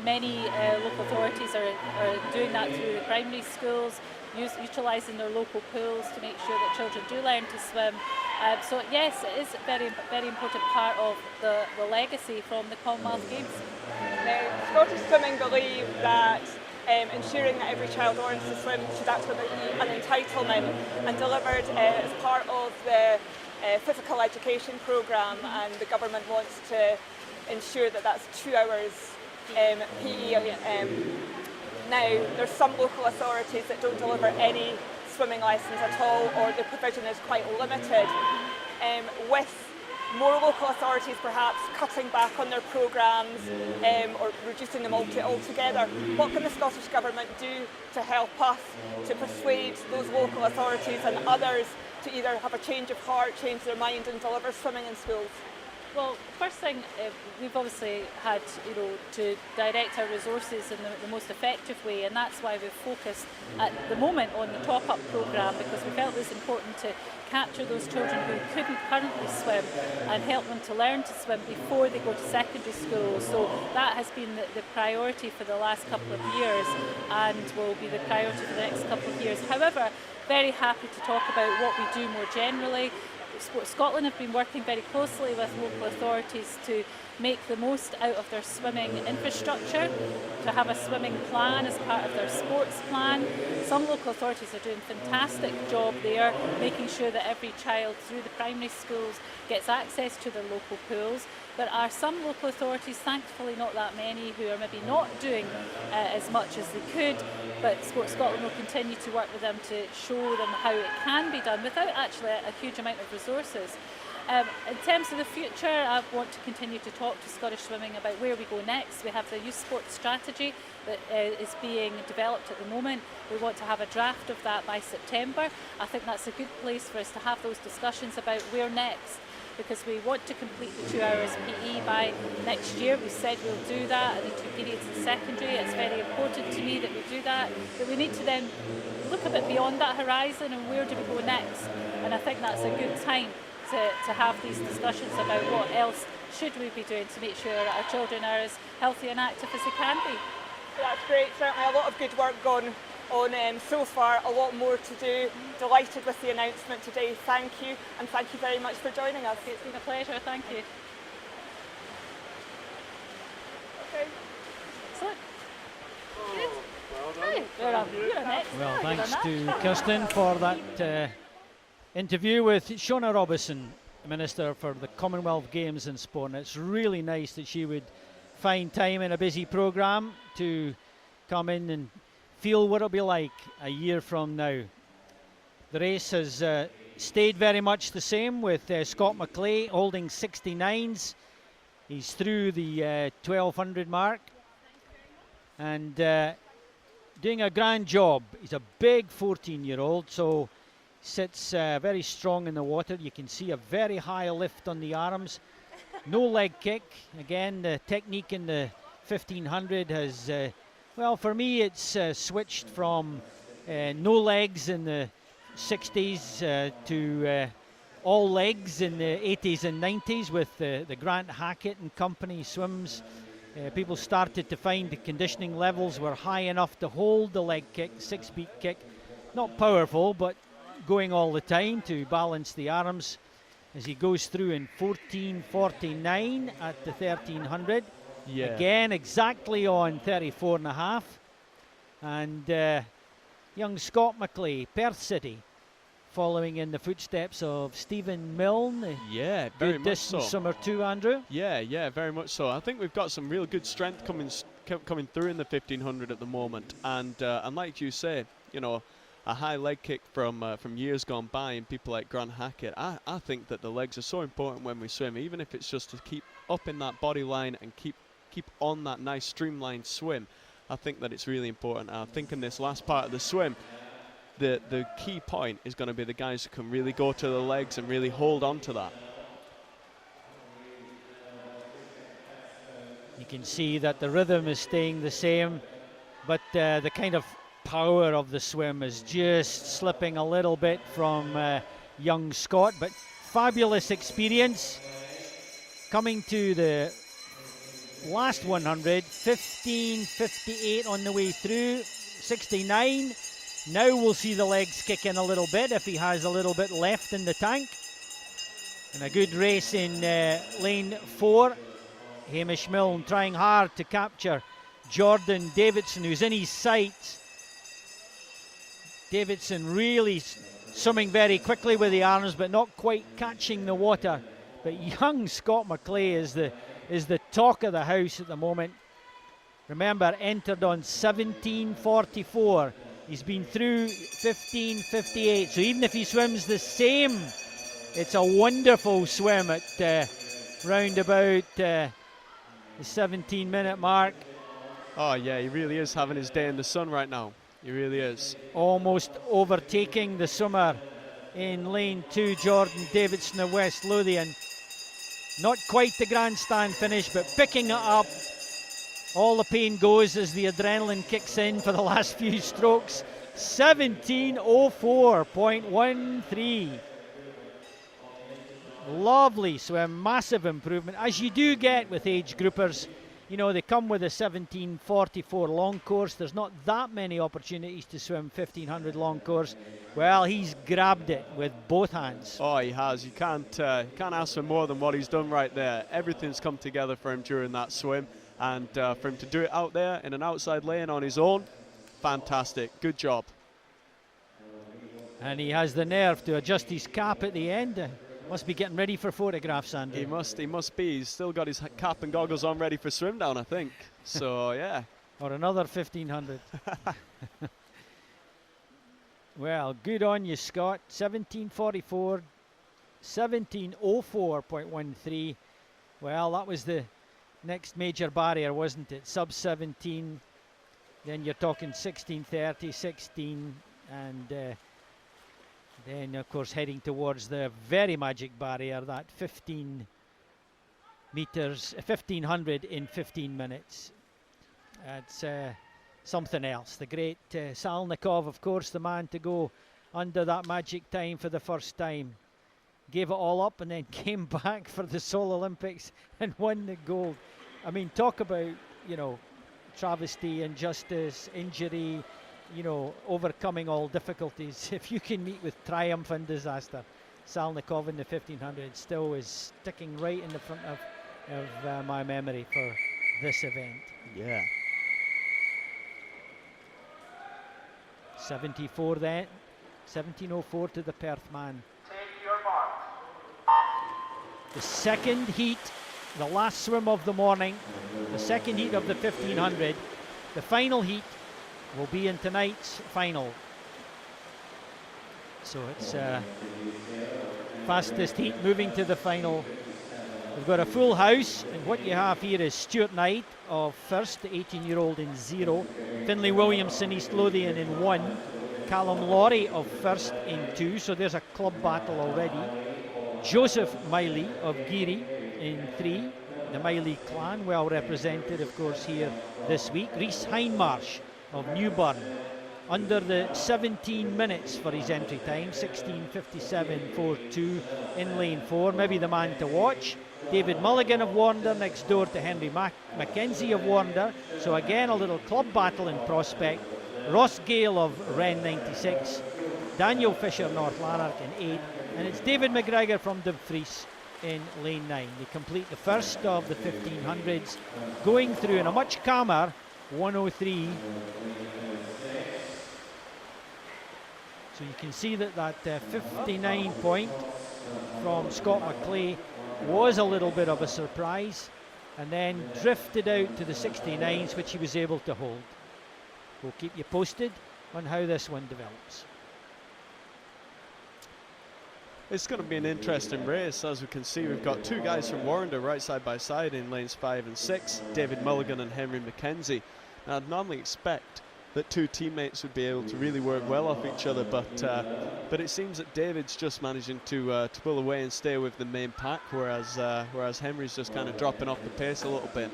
Many local authorities are doing that through primary schools, utilising their local pools to make sure that children do learn to swim. So yes, it is a very, very important part of the legacy from the Commonwealth Games. Now, Scottish Swimming believe that ensuring that every child learns to swim should actually be an entitlement and delivered as part of the physical education programme, and the government wants to ensure that that's 2 hours PE. Now, there's some local authorities that don't deliver any swimming lessons at all, or the provision is quite limited. With more local authorities perhaps cutting back on their programmes or reducing them altogether, what can the Scottish Government do to help us to persuade those local authorities and others to either have a change of heart, change their mind and deliver swimming in schools? Well, first thing, we've obviously had, to direct our resources in the most effective way, and that's why we've focused at the moment on the top-up programme, because we felt it was important to capture those children who couldn't currently swim and help them to learn to swim before they go to secondary school. So that has been the priority for the last couple of years and will be the priority for the next couple of years. However, very happy to talk about what we do more generally. Sport Scotland have been working very closely with local authorities to make the most out of their swimming infrastructure, to have a swimming plan as part of their sports plan. Some local authorities are doing a fantastic job there, making sure that every child through the primary schools gets access to their local pools. There are some local authorities, thankfully not that many, who are maybe not doing as much as they could, but Sport Scotland will continue to work with them to show them how it can be done without actually a huge amount of resources. In terms of the future, I want to continue to talk to Scottish Swimming about where we go next. We have the youth sports strategy that is being developed at the moment. We want to have a draft of that by September. I think that's a good place for us to have those discussions about where next, because we want to complete the 2 hours PE by next year. We said we'll do that, and the 2 periods in secondary. It's very important to me that we do that, but we need to then look a bit beyond that horizon and where do we go next. And I think that's a good time to have these discussions about what else should we be doing to make sure our children are as healthy and active as they can be. That's great, certainly a lot of good work gone on so far, a lot more to do. Delighted with the announcement today. Thank you, and thank you very much for joining us. It's been a pleasure, thank you. Okay. Excellent. Good. You're next. Well, Good thanks on to that. Kirsten for that interview with Shona Robertson, Minister for the Commonwealth Games and Sport. And it's really nice that she would find time in a busy programme to come in and feel what it'll be like a year from now. The race has stayed very much the same, with Scott McClay holding 69s. He's through the 1200 mark and doing a grand job. He's a big 14-year-old, so sits very strong in the water. You can see a very high lift on the arms. No leg kick. Again, the technique in the 1500 has, well, for me it's switched from no legs in the 60s to all legs in the 80s and 90s with the Grant Hackett and company swims. People started to find the conditioning levels were high enough to hold the leg kick, 6-beat kick. Not powerful, but going all the time to balance the arms as he goes through in 14:49 at the 1300. Yeah. Again, exactly on 34.5. And young Scott McClay, Perth City, following in the footsteps of Stephen Milne. Yeah, very good much distance so. swimmer too, Andrew. Yeah, very much so. I think we've got some real good strength coming through in the 1500 at the moment, and like you say, a high leg kick from years gone by and people like Grant Hackett. I think that the legs are so important when we swim, even if it's just to keep up in that body line and keep on that nice streamlined swim. I think that it's really important. I think in this last part of the swim, the key point is going to be the guys who can really go to the legs and really hold on to that. You can see that the rhythm is staying the same, but the kind of power of the swim is just slipping a little bit from young Scott, but fabulous experience. Coming to the last 100, 15:58 on the way through, 69. Now we'll see the legs kick in a little bit if he has a little bit left in the tank. And a good race in lane 4. Hamish Milne trying hard to capture Jordan Davidson, who's in his sights. Davidson really swimming very quickly with the arms, but not quite catching the water. But young Scott McClay is the talk of the house at the moment. Remember, entered on 17:44. He's been through 15:58. So even if he swims the same, it's a wonderful swim at round about the 17-minute mark. Oh yeah, he really is having his day in the sun right now. He really is. Almost overtaking the swimmer in lane 2, Jordan Davidson of West Lothian. Not quite the grandstand finish, but picking it up. All the pain goes as the adrenaline kicks in for the last few strokes. 17:04.13. Lovely swim, massive improvement, as you do get with age groupers. You know, they come with a 17:44 long course. There's not that many opportunities to swim 1500 long course. Well, he's grabbed it with both hands. Oh, he has. You can't ask for more than what he's done right there. Everything's come together for him during that swim, and for him to do it out there in an outside lane on his own, fantastic. Good job. And he has the nerve to adjust his cap at the end. Must be getting ready for photographs, Andy. He must be. He's still got his cap and goggles on ready for swim down, I think. So, yeah. Or another 1500. Well, good on you, Scott. 17:44, 17:04.13. Well, that was the next major barrier, wasn't it? Sub 17. Then you're talking 16:30, 16, and then, of course, heading towards the very magic barrier, that 15 meters, 1500 in 15 minutes. That's something else. The great Salnikov, of course, the man to go under that magic time for the first time. Gave it all up and then came back for the Seoul Olympics and won the gold. I mean, talk about, you know, travesty, injustice, injury, you know, overcoming all difficulties. If you can meet with triumph and disaster, Salnikov in the 1500 still is sticking right in the front of my memory for this event. Yeah. 74 then, 17:04 to the Perth man. Take your mark. The second heat, the last swim of the morning, the second heat of the 1500. The final heat will be in tonight's final. So it's fastest heat moving to the final. We've got a full house, and what you have here is Stuart Knight of first, the 18-year-old in 0. Finlay Williamson, East Lothian in 1. Callum Laurie of first in 2, so there's a club battle already. Joseph Miley of Geary in 3. The Miley clan, well represented, of course, here this week. Rhys Hindmarsh of Newburn, under the 17 minutes for his entry time, 16:57.42 in lane 4. Maybe the man to watch. David Mulligan of Warnder next door to Henry Mackenzie of Warnder. So again, a little club battle in prospect. Ross Gale of Wren 96. Daniel Fisher, North Lanark in 8. And it's David McGregor from Dumfries in lane 9. They complete the first of the 1500s, going through in a much calmer 103. So you can see that 59 point from Scott McClay was a little bit of a surprise, and then drifted out to the 69s, which he was able to hold. We'll keep you posted on how this one develops. It's going to be an interesting race. As we can see, we've got two guys from Warrender right side by side in lanes 5 and 6, David Mulligan and Henry Mackenzie. Now, I'd normally expect that two teammates would be able to really work well off each other, but it seems that David's just managing to pull away and stay with the main pack, whereas Henry's just kind of dropping off the pace a little bit.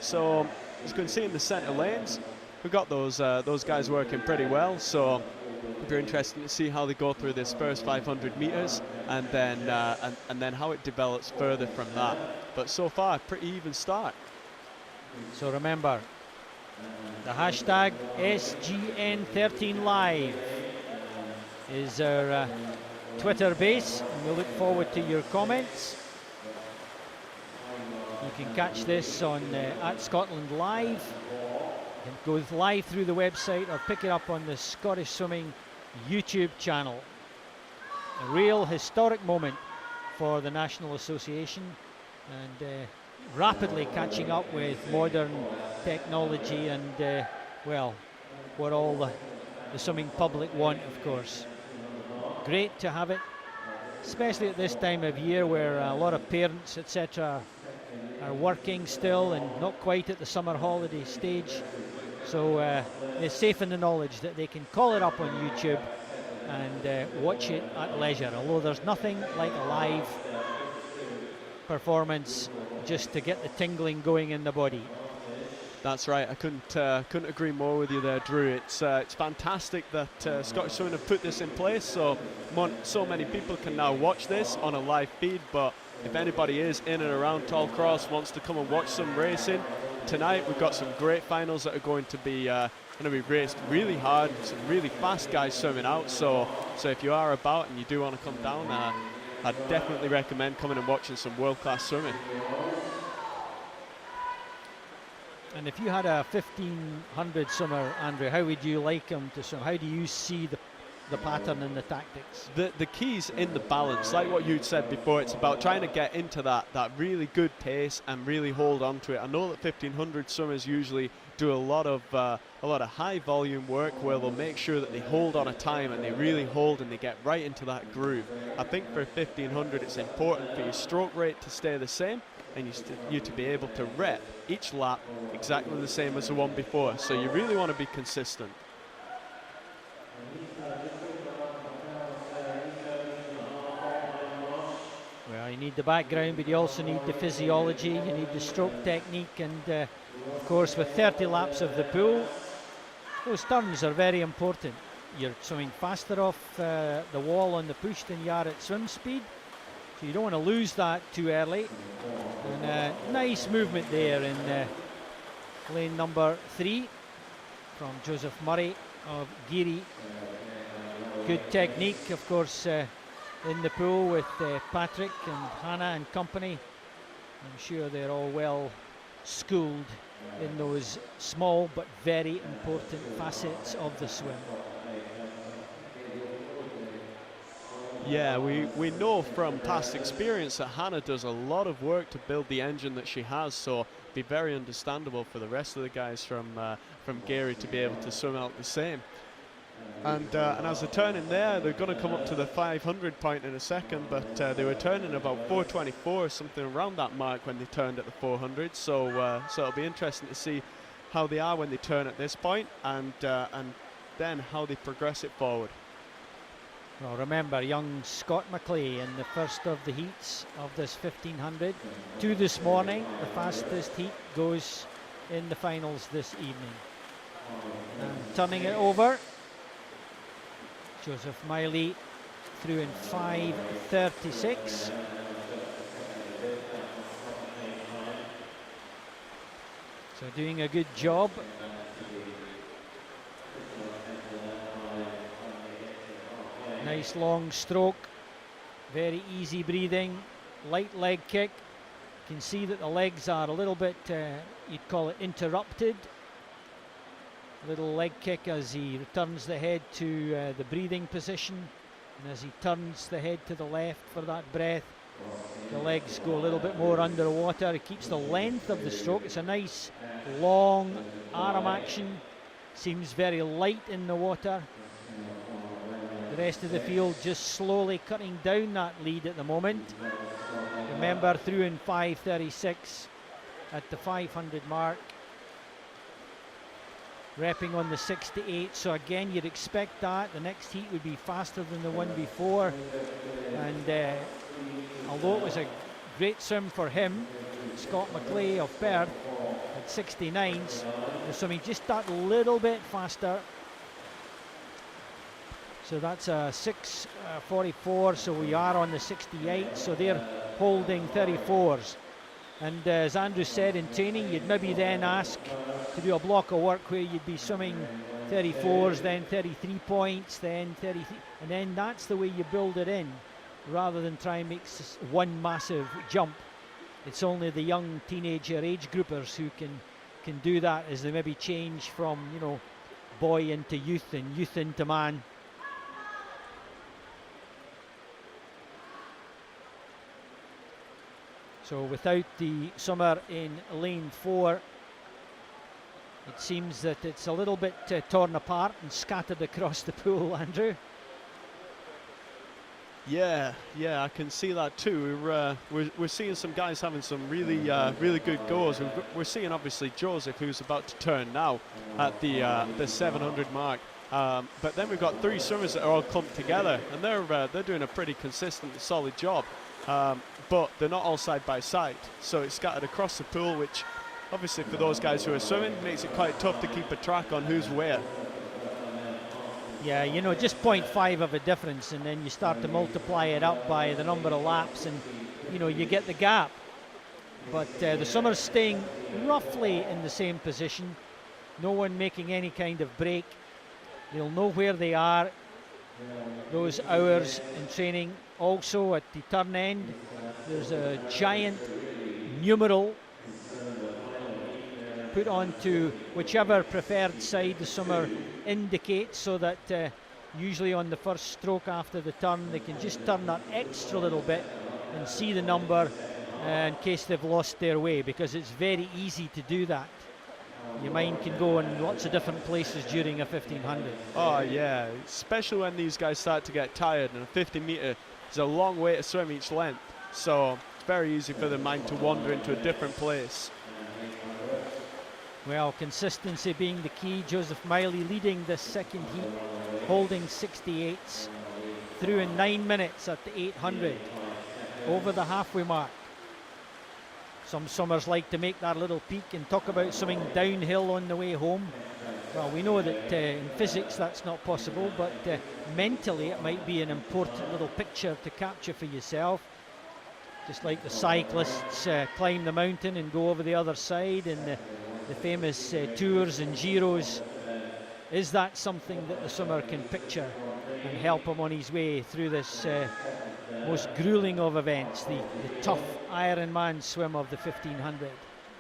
So, as you can see in the centre lanes, we've got those guys working pretty well. So it'll be interesting to see how they go through this first 500 meters, and then how it develops further from that. But so far, pretty even start. So remember, the hashtag SGN13Live is our Twitter base, and we look forward to your comments. You can catch this on at Scotland Live. You can go live through the website or pick it up on the Scottish Swimming YouTube channel. A real historic moment for the National Association, and rapidly catching up with modern technology and, well, what all the swimming public want, of course. Great to have it, especially at this time of year where a lot of parents, etc., are working still and not quite at the summer holiday stage. So they're safe in the knowledge that they can call it up on YouTube and watch it at leisure. Although there's nothing like a live performance just to get the tingling going in the body. That's right. I couldn't agree more with you there, Drew. It's fantastic that Scottish Swimming have put this in place, so many people can now watch this on a live feed. But if anybody is in and around Tollcross, wants to come and watch some racing tonight, we've got some great finals that are going to be raced really hard. Some really fast guys swimming out. So if you are about and you do want to come down, I'd definitely recommend coming and watching some world-class swimming. And if you had a 1500 swimmer, Andrew, how would you like him to swim? How do you see the pattern and the tactics? The key's in the balance, like what you'd said before. It's about trying to get into that really good pace and really hold on to it. I know that 1500 swimmers usually do a lot of high volume work where they'll make sure that they hold on a time and they really hold and they get right into that groove. I think for 1500 it's important for your stroke rate to stay the same and you to be able to rep each lap exactly the same as the one before. So you really want to be consistent. Well, you need the background, but you also need the physiology, you need the stroke technique, and of course with 30 laps of the pool, those turns are very important. You're swimming faster off the wall on the push than you are at swim speed, so you don't want to lose that too early. And nice movement there in lane number 3 from Joseph Murray of Geary. Good technique, of course, in the pool with Patrick and Hannah and company. I'm sure they're all well schooled in those small but very important facets of the swim. Yeah, we know from past experience that Hannah does a lot of work to build the engine that she has, so it'd be very understandable for the rest of the guys from Geary to be able to swim out the same. And as they're turning there, they're going to come up to the 500 point in a second, but they were turning about 424, something around that mark when they turned at the 400. So it'll be interesting to see how they are when they turn at this point, and then how they progress it forward. Well, remember, young Scott McLeay in the first of the heats of this 1500. 2 this morning, the fastest heat goes in the finals this evening. And turning it over, Joseph Miley through in 5:36. So doing a good job. Nice long stroke, very easy breathing, light leg kick. You can see that the legs are a little bit, you'd call it interrupted. Little leg kick as he returns the head to the breathing position, and as he turns the head to the left for that breath, the legs go a little bit more underwater. It keeps the length of the stroke. It's a nice long arm action, seems very light in the water. The rest of the field just slowly cutting down that lead at the moment. Remember, through in 5:36 at the 500 mark. Repping on the 68, so again you'd expect that. The next heat would be faster than the one before. And although it was a great swim for him, Scott McLeay of Perth at 69s, was swimming just that little bit faster. So that's a 6:44, so we are on the 68, so they're holding 34s. And as Andrew said, in training, you'd maybe then ask to do a block of work where you'd be swimming 34s, then 33 points, then 33, and then that's the way you build it in, rather than try and make one massive jump. It's only the young teenager age groupers who can do that, as they maybe change from, you know, boy into youth and youth into man. So without the swimmer in lane 4, it seems that it's a little bit torn apart and scattered across the pool, Andrew. Yeah, I can see that too. We're seeing some guys having some really good goals. We're seeing obviously Joseph, who's about to turn now at the 700 mark. But then we've got 3 swimmers that are all clumped together, and they're doing a pretty consistent, solid job. But they're not all side by side, so it's scattered across the pool, which obviously for those guys who are swimming makes it quite tough to keep a track on who's where. Yeah, you know, just 0.5 of a difference, and then you start to multiply it up by the number of laps, and you know, you get the gap. But the swimmers staying roughly in the same position, no one making any kind of break. They'll know where they are those hours in training. Also at the turn end, there's a giant numeral put onto whichever preferred side the swimmer indicates, so that usually on the first stroke after the turn they can just turn that extra little bit and see the number in case they've lost their way, because it's very easy to do that. Your mind can go in lots of different places during a 1500. Oh yeah, especially when these guys start to get tired, and a 50 metre is a long way to swim each length, so it's very easy for the mind to wander into a different place. Well, consistency being the key. Joseph Miley leading the second heat, holding 68s through in 9 minutes at the 800, over the halfway mark. Some swimmers like to make that little peak and talk about swimming downhill on the way home. Well, we know that in physics that's not possible, but mentally it might be an important little picture to capture for yourself. Just like the cyclists climb the mountain and go over the other side in the famous Tours and Giros. Is that something that the swimmer can picture and help him on his way through this most grueling of events, the tough Ironman swim of the 1500?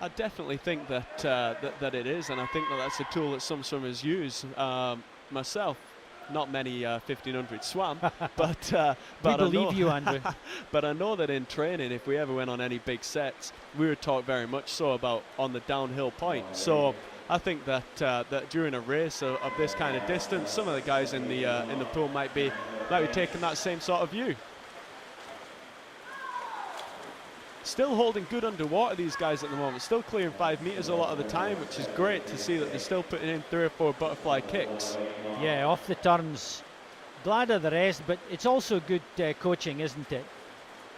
I definitely think that that it is, and I think that that's a tool that some swimmers use. Myself, not many 1500 swam, but we believe you, Andrew. But I know that in training, if we ever went on any big sets, we were taught very much so about on the downhill point. So I think that that during a race of this kind of distance, some of the guys in the pool might be taking that same sort of view. Still holding good underwater, these guys at the moment. Still clearing 5 meters a lot of the time, which is great to see that they're still putting in 3 or 4 butterfly kicks. Yeah, off the turns. Glad of the rest, but it's also good coaching, isn't it?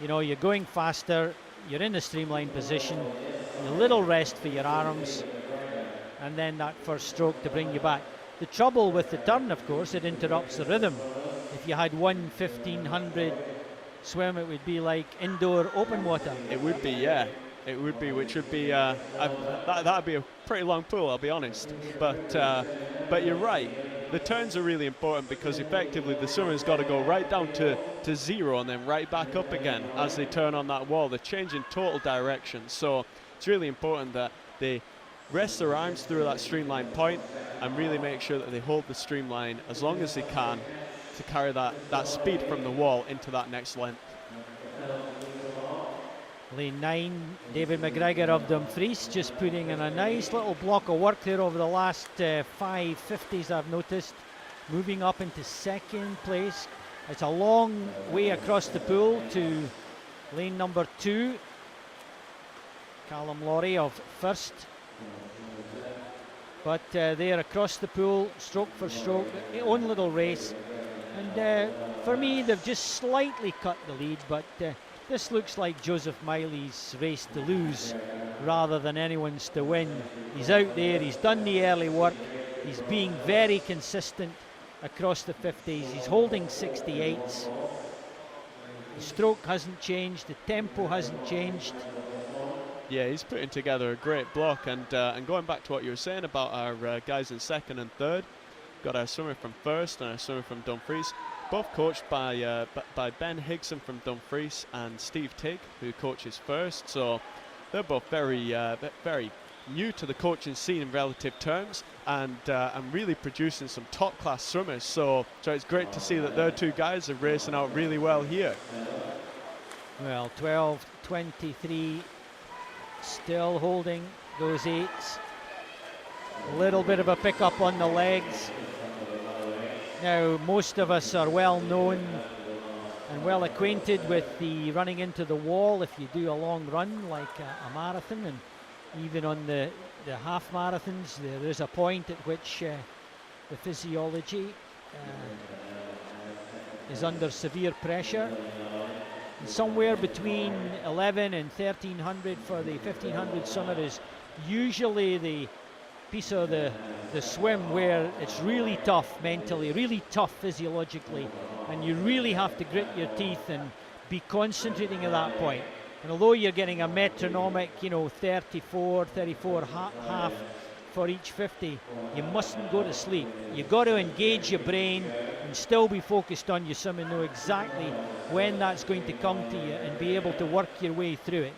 You know, you're going faster, you're in a streamlined position, a little rest for your arms, and then that first stroke to bring you back. The trouble with the turn, of course, it interrupts the rhythm. If you had one 1500 swim, it would be like indoor open water. It would be, yeah. It would be, which would be that'd be a pretty long pool, I'll be honest. But you're right. The turns are really important, because effectively the swimmer's got to go right down to 0 and then right back up again as they turn on that wall. They're changing total direction, so it's really important that they rest their arms through that streamline point and really make sure that they hold the streamline as long as they can to carry that speed from the wall into that next length. Lane 9, David McGregor of Dumfries, just putting in a nice little block of work there over the last 5 50s, I've noticed. Moving up into second place. It's a long way across the pool to lane number 2. Callum Laurie of first. But they're across the pool, stroke for stroke, their own little race. And for me, they've just slightly cut the lead, but this looks like Joseph Miley's race to lose rather than anyone's to win. He's out there, he's done the early work, he's being very consistent across the 50s, he's holding 68s. The stroke hasn't changed, the tempo hasn't changed. Yeah, he's putting together a great block, and going back to what you were saying about our guys in second and third, got our swimmer from first and our swimmer from Dumfries, both coached by Ben Higson from Dumfries and Steve Tigg, who coaches first. So they're both very new to the coaching scene in relative terms, and really producing some top class swimmers. So it's great to see that their 2 guys are racing out really well here. Well, 12:23, still holding those 8s. A little bit of a pickup on the legs. Now, most of us are well known and well acquainted with the running into the wall if you do a long run like a marathon, and even on the half marathons there is a point at which the physiology is under severe pressure. And somewhere between 11 and 1300 for the 1500 swimmer is usually the piece of the swim where it's really tough mentally, really tough physiologically, and you really have to grit your teeth and be concentrating at that point. And although you're getting a metronomic, 34 half for each 50, you mustn't go to sleep. You've got to engage your brain and still be focused on your swim and know exactly when that's going to come to you and be able to work your way through it.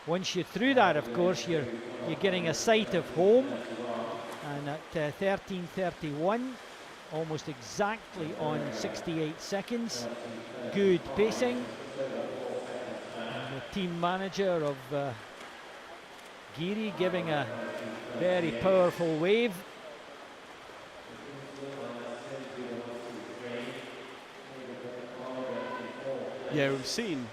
Once you're through that, of course, you're getting a sight of home, and at 13:31, almost exactly on 68 seconds. Good pacing. And the team manager of Geary giving a very powerful wave. Yeah, we've seen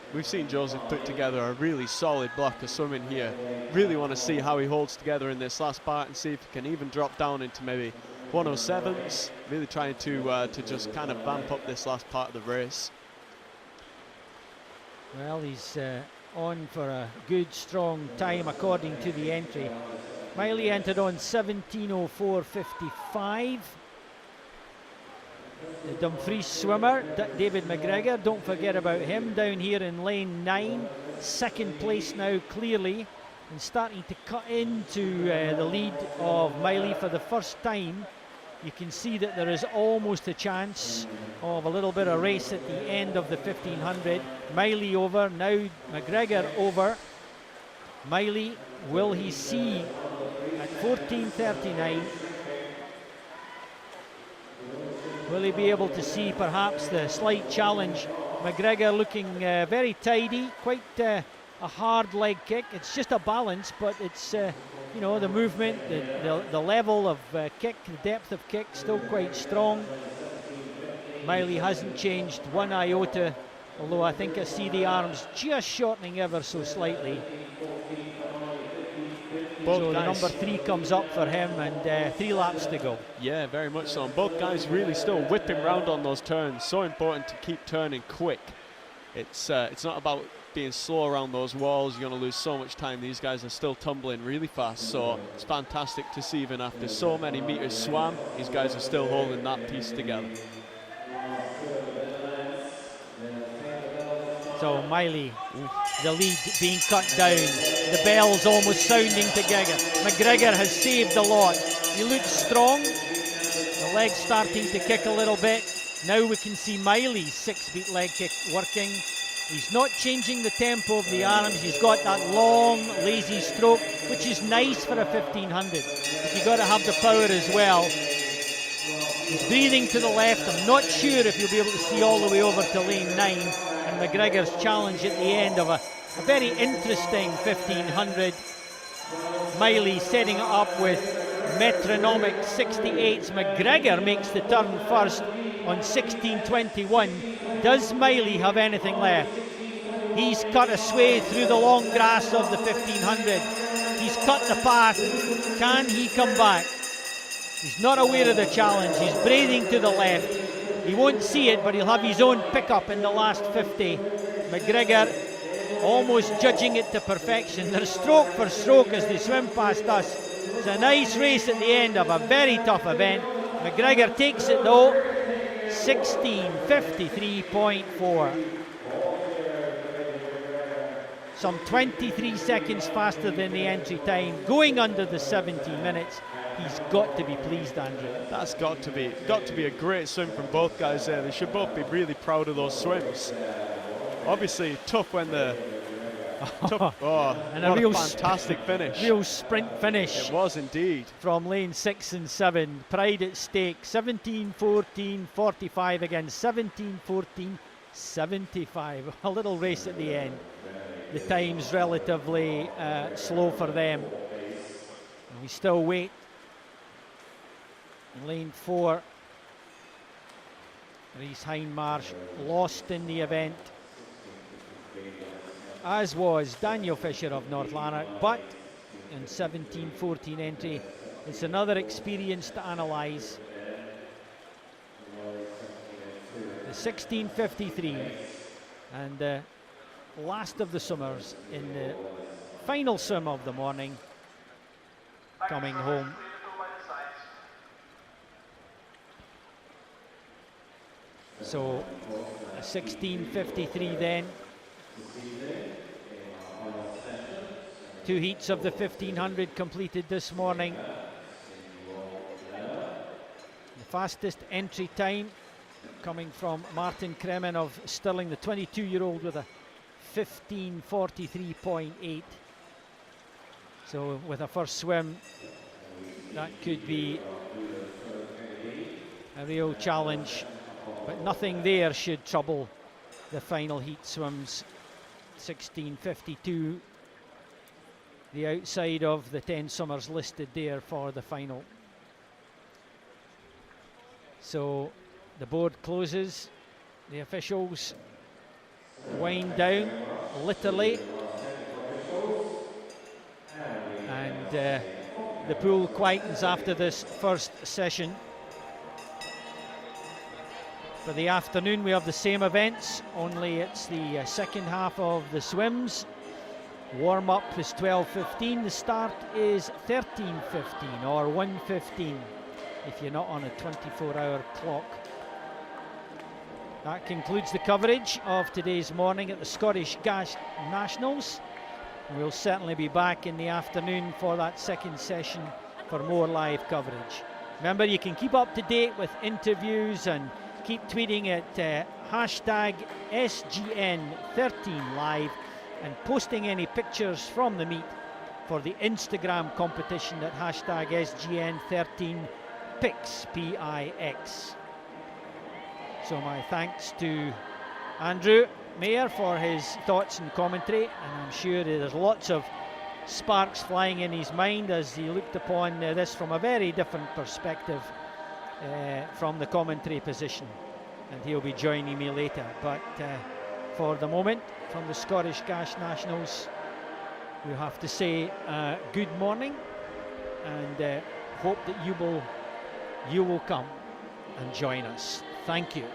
Joseph put together a really solid block of swimming here. Really want to see how he holds together in this last part and see if he can even drop down into maybe 107s. Really trying to just kind of vamp up this last part of the race. Well, he's on for a good strong time according to the entry. Miley entered on 17:04.55. The Dumfries swimmer, David McGregor, don't forget about him, down here in lane 9, second place now clearly, and starting to cut into the lead of Miley for the first time. You can see that there is almost a chance of a little bit of race at the end of the 1500. Miley over, now McGregor over. Miley, will he see at 14:39? Will he be able to see perhaps the slight challenge? McGregor looking very tidy, quite a hard leg kick. It's just a balance, but it's the movement, the level of kick, the depth of kick, still quite strong. Miley hasn't changed one iota, although I think I see the arms just shortening ever so slightly. So the number 3 comes up for him, and 3 laps to go. Yeah, very much so. And both guys really still whipping round on those turns. So important to keep turning quick. It's not about being slow around those walls. You're going to lose so much time. These guys are still tumbling really fast. So it's fantastic to see, even after so many meters swam, these guys are still holding that piece together. So Miley, the lead being cut down. The bell's almost sounding together. McGregor has saved a lot. He looks strong. The leg's starting to kick a little bit. Now we can see Miley's 6-beat leg kick working. He's not changing the tempo of the arms. He's got that long, lazy stroke, which is nice for a 1500. But you've got to have the power as well. He's breathing to the left. I'm not sure if you'll be able to see all the way over to lane 9. And McGregor's challenge at the end of a very interesting 1500. Miley setting it up with metronomic 68s. McGregor makes the turn first on 16:21. Does Miley have anything left? He's cut a swathe through the long grass of the 1500. He's cut the path. Can he come back? He's not aware of the challenge. He's breathing to the left. He won't see it, but he'll have his own pickup in the last 50. McGregor almost judging it to perfection. They're stroke for stroke as they swim past us. It's a nice race at the end of a very tough event. McGregor takes it though. 16:53.4. Some 23 seconds faster than the entry time. Going under the 70 minutes. He's got to be pleased, Andrew. That's got to be a great swim from both guys there. They should both be really proud of those swims. Obviously tough when the and a real fantastic finish. Real sprint finish. It was indeed. From lane 6 and 7. Pride at stake. 17:14.45 against 17:14.75. A little race at the end. The time's relatively slow for them. And we still wait. In lane 4, Rhys Hindmarsh lost in the event, as was Daniel Fisher of North Lanark, but in 17:14 entry, it's another experience to analyse. The 16:53, and the last of the swimmers in the final swim of the morning coming home. So a 16:53 then. 2 heats of the 1500 completed this morning. The fastest entry time coming from Martin Kremen of Stirling, the 22-year-old, with a 15:43.8. So with a first swim, that could be a real challenge, but nothing there should trouble the final heat swims. 16:52, the outside of the 10 swimmers listed there for the final. So the board closes, the officials wind down literally, and the pool quietens after this first session. For the afternoon we have the same events, only it's the second half of the swims. Warm-up is 12:15, the start is 13:15 or 1:15 if you're not on a 24-hour clock. That concludes the coverage of today's morning at the Scottish Gas Nationals. We'll certainly be back in the afternoon for that second session for more live coverage. Remember, you can keep up to date with interviews and keep tweeting at hashtag SGN13Live and posting any pictures from the meet for the Instagram competition at hashtag SGN13Pix, P-I-X. So my thanks to Andrew Mayer for his thoughts and commentary, and I'm sure there's lots of sparks flying in his mind as he looked upon this from a very different perspective from the commentary position, and he'll be joining me later. But for the moment, from the Scottish Gas Nationals, we have to say good morning, and hope that you will come and join us. Thank you.